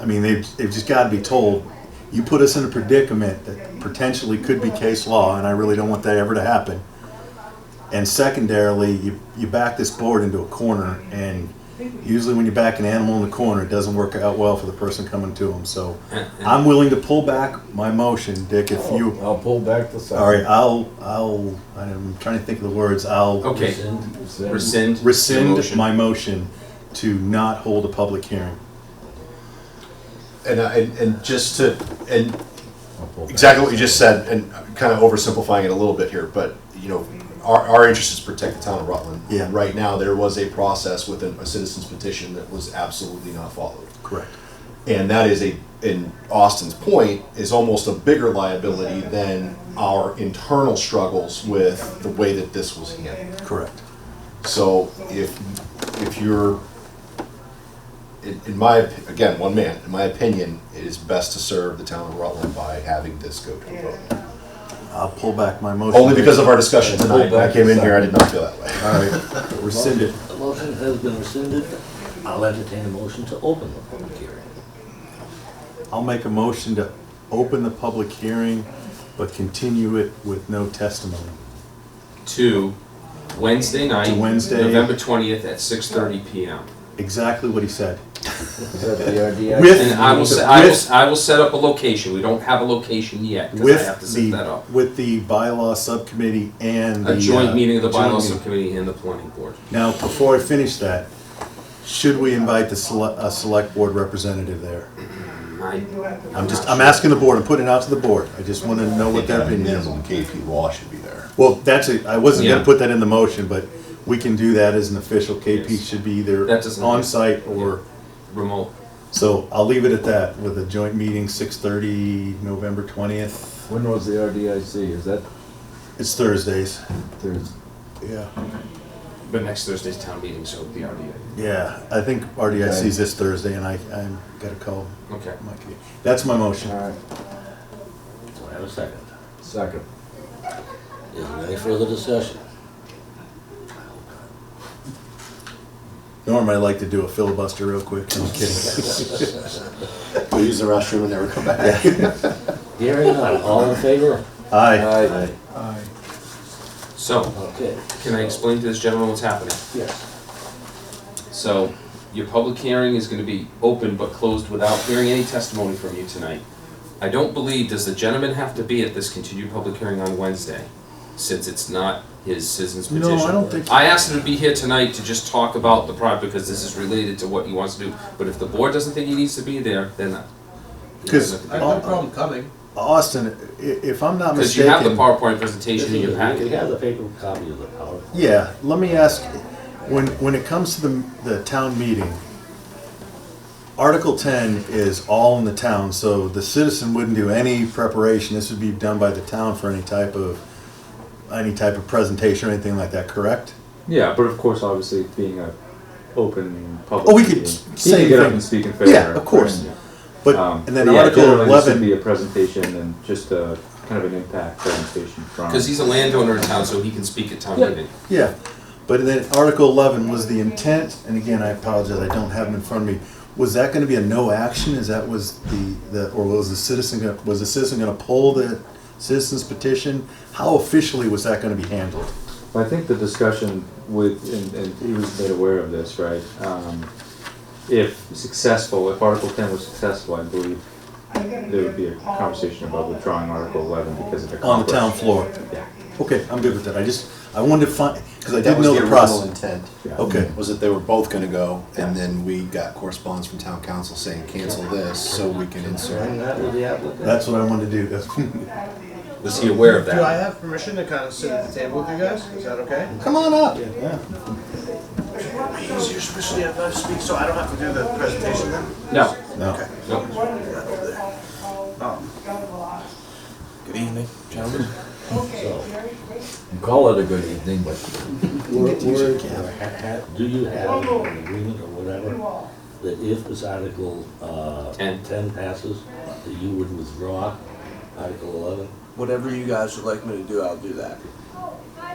S1: I mean, they've just got to be told, you put us in a predicament that potentially could be case law, and I really don't want that ever to happen. And secondarily, you back this board into a corner, and usually when you back an animal in the corner, it doesn't work out well for the person coming to them. So I'm willing to pull back my motion, Dick, if you,
S4: I'll pull back the second.
S1: all right, I'm trying to think of the words, I'll
S3: Okay, rescind. the
S1: rescind
S3: motion.
S1: my motion to not hold a public hearing.
S7: And just to, and
S4: I'll pull back
S7: exactly
S4: the
S7: what you just said, and kind of oversimplifying it a little bit here, but, you know, our interest is to protect the town of Rutland.
S1: Yeah.
S7: Right now, there was a process within a citizen's petition that was absolutely not followed.
S1: Correct.
S7: And that is in Austin's point, is almost a bigger liability than our internal struggles with the way that this was handled.
S1: Correct.
S7: So if you're, in my, again, one man, in my opinion, it is best to serve the town of Rutland by having this go to a vote.
S1: I'll pull back my motion.
S7: Only because of our discussion
S4: Pull
S7: tonight. When I
S4: back
S7: came
S4: the
S7: in here, I
S4: second.
S7: did not feel that way.
S1: All right, rescind it.
S2: The motion has been rescinded. I'll entertain a motion to open the public hearing.
S1: I'll make a motion to open the public hearing, but continue it with no testimony.
S3: To Wednesday night,
S1: To Wednesday.
S3: November 20th at 6:30 p.m.
S1: exactly what he said.
S4: Is that the RDIC?
S1: With-
S3: And I will set up a location. We don't have a location yet, because I have to set that up.
S1: With the bylaw subcommittee and the.
S3: A joint meeting of the
S1: joint
S3: bylaw
S1: meeting.
S3: subcommittee and the planning board.
S1: Now, before I finish that, should we invite a select board representative there? I'm asking the board, I'm putting it out to the board. I just want to know what their opinion is.
S11: KP Law should be there.
S1: Well, that's it, I wasn't gonna
S3: Yeah.
S1: put that in the motion, but we can do that as an official. KP
S3: Yes.
S1: should be either
S3: That doesn't-
S1: on-site or,
S3: Remote.
S1: so I'll leave it at that with a joint meeting, 6:30, November 20th.
S4: When was the RDIC? Is that
S1: It's Thursdays.
S4: Thursday?
S1: Yeah.
S3: But next Thursday's town meeting, so the RDA.
S1: Yeah, I think RDIC's this Thursday and I'm gotta call
S3: Okay.
S1: Mikey. That's my motion.
S4: All right,
S2: Do I have a second?
S4: second.
S2: Is there any further discussion?
S1: Norm, I'd like to do a filibuster real quick. I'm kidding.
S11: Go use the restroom and never come back.
S2: Hearing none, all in favor?
S1: Aye.
S9: Aye.
S3: So,
S2: Okay.
S3: can I explain to this gentleman what's happening?
S2: Yes.
S3: So, your public hearing is gonna be open but closed without hearing any testimony from you tonight. I don't believe, does the gentleman have to be at this continued public hearing on Wednesday, since it's not his citizen's petition?
S1: No, I don't think so.
S3: I asked him to be here tonight to just talk about the project, because this is related to what he wants to do. But if the board doesn't think he needs to be there, then.
S1: Because
S10: I have no problem coming.
S1: Austin, if I'm not
S3: Because you have the
S1: mistaken,
S3: PowerPoint presentation in your
S2: You
S3: packet.
S2: have the paper copy of the PowerPoint.
S1: yeah, let me ask, when it comes to the town meeting, Article 10 is all in the town, so the citizen wouldn't do any preparation. This would be done by the town for any type of presentation or anything like that, correct?
S5: Yeah, but of course, obviously, being a open public.
S1: Oh, we could
S5: meeting, he
S1: say
S5: can get up
S1: things.
S5: and speak in favor.
S1: Yeah, of course.
S5: right?
S1: But, and then
S5: yeah,
S1: Article
S5: generally this would
S1: 11,
S5: be a presentation and just a kind of an impact presentation from.
S3: Because he's a landowner in town, so he can speak at town
S5: Yeah.
S3: meeting.
S1: yeah, but then Article 11 was the intent, and again, I apologize, I don't have them in front of me. Was that gonna be a no action? Is that was or was the citizen gonna pull the citizen's petition? How officially was that gonna be handled?
S5: I think the discussion with, and he was made aware of this, right? If successful, if Article 10 was successful, I believe there would be a conversation about withdrawing Article 11 because of the
S1: On the town
S5: conflict.
S1: floor?
S5: Yeah.
S1: Okay, I'm good with that. I wanted to find, because I
S11: That
S1: didn't
S11: was
S1: know
S11: the
S1: the
S11: original
S1: process.
S11: intent.
S5: Yeah.
S1: Okay,
S11: Was that they were both gonna go, and then we got correspondence from town council saying cancel this so we can insert.
S2: Bring that to the applicant.
S1: that's what I wanted to do. That's-
S3: Was he aware of
S10: Do I
S3: that?
S10: have permission to kind of sit at the table with you guys? Is that okay?
S1: Come on up. Yeah.
S10: Easier, especially if I speak, so I don't have to do the presentation then?
S3: No.
S1: No.
S3: No.
S10: Good evening, gentlemen.
S4: Call it a good evening, but
S2: Do you have an agreement or whatever, that if this Article 10 passes, that you would withdraw Article 11?
S10: Whatever you guys would like me to do, I'll do that.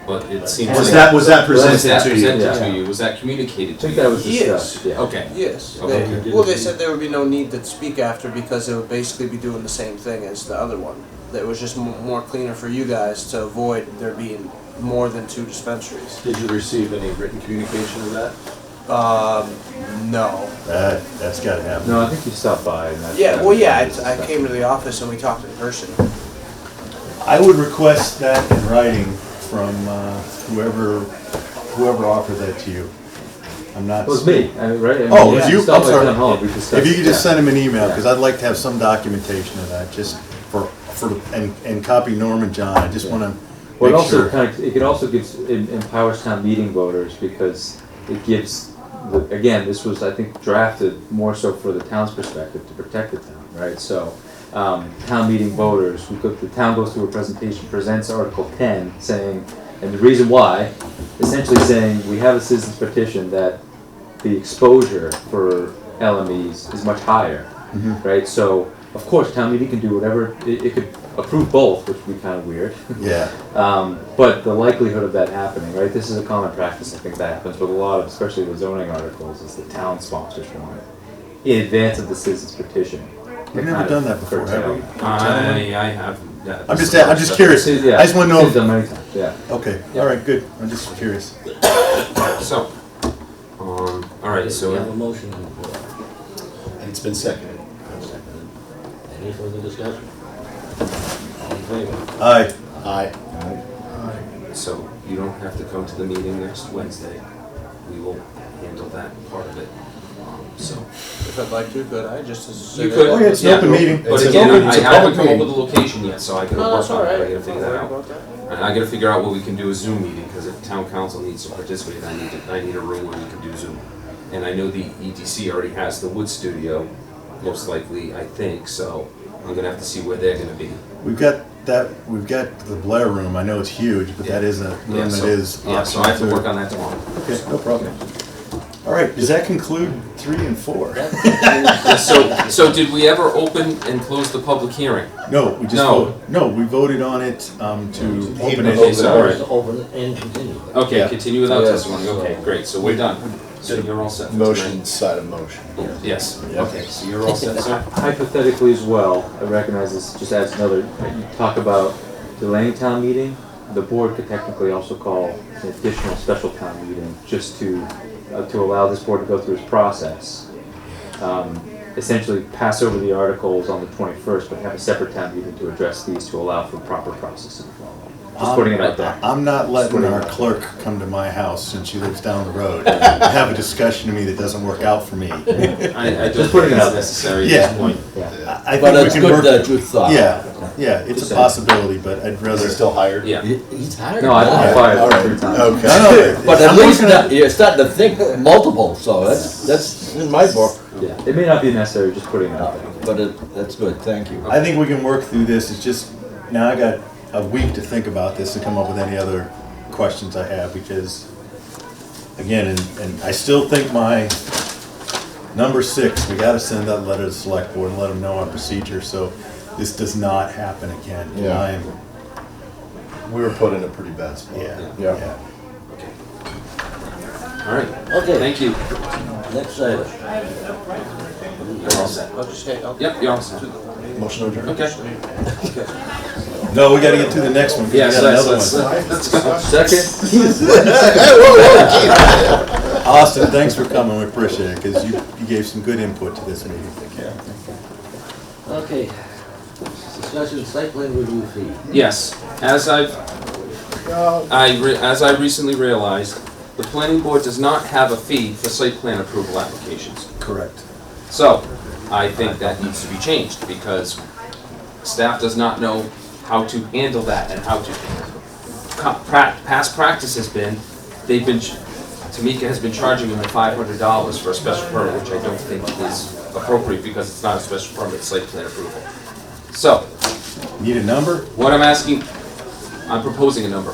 S3: But it seems.
S11: Was
S3: like-
S11: that
S3: Was that
S11: presented to you?
S3: presented
S5: Yeah.
S3: to you? Was that communicated
S5: I
S3: to
S5: think
S3: you?
S5: that was
S10: Yes.
S5: discussed, yeah.
S3: Okay.
S10: Yes.
S3: Okay.
S10: Well, they said there would be no need to speak after because it would basically be doing the same thing as the other one. That was just more cleaner for you guys to avoid there being more than 2 dispensaries.
S11: Did you receive any written communication of that?
S10: No.
S1: That's gotta happen.
S5: No, I think you stopped by and that's.
S10: Yeah, well, yeah, I came to the office and we talked in person.
S1: I would request that in writing from whoever offered that to you. I'm not.
S5: It was me, right? I mean,
S1: Oh, it was
S5: yeah,
S1: you?
S5: stopped
S1: I'm
S5: by
S1: sorry.
S5: town hall, we discussed
S1: If you could
S5: it,
S1: just
S5: yeah.
S1: send him an email, because I'd like to have some documentation of that, just and copy Norm and John. I just want to
S5: Well, it
S1: make
S5: also
S1: sure.
S5: kind of, it also gives, empowers town meeting voters because it gives, again, this was, I think, drafted more so for the town's perspective to protect the town, right? So, town meeting voters, the town goes through a presentation, presents Article 10, saying, and the reason why, essentially saying, we have a citizen's petition that the exposure for LMEs is much higher, right? So, of course, town meeting can do whatever, it could approve both, which would be kind of weird.
S1: Yeah.
S5: But the likelihood of that happening, right, this is a common practice, I think that happens with a lot of, especially the zoning articles, is the town sponsors want it in advance of the citizen's petition.
S1: We've never done that before, have we?
S3: I have. Yeah,
S1: I'm just curious.
S5: Yeah,
S1: I just want to
S5: it's
S1: know.
S5: done many times, yeah.
S1: Okay. All right. Good. I'm just curious.
S3: So, all All right,
S2: We
S3: so
S2: have a motion on the floor.
S11: And it's been seconded.
S2: Seconded. Any further discussion? All in favor?
S1: Aye.
S11: Aye.
S3: So you don't have to come to the meeting next Wednesday. We will handle that part of it. So
S10: If I'd like to, could I just as
S3: you could.
S1: Oh, yeah, it's an open meeting.
S3: But
S1: It's an
S3: again,
S1: open-
S3: I
S1: it's a
S3: haven't
S1: public
S3: come up
S1: meeting.
S3: with a location yet, so I gotta
S10: No,
S3: work
S10: that's all
S3: on it.
S10: right.
S3: I gotta figure that
S10: Don't
S3: out.
S10: worry about that.
S3: And I gotta figure out what we can do a Zoom meeting, because if town council needs to participate, I need a room where we can do Zoom. And I know the EDC already has the Wood Studio, most likely, I think, so I'm gonna have to see where they're gonna be.
S1: We've got the Blair room, I know it's huge, but that is a
S3: Yeah,
S1: room
S3: so-
S1: that is.
S3: Yeah, so I have to work on that tomorrow.
S1: Okay, no problem. All right, does that conclude 3 and 4?
S3: Yeah, so did we ever open and close the public hearing?
S1: No, we just
S3: No.
S1: voted, no, we voted on it, to open
S3: Okay,
S1: it.
S3: so-
S2: Open, open and continue.
S3: Okay,
S1: Yeah.
S3: continue without
S2: Yeah.
S3: testimony, okay, great, so we're done. So you're all set for
S11: Motion side of motion.
S3: tonight? Yes, okay, so you're all set, sir?
S5: Hypothetically as well, I recognize this just adds another, you talk about delaying town meeting, the board could technically also call an additional special town meeting just to allow this board to go through its process. Essentially pass over the articles on the 21st, but have a separate town meeting to address these to allow for proper processing. Just putting it out there.
S1: I'm not letting our clerk come to my house, since she lives down the road, and have a discussion to me that doesn't work out for me.
S3: I don't
S5: Just
S3: think
S5: putting it
S3: it's
S5: out there.
S3: necessary at
S1: Yeah.
S3: this point.
S5: Yeah.
S1: I think
S4: But
S1: we
S4: it's
S1: can
S4: good
S1: work-
S4: that you thought.
S1: Yeah, yeah, it's a possibility, but I'd
S11: Is
S1: rather.
S11: he still hired?
S3: Yeah.
S4: He's hired.
S5: No, I
S4: now.
S5: fired
S11: All right.
S5: 3 times.
S11: Okay.
S1: No,
S4: But at
S1: I'm
S4: least
S1: looking at-
S4: that you're starting to think multiple, so that's in my book.
S5: Yeah, it may not be necessary, just putting it out there.
S4: But that's good, thank you.
S1: I think we can work through this, it's just, now I got a week to think about this and come up with any other questions I have, because, again, and I still think my number 6, we gotta send that letter to the select board and let them know our procedure, so this does not happen again. And
S4: Yeah.
S1: I am,
S11: We were put in a pretty bad spot.
S1: yeah,
S4: Yeah.
S1: yeah.
S3: All right,
S2: Okay,
S3: thank you.
S2: next item.
S3: You're all set.
S10: I'll just say,
S3: Yep, you're all set.
S11: Motion to adjourn.
S3: Okay.
S1: No, we gotta get through the next one, 'cause we
S3: Yes,
S1: got another
S3: let's
S1: one.
S5: Second?
S1: Austin, thanks for coming, we appreciate it, because you gave some good input to this meeting.
S2: Okay. Discussion site plan review fee.
S3: Yes, as I recently realized, the planning board does not have a fee for site plan approval applications.
S1: Correct.
S3: So, I think that needs to be changed, because staff does not know how to handle that and how to. Past practice has been, Tamika has been charging them $500 for a special permit, which I don't think is appropriate, because it's not a special permit, it's site plan approval. So,
S1: Need a number?
S3: what I'm asking, I'm proposing a number.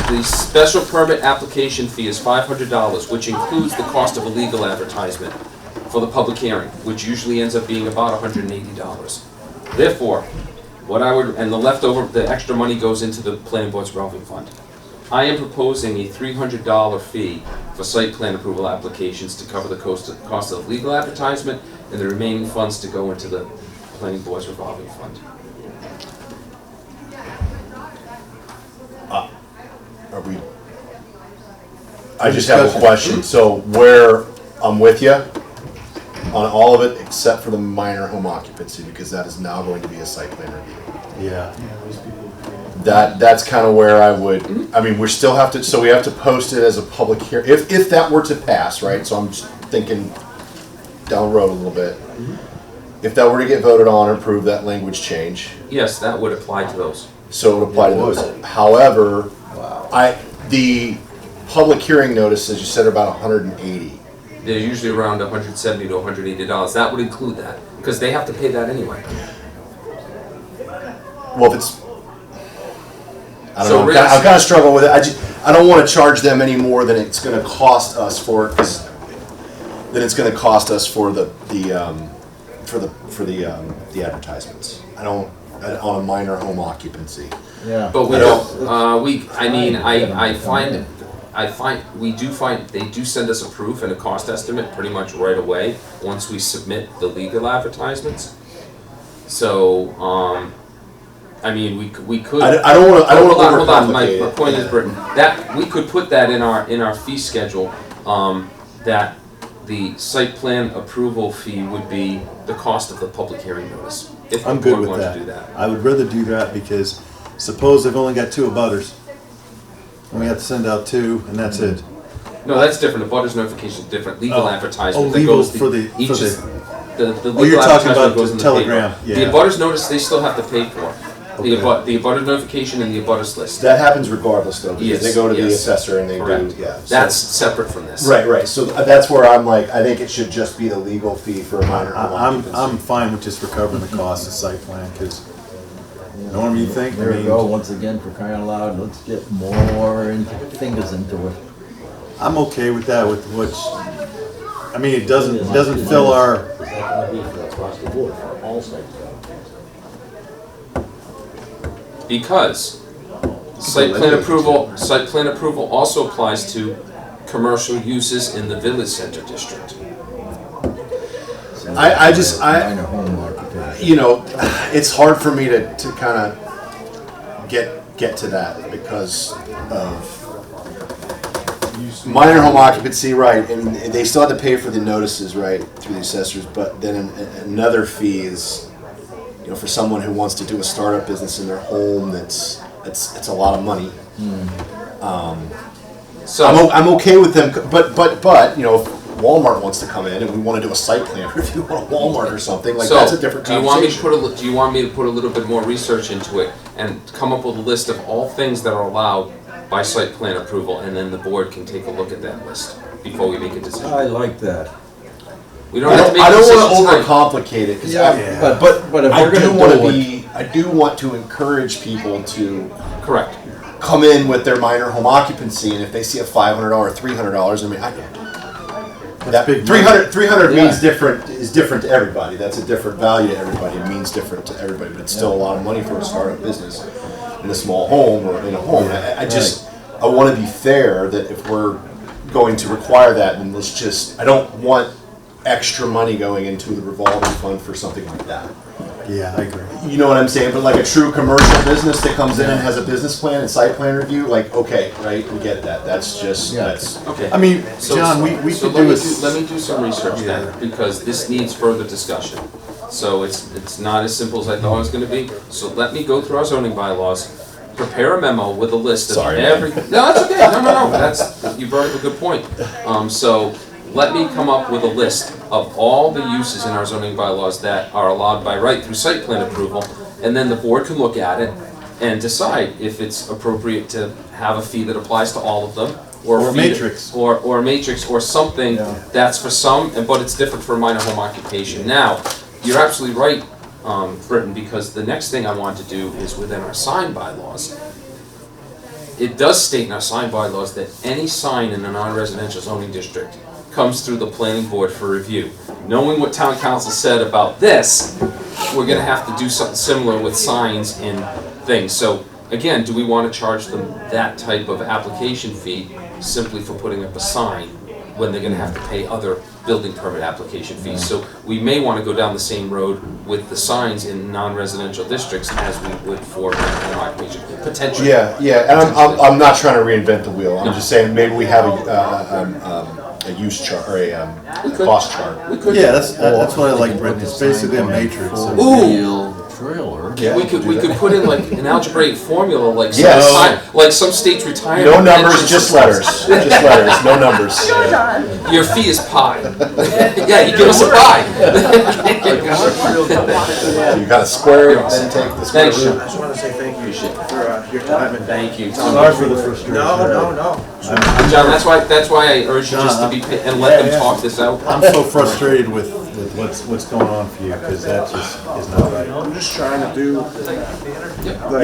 S3: The special permit application fee is $500, which includes the cost of a legal advertisement for the public hearing, which usually ends up being about $180. Therefore, and the leftover, the extra money goes into the planning board's revolving fund. I am proposing a $300 fee for site plan approval applications to cover the cost of legal advertisement, and the remaining funds to go into the planning board's revolving fund.
S11: Are we? I just have a question. So where, I'm with you on all of it except for the minor home occupancy, because that is now going to be a site plan review.
S1: Yeah.
S11: That's kind of where I would, I mean, we still have to, so we have to post it as a public hearing, if that were to pass, right? So I'm just thinking down the road a little bit. If that were to get voted on or approved, that language change,
S3: Yes, that would apply to those.
S11: so it would apply to those. However, the public hearing notices, you said are about 180.
S3: They're usually around $170 to $180. That would include that, because they have to pay that anyway.
S11: Well, if it's, I
S3: So
S11: don't know,
S3: really-
S11: I'm kind of struggling with it. I don't want to charge them any more than it's going to cost us for, than it's going to cost us for the advertisements. I don't, on a minor home occupancy.
S4: Yeah.
S3: But we
S11: I
S3: don't, they do send us a proof and a cost estimate pretty much right away, once we submit the legal advertisements. So, I mean, we could.
S11: I don't want to
S3: Hold on, my
S11: overcomplicate it.
S3: point is, Britton, that, we could put that in our fee schedule that the site plan approval fee would be the cost of the public hearing notice. If the
S1: I'm good
S3: board
S1: with
S3: wanted
S1: that.
S3: to do that.
S1: I would rather do that because suppose they've only got 2 abutters. And we have to send out 2 and that's it.
S3: No, that's different. The butters notification is different. Legal
S1: Oh.
S3: advertisement.
S1: Oh,
S3: that
S1: legal
S3: goes
S1: for the-
S3: each
S1: for the-
S3: is- the
S1: Oh,
S3: legal
S1: you're talking
S3: advertisement
S1: about
S3: goes
S1: the
S3: in
S1: telegram,
S3: paper.
S1: yeah.
S3: The abutters notice they still have to pay for. The
S1: Okay.
S3: the abutter notification and the abutters list.
S11: That happens regardless though, because they
S3: Yes,
S11: go to the
S3: yes.
S11: assessor and they
S3: Correct.
S11: do, yeah. so-
S3: That's separate from this.
S11: Right, so that's where I'm like, I think it should just be the legal fee for a minor home
S1: I'm
S11: occupancy.
S1: fine with just recovering the cost of site plan because, Norm, you think? I
S4: There we
S1: mean,
S4: go, once again, for crying out loud, let's get more fingers into it.
S1: I'm okay with that, with which, I mean, it doesn't fill our,
S2: Is that gonna be for across the board, for all site plans?
S3: Because site plan approval also applies to commercial uses in the village center district.
S11: I just,
S4: Minor home occupation.
S11: you know, it's hard for me to kind of get to that because of minor home occupancy, right? And they still have to pay for the notices, right, through the assessors. But then another fee is, you know, for someone who wants to do a startup business in their home. That's a lot of money.
S3: So
S11: I'm okay with them, but you know, if Walmart wants to come in and we want to do a site plan review on Walmart or something, like
S3: so
S11: that's a different
S3: do you want me to
S11: conversation.
S3: do you want me to put a little bit more research into it and come up with a list of all things that are allowed by site plan approval, and then the board can take a look at that list before we make a decision?
S4: I like that.
S3: We don't
S11: I
S3: have to
S11: don't,
S3: make
S11: I
S3: a
S11: don't
S3: decision
S11: want to
S3: tonight.
S11: overcomplicate it because
S4: Yeah, but if
S11: I
S4: we're
S11: do
S4: gonna
S11: want to
S4: do it,
S11: be. I do want to encourage people to
S3: Correct.
S11: come in with their minor home occupancy, and if they see a $500 or $300, I mean, that
S1: big
S11: 300
S4: Yeah.
S11: means different is different to everybody. That's a different value to everybody. It means different to everybody, but it's still a lot of money for a startup business in a small home or in a home. I just I want to be fair that if we're going to require that, then let's just. I don't want extra money going into the revolving fund for something like that.
S1: yeah, I agree.
S11: You know what I'm saying? But like a true commercial business that comes in and has a business plan and site plan review, like, okay, right, we get that. That's just,
S4: Yeah.
S11: that's,
S3: Okay.
S1: I mean,
S3: So-
S1: John, we
S3: so
S1: could
S3: let
S1: do
S3: me
S1: a.
S3: let me do some research then, because this needs further discussion. So it's not as simple as I thought it was gonna be. So let me go through our zoning bylaws, prepare a memo with a list of
S11: Sorry, man.
S3: every. No, that's okay. No. That's, you brought up a good point. So let me come up with a list of all the uses in our zoning bylaws that are allowed by right through site plan approval, and then the board can look at it and decide if it's appropriate to have a fee that applies to all of them, or
S1: Or
S3: a
S1: a
S3: fee that-
S1: matrix.
S3: or a matrix, or something
S4: Yeah.
S3: that's for some, but it's different for minor home occupation. Now, you're absolutely right, Britton, because the next thing I want to do is within our sign bylaws. It does state in our sign bylaws that any sign in a non-residential zoning district comes through the planning board for review. Knowing what town council said about this, we're gonna have to do something similar with signs and things. So again, do we wanna charge them that type of application fee simply for putting up a sign when they're gonna have to pay other building permit application fees? So we may wanna go down the same road with the signs in non-residential districts as we would for home occupation, potentially.
S11: yeah, and I'm not trying to reinvent the wheel. I'm just saying maybe we have a use chart or a cost chart.
S3: We could.
S1: Yeah, that's what I like, Brendan. It's basically a matrix. of-
S3: Ooh.
S4: Trailer.
S11: Yeah,
S3: We could
S11: do that.
S3: put in like an algebraic formula, like some,
S11: Yes.
S3: like some states retirement.
S11: No numbers,
S3: pension
S11: just
S3: systems.
S11: letters. Just letters, no numbers.
S3: Your fee is pi. Yeah, you give us a pi.
S11: You gotta square it, then take the square
S3: Thanks,
S11: root.
S10: I just want to say thank you for your time and
S3: Thank you,
S1: Sorry for the frustration.
S10: No.
S3: John. That's why I urge you just to be and let them talk this out.
S1: I'm so frustrated with what's going on for you because that just is not right.
S10: I'm just trying to do. Like,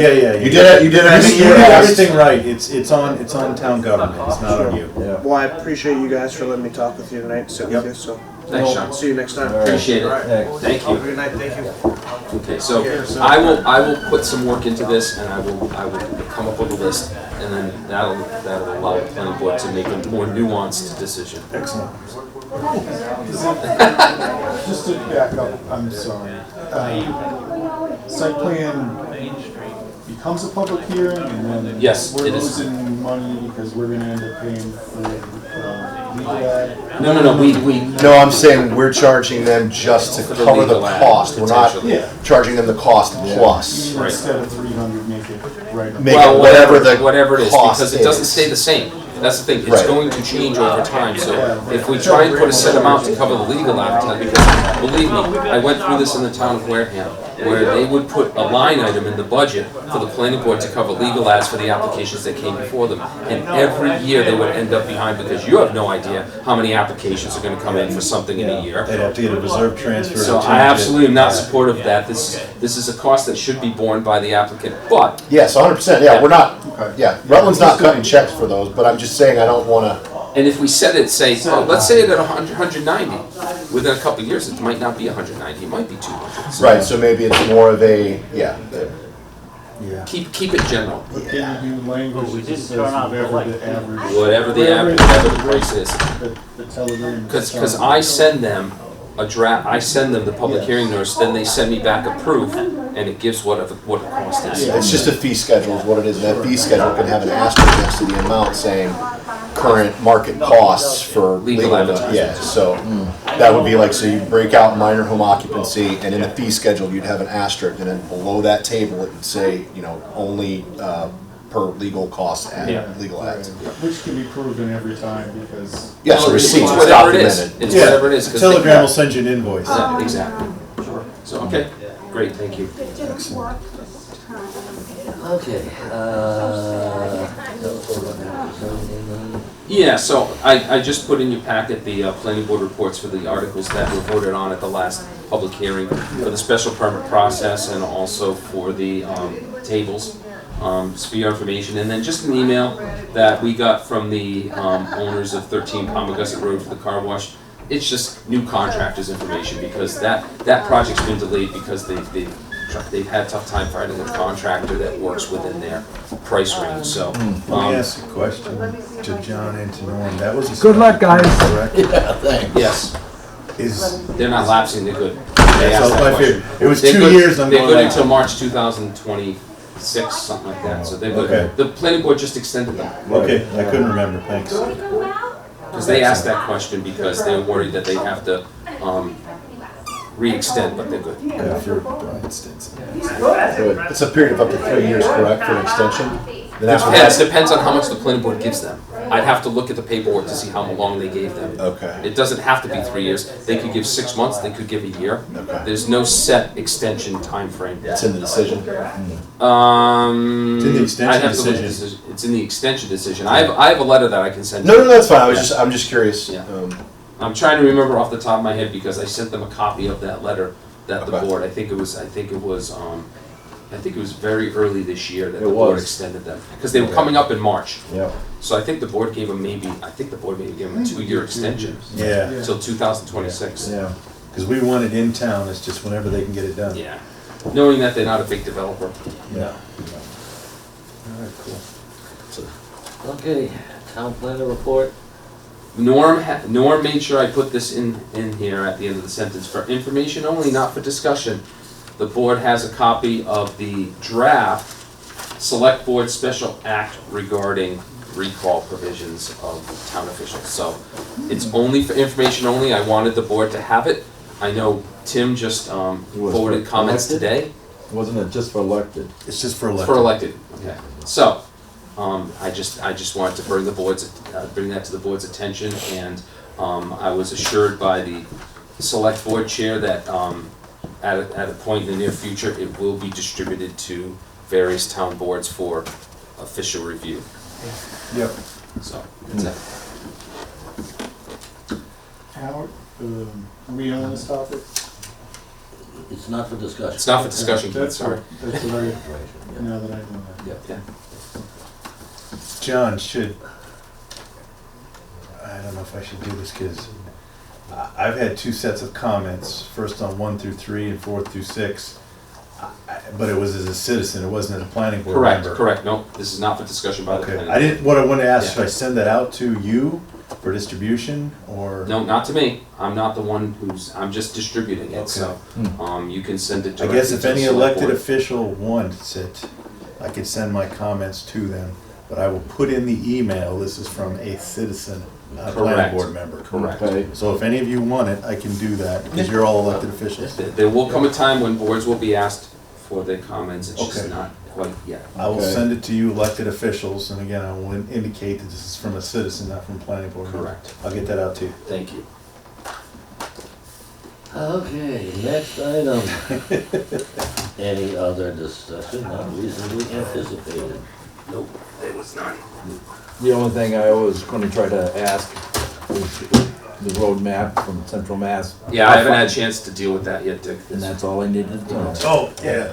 S1: Yeah.
S11: You did it. You did
S1: You
S11: everything you
S1: did
S11: were asked.
S1: everything right. It's on town government. It's not on you.
S4: Yeah.
S10: Well, I appreciate you guys for letting me talk with you tonight, sit with you. So
S3: Thanks, John.
S10: see you next time.
S3: Appreciate it.
S4: Thanks.
S3: Thank
S10: Have a
S3: you.
S10: good night. Thank you.
S3: Okay, so I will put some work into this, and I will come up with a list, and then that'll allow the planning board to make a more nuanced decision.
S1: Excellent.
S9: Just to back up, I'm sorry. Site plan becomes a public hearing and then
S3: Yes,
S9: we're
S3: it is.
S9: losing money because we're gonna end up paying for legal ad?
S3: No, we,
S11: No, I'm saying we're charging them just to
S3: For the
S11: cover the
S3: legal ad,
S11: cost. We're not
S3: potentially.
S9: Yeah.
S11: charging them the cost plus.
S9: Even instead of 300, make it right up.
S11: Make
S3: well,
S11: it whatever the
S3: whatever it is,
S11: cost
S3: because it doesn't
S11: is.
S3: stay the same. That's the thing, it's
S11: Right.
S3: going to change over time, so if we try and put a set amount to cover the legal advertising, because believe me, I went through this in the town of Wareham, where they would put a line item in the budget for the planning board to cover legal ads for the applications that came before them. And every year they would end up behind, because you have no idea how many applications are gonna come in for something in a year.
S1: They'd have to get a reserve transfer. to
S3: So
S1: change
S3: I
S1: it.
S3: absolutely am not supportive of that. This is a cost that should be borne by the applicant, but
S11: Yes, 100%. Yeah, we're not.
S9: Okay.
S11: Yeah, Rutland's not cutting checks for those, but I'm just saying I don't want to.
S3: and if we set it, say, oh, let's say it at 190, within a couple of years, it might not be 190, it might be 200. So
S11: Right. So maybe it's more of a yeah.
S1: Yeah.
S3: keep it general,
S9: But can you do language that just says
S2: turn on the
S9: whatever
S2: light.
S9: the average,
S3: whatever the average, whatever the price is.
S9: the telegram.
S3: Because I send them a draft, I send them the public hearing notice, then they send me back a proof, and it gives what the cost is.
S11: It's just a fee schedule is what it is. And that fee schedule can have an asterisk next to the amount saying current market costs for
S3: Legal
S11: legal.
S3: advertising.
S11: Yeah, so that would be like, so you break out minor home occupancy and in the fee schedule, you'd have an asterisk and then below that table, it would say, only per legal cost
S3: Yeah.
S11: ad, legal ads.
S9: Which can be proven every time because.
S11: Yes,
S3: Well,
S11: receipts,
S3: it's
S11: it's
S3: whatever it is,
S11: documented.
S3: it's
S1: Yeah,
S3: whatever it is. 'Cause
S1: Telegram will send you an invoice.
S3: Yeah, exactly. So, okay, great, thank you.
S2: Okay,
S3: Yeah, so I just put in your packet the planning board reports for the articles that were voted on at the last public hearing for the special permit process and also for the tables, just for your information. And then just an email that we got from the owners of 13 Palmagussit Road for the car wash. It's just new contractors' information because that project's been delayed because they've had a tough time finding a contractor that works within their price range, so.
S1: Let me ask a question to John and to Norm. That was a.
S4: Good luck, guys.
S1: Correct?
S11: Yeah, thanks.
S3: Yes,
S1: Is,
S3: they're not lapsing, they're good. They
S1: that's
S3: asked
S1: all
S3: that
S1: I
S3: question.
S1: figured. It was
S3: They're
S1: 2
S3: good-
S1: years, I'm
S3: They're
S1: going
S3: good
S1: like.
S3: until March 2026, something like that, so they're good.
S1: Okay.
S3: The planning board just extended them,
S1: Okay, I couldn't remember, thanks.
S3: because they asked that question because they're worried that they have to, re-extend, but they're good.
S1: Good for Brian Stinson.
S11: Good. It's a period of up to 3 years, correct, for an extension? Then after
S3: Depends on how much the planning board gives them. I'd have to look at the paperwork to see how long they gave them.
S11: Okay.
S3: It doesn't have to be 3 years, they could give 6 months, they could give a year.
S11: Okay.
S3: There's no set extension timeframe.
S11: It's in the decision.
S1: It's in the extension
S3: I'd have to look at
S1: decision.
S3: It's in the extension decision. I have a letter that I can send.
S11: No,
S3: you.
S11: no, that's fine. I'm just curious.
S3: Yeah. I'm trying to remember off the top of my head because I sent them a copy of that letter that the
S11: Okay.
S3: board, I think it was very early this year that the board extended them. Because they were coming up in March.
S4: Yep.
S3: So I think the board gave them maybe a 2-year extension
S1: Yeah,
S3: until 2026.
S1: yeah. Because we want it in town, it's just whenever they can get it done.
S3: Yeah. Knowing that they're not a big developer.
S1: Yeah. All right, cool.
S2: okay, town planner report.
S3: Norm made sure I put this in here at the end of the sentence. For information only, not for discussion. The board has a copy of the draft select board special act regarding recall provisions of town officials. So it's only for information only. I wanted the board to have it. I know Tim just forwarded comments today.
S4: Wasn't it just for elected?
S1: It's just for
S3: It's
S1: elected.
S3: for elected, okay. So, I just wanted to bring bring that to the board's attention, and I was assured by the select board chair that at a point in the near future, it will be distributed to various town boards for official review.
S1: Yep.
S3: So, that's it.
S9: Howard, are we on this topic?
S2: It's not for discussion.
S3: It's not for discussion, Keith,
S9: That's
S3: sorry.
S9: what, that's what I, now that I know that.
S3: Yeah.
S1: John, I don't know if I should do this because I've had 2 sets of comments, first on 1 through 3 and 4 through 6. But it was as a citizen, it wasn't as a planning board member.
S3: Correct, no, this is not for discussion by the
S1: Okay,
S3: planning
S1: I didn't, what I wanted to ask,
S3: Yeah.
S1: should I send that out to you for distribution or?
S3: No, not to me. I'm not the one I'm just distributing it, so, you can send it
S1: I
S3: directly
S1: guess if
S3: to the
S1: any
S3: select
S1: elected
S3: board.
S1: official wants it, I could send my comments to them, but I will put in the email, this is from a citizen, a planning
S3: Correct.
S1: board member.
S3: Correct.
S4: Okay.
S1: So if any of you want it, I can do that, because you're all elected officials.
S3: There will come a time when boards will be asked for their comments, it's just
S1: Okay.
S3: not quite yet.
S1: I will
S4: Okay.
S1: send it to you elected officials, and again, I will indicate that this is from a citizen, not from a planning board member.
S3: Correct.
S1: I'll get that out to you.
S3: Thank you.
S2: Okay, next item. Any other discussion not reasonably anticipated? Nope, there was none.
S4: The only thing I was gonna try to ask is the road map from Central Mass.
S3: Yeah, I haven't had a chance to deal with that yet, Dick.
S4: And that's all I needed to know.
S1: Oh, yeah.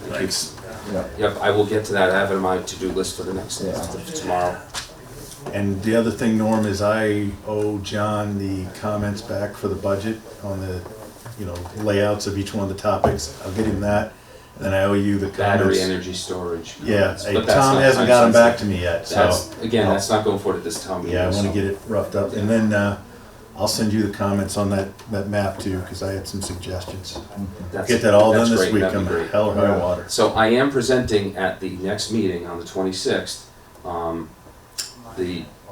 S1: Thanks.
S4: Yeah.
S3: Yep, I will get to that, I have it on my to-do list for the next,
S4: Yeah.
S3: tomorrow.
S1: And the other thing, Norm, is I owe John the comments back for the budget on the, layouts of each one of the topics. I'll get him that, and then I owe you the
S3: Battery
S1: comments.
S3: energy storage.
S1: Yeah,
S3: comments,
S1: hey,
S3: but that's
S1: Tom
S3: not
S1: hasn't
S3: time
S1: got them back to
S3: sensitive.
S1: me yet, so.
S3: That's, again, that's not going forward at this time.
S1: Yeah, I
S3: either,
S1: wanna
S3: so-
S1: get it roughed up, and then, I'll send you the comments on that map too, because I had some suggestions.
S3: That's-
S1: Get that all done
S3: that's
S1: this
S3: great,
S1: week,
S3: that'd
S1: I'm
S3: be great.
S1: hell or high water.
S3: So I am presenting at the next meeting on the 26th,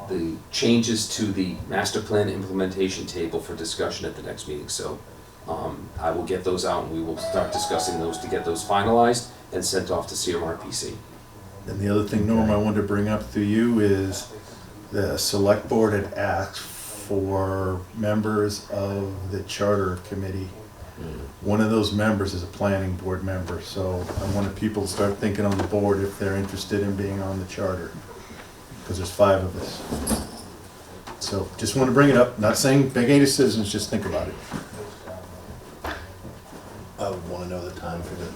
S3: the changes to the master plan implementation table for discussion at the next meeting. So I will get those out and we will start discussing those to get those finalized and sent off to CMRPC.
S1: And the other thing, Norm, I wanted to bring up to you is the select board had asked for members of the charter committee. One of those members is a planning board member, so I wanted people to start thinking on the board if they're interested in being on the charter, because there's 5 of us. So just want to bring it up, not saying make any decisions, just think about it.
S11: I would want to know the time for getting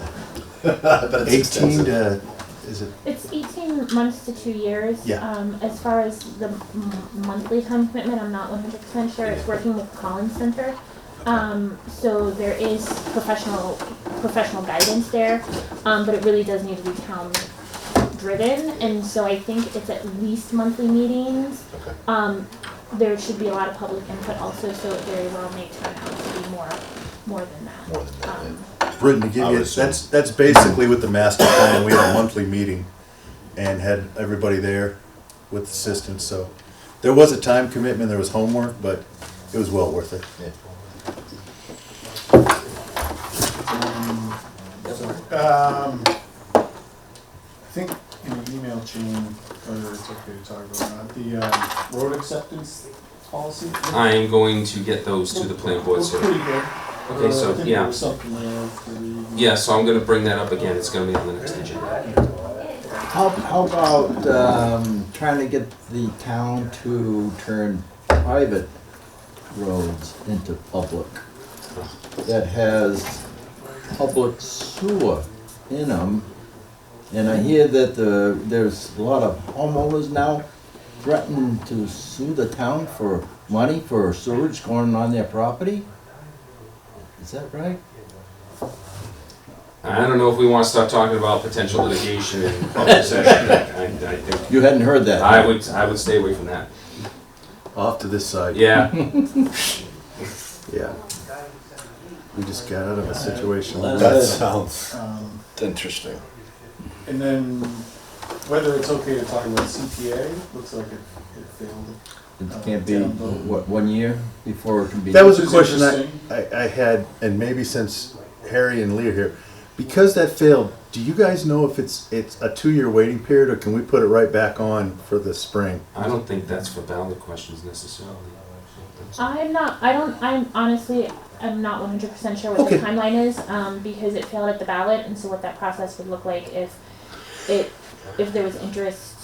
S11: there. But it's
S1: 18
S11: extensive.
S1: to, is it,
S12: It's 18 months to 2 years.
S1: Yeah.
S12: As far as the monthly time commitment, I'm not 100% sure. It's working with Collins Center. So there is professional guidance there, but it really does need to be town driven. And so I think it's at least monthly meetings.
S11: Okay.
S12: There should be a lot of public input also, so it very well may turn out to be more than that.
S11: More than that, yeah.
S1: Britain, to
S11: I
S1: give
S11: would
S1: you,
S11: assume.
S1: that's basically with the master plan, we had a monthly meeting and had everybody there with assistance, so there was a time commitment, there was homework, but it was well worth it.
S11: Yeah.
S9: I think in the email chain, whether it's okay to talk about or not, the road acceptance policy.
S3: I am going to get those to the planning board
S9: Looks
S3: soon.
S9: pretty good.
S3: Okay, so,
S9: I think
S3: yeah.
S9: there was something there for the.
S3: Yeah, so I'm gonna bring that up again, it's gonna be on the next agenda.
S4: How about trying to get the town to turn private roads into public that has public sewer in them? And I hear that there's a lot of homeowners now threatening to sue the town for money for sewage going on their property. Is that right?
S3: I don't know if we wanna start talking about potential litigation in public session, I think,
S4: You hadn't heard that?
S3: I would stay away from that.
S1: Off to this side.
S3: Yeah,
S1: Yeah. We just got out of a situation.
S4: Well,
S11: That
S4: Good.
S11: sounds
S9: Um,
S11: interesting.
S9: And then whether it's okay to talk about CPA, looks like it failed.
S4: It can't be, what, 1 year before it can be?
S1: That was a
S9: Which is
S1: question
S9: interesting.
S1: I had, and maybe since Harry and Lee are here, because that failed, do you guys know if it's a 2-year waiting period, or can we put it right back on for the spring?
S3: I don't think that's for ballot questions necessarily.
S12: I'm honestly, I'm not 100% sure what
S1: Okay.
S12: the timeline is, because it failed at the ballot, and so what that process would look like if there was interest.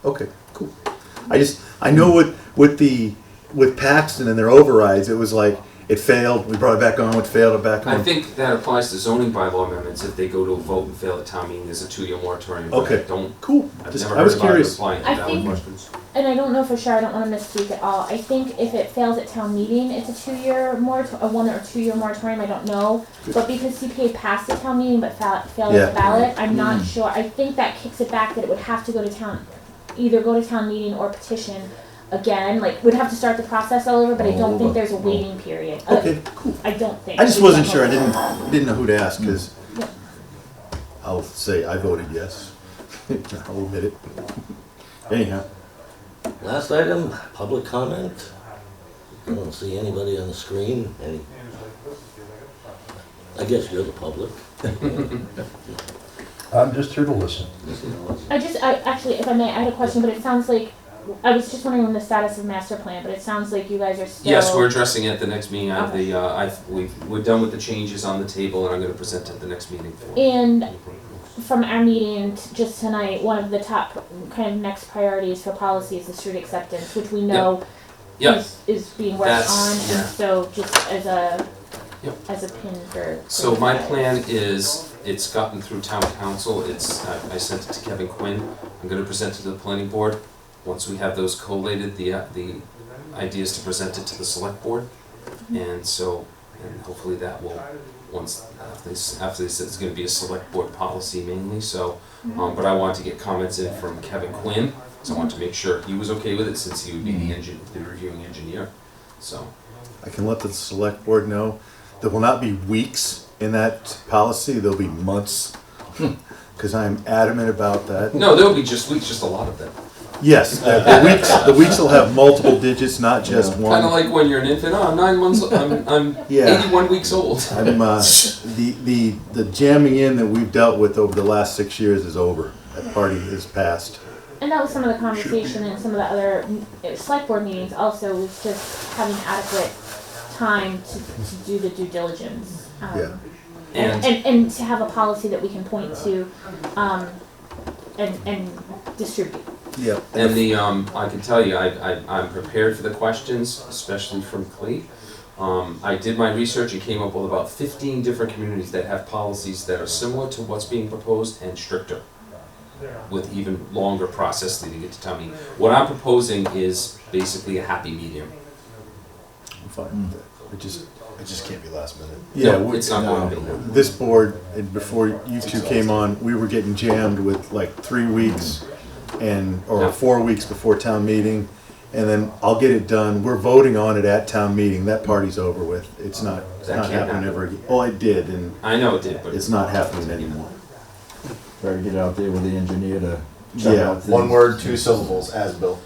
S1: Okay, cool. I know with Paxton and their overrides, it was like, it failed, we brought it back on, it failed, it back on.
S3: I think that applies to zoning bylaw amendments, if they go to a vote and fail at town meeting, there's a 2-year moratorium. But
S1: Okay.
S3: I don't,
S1: Cool.
S3: I've
S1: Just-
S3: never
S1: I
S3: heard
S1: was
S3: about it
S1: curious.
S3: applying to
S12: I
S3: ballot
S12: think-
S3: questions.
S12: And I don't know for sure, I don't want to misspeak at all. I think if it fails at town meeting, it's a 2-year a 1 or 2 year moratorium, I don't know. But because CPA passed at town meeting but failed
S1: Yeah.
S12: at the ballot, I'm not sure. I think that kicks it back that it would have to go to town, either go to town meeting or petition again. Like, we'd have to start the process all over, but I don't think there's a waiting period.
S1: Okay, cool.
S12: I don't think.
S1: I just wasn't sure, I didn't know who to ask, because I'll say I voted yes. I'll admit it. Anyhow,
S2: Last item, public comment. I don't see anybody on the screen. I guess you're the public.
S13: I'm just here to listen.
S12: Actually, if I may, I had a question, but it sounds like, I was just wondering on the status of master plan, but it sounds like you guys are still.
S3: Yes, we're addressing it at the next meeting. I have
S12: Okay.
S3: we're done with the changes on the table, and I'm gonna present it at the next meeting.
S12: And from our meeting just tonight, one of the top kind of next priorities for policy is the street acceptance, which we know
S3: Yep.
S12: is being worked
S3: That's-
S12: on,
S3: yeah.
S12: and so just as a
S3: Yep.
S12: as a pin for.
S3: So
S12: you
S3: my
S12: guys.
S3: plan is, it's gotten through town council, I sent it to Kevin Quinn, I'm gonna present it to the planning board. Once we have those collated, the idea is to present it to the select board. And so, and hopefully that will, once, after this, it's gonna be a select board policy mainly, so. But I wanted to get comments in from Kevin Quinn, so I wanted to make sure he was okay with it, since he would be the reviewing engineer, so.
S1: I can let the select board know there will not be weeks in that policy, there'll be months. Because I'm adamant about that.
S3: No, there'll be just weeks, just a lot of them.
S1: Yes, the weeks will have multiple digits, not just one.
S3: Kinda like when you're an infant, oh, I'm 9 months, I'm
S1: Yeah.
S3: 81 weeks old.
S1: I'm, the jamming in that we've dealt with over the last 6 years is over. That party is past.
S12: And that was some of the conversation in some of the other select board meetings also, was just having adequate time to do the due diligence.
S1: Yeah.
S12: And to have a policy that we can point to, and distribute.
S1: Yep.
S3: And I can tell you, I'm prepared for the questions, especially from Cleve. I did my research and came up with about 15 different communities that have policies that are similar to what's being proposed and stricter, with even longer process leading it to town meeting. What I'm proposing is basically a happy medium.
S1: I'm fine with that.
S11: It just can't be last minute.
S1: Yeah,
S3: No, it's not going to be.
S1: this board, and before you two came on, we were getting jammed with like 3 weeks or 4 weeks before town meeting. And then I'll get it done. We're voting on it at town meeting. That party's over with. It's not
S3: That can't
S1: happening
S3: happen.
S1: ever again. Oh, it did, and
S3: I know it did, but
S1: it's not happening anymore.
S4: Better get out there with the engineer to check
S1: Yeah.
S4: out things.
S11: One word, 2 syllables, as-built.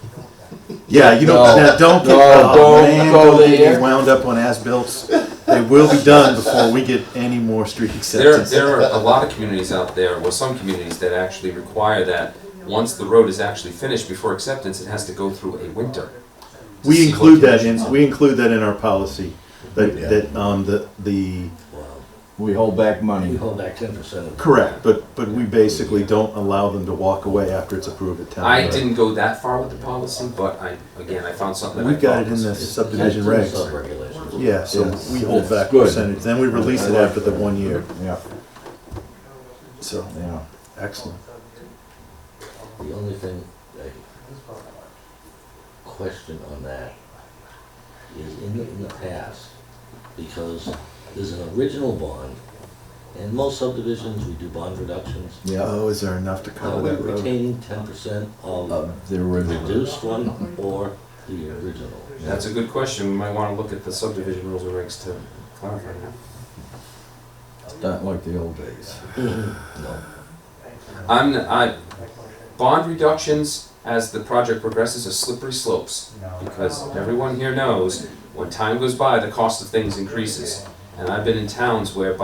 S1: Yeah, you know,
S4: No.
S1: now don't get,
S4: No, don't
S1: man,
S4: go
S1: don't get
S4: there.
S1: me wound up on as-bills. They will be done before we get any more street acceptance.
S3: There are a lot of communities out there, well, some communities that actually require that once the road is actually finished before acceptance, it has to go through a winter. to
S1: We
S3: see
S1: include
S3: what
S1: that
S3: conditions are.
S1: in our policy, that,
S11: Yeah.
S1: the,
S2: Wow.
S4: We hold back
S2: We
S4: money.
S2: hold back 10% of.
S1: correct, but we basically don't allow them to walk away after it's approved at town.
S3: I
S1: meeting.
S3: didn't go that far with the policy, but I found something that I
S1: We've got
S3: thought
S1: it in
S3: was-
S1: the subdivision
S2: That's
S1: regs.
S2: sub-regulations.
S1: Yeah, so
S4: Yes.
S1: we hold
S4: It's
S1: back
S4: good.
S1: percentage, then we release it after the 1 year,
S4: Yeah,
S1: so,
S4: yeah.
S1: excellent.
S2: The only thing, question on that is in the past, because there's an original bond, and most subdivisions, we do bond reductions.
S4: Yeah,
S1: Oh, is there enough to
S2: Are
S1: cover
S2: we
S1: that road?
S2: retaining 10% of
S4: the original.
S2: reduced one or the original?
S3: That's a good question, we might wanna look at the subdivision rules and regs to clarify that.
S4: It's not like the old days.
S2: No.
S3: Bond reductions, as the project progresses, are slippery slopes, because everyone here knows, when time goes by, the cost of things increases. And I've been in towns where,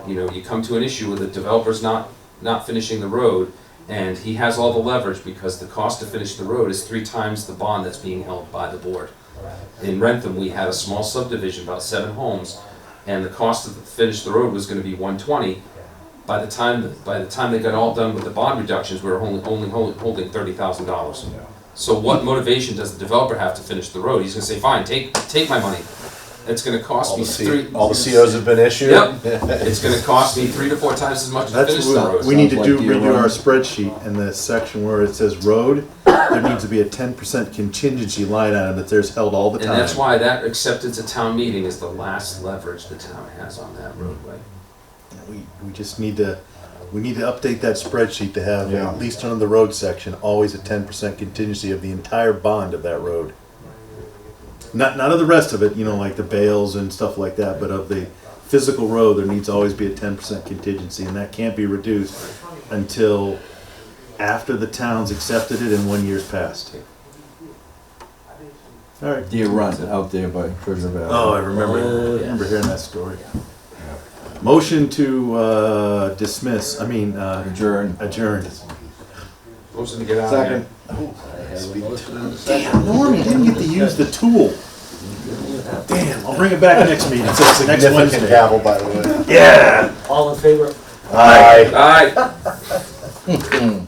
S3: you come to an issue where the developer's not finishing the road, and he has all the leverage because the cost to finish the road is 3 times the bond that's being held by the board. In Rentham, we had a small subdivision, about 7 homes, and the cost to finish the road was gonna be $120. By the time they got all done with the bond reductions, we were only holding $30,000. So what motivation does the developer have to finish the road? He's gonna say, fine, take my money. It's gonna cost
S11: All
S3: me
S11: the COs have been issued.
S3: Yep. It's gonna cost me 3 to 4 times as much to
S1: That's
S3: finish the
S1: what
S3: road.
S1: we need to
S4: Sounds
S1: do,
S4: like the
S1: redo our
S4: alarm.
S1: spreadsheet, and the section where it says road, there needs to be a 10% contingency line item that there's held all the
S3: And
S1: time.
S3: that's why that acceptance at town meeting is the last leverage the town has on that roadway.
S1: We just need to update that spreadsheet to have,
S4: Yeah.
S1: at least on the road section, always a 10% contingency of the entire bond of that road. Not of the rest of it, like the bales and stuff like that, but of the physical road, there needs to always be a 10% contingency, and that can't be reduced until after the town's accepted it and 1 year's passed. All right.
S4: Deer Run out there by Treasure Valley.
S1: Oh, I remember.
S2: Oh,
S1: I remember hearing that story. Motion to dismiss.
S4: Adjourn.
S1: Adjourn.
S3: Motion to get out.
S4: Second.
S2: I have a motion and a second.
S1: Damn, Norm, you didn't get to use the tool. Damn, I'll bring it back next meeting. So it's the next
S11: Significant
S1: Wednesday.
S11: gavel, by the way.
S1: Yeah.
S2: All in favor?
S11: Aye.
S3: Aye.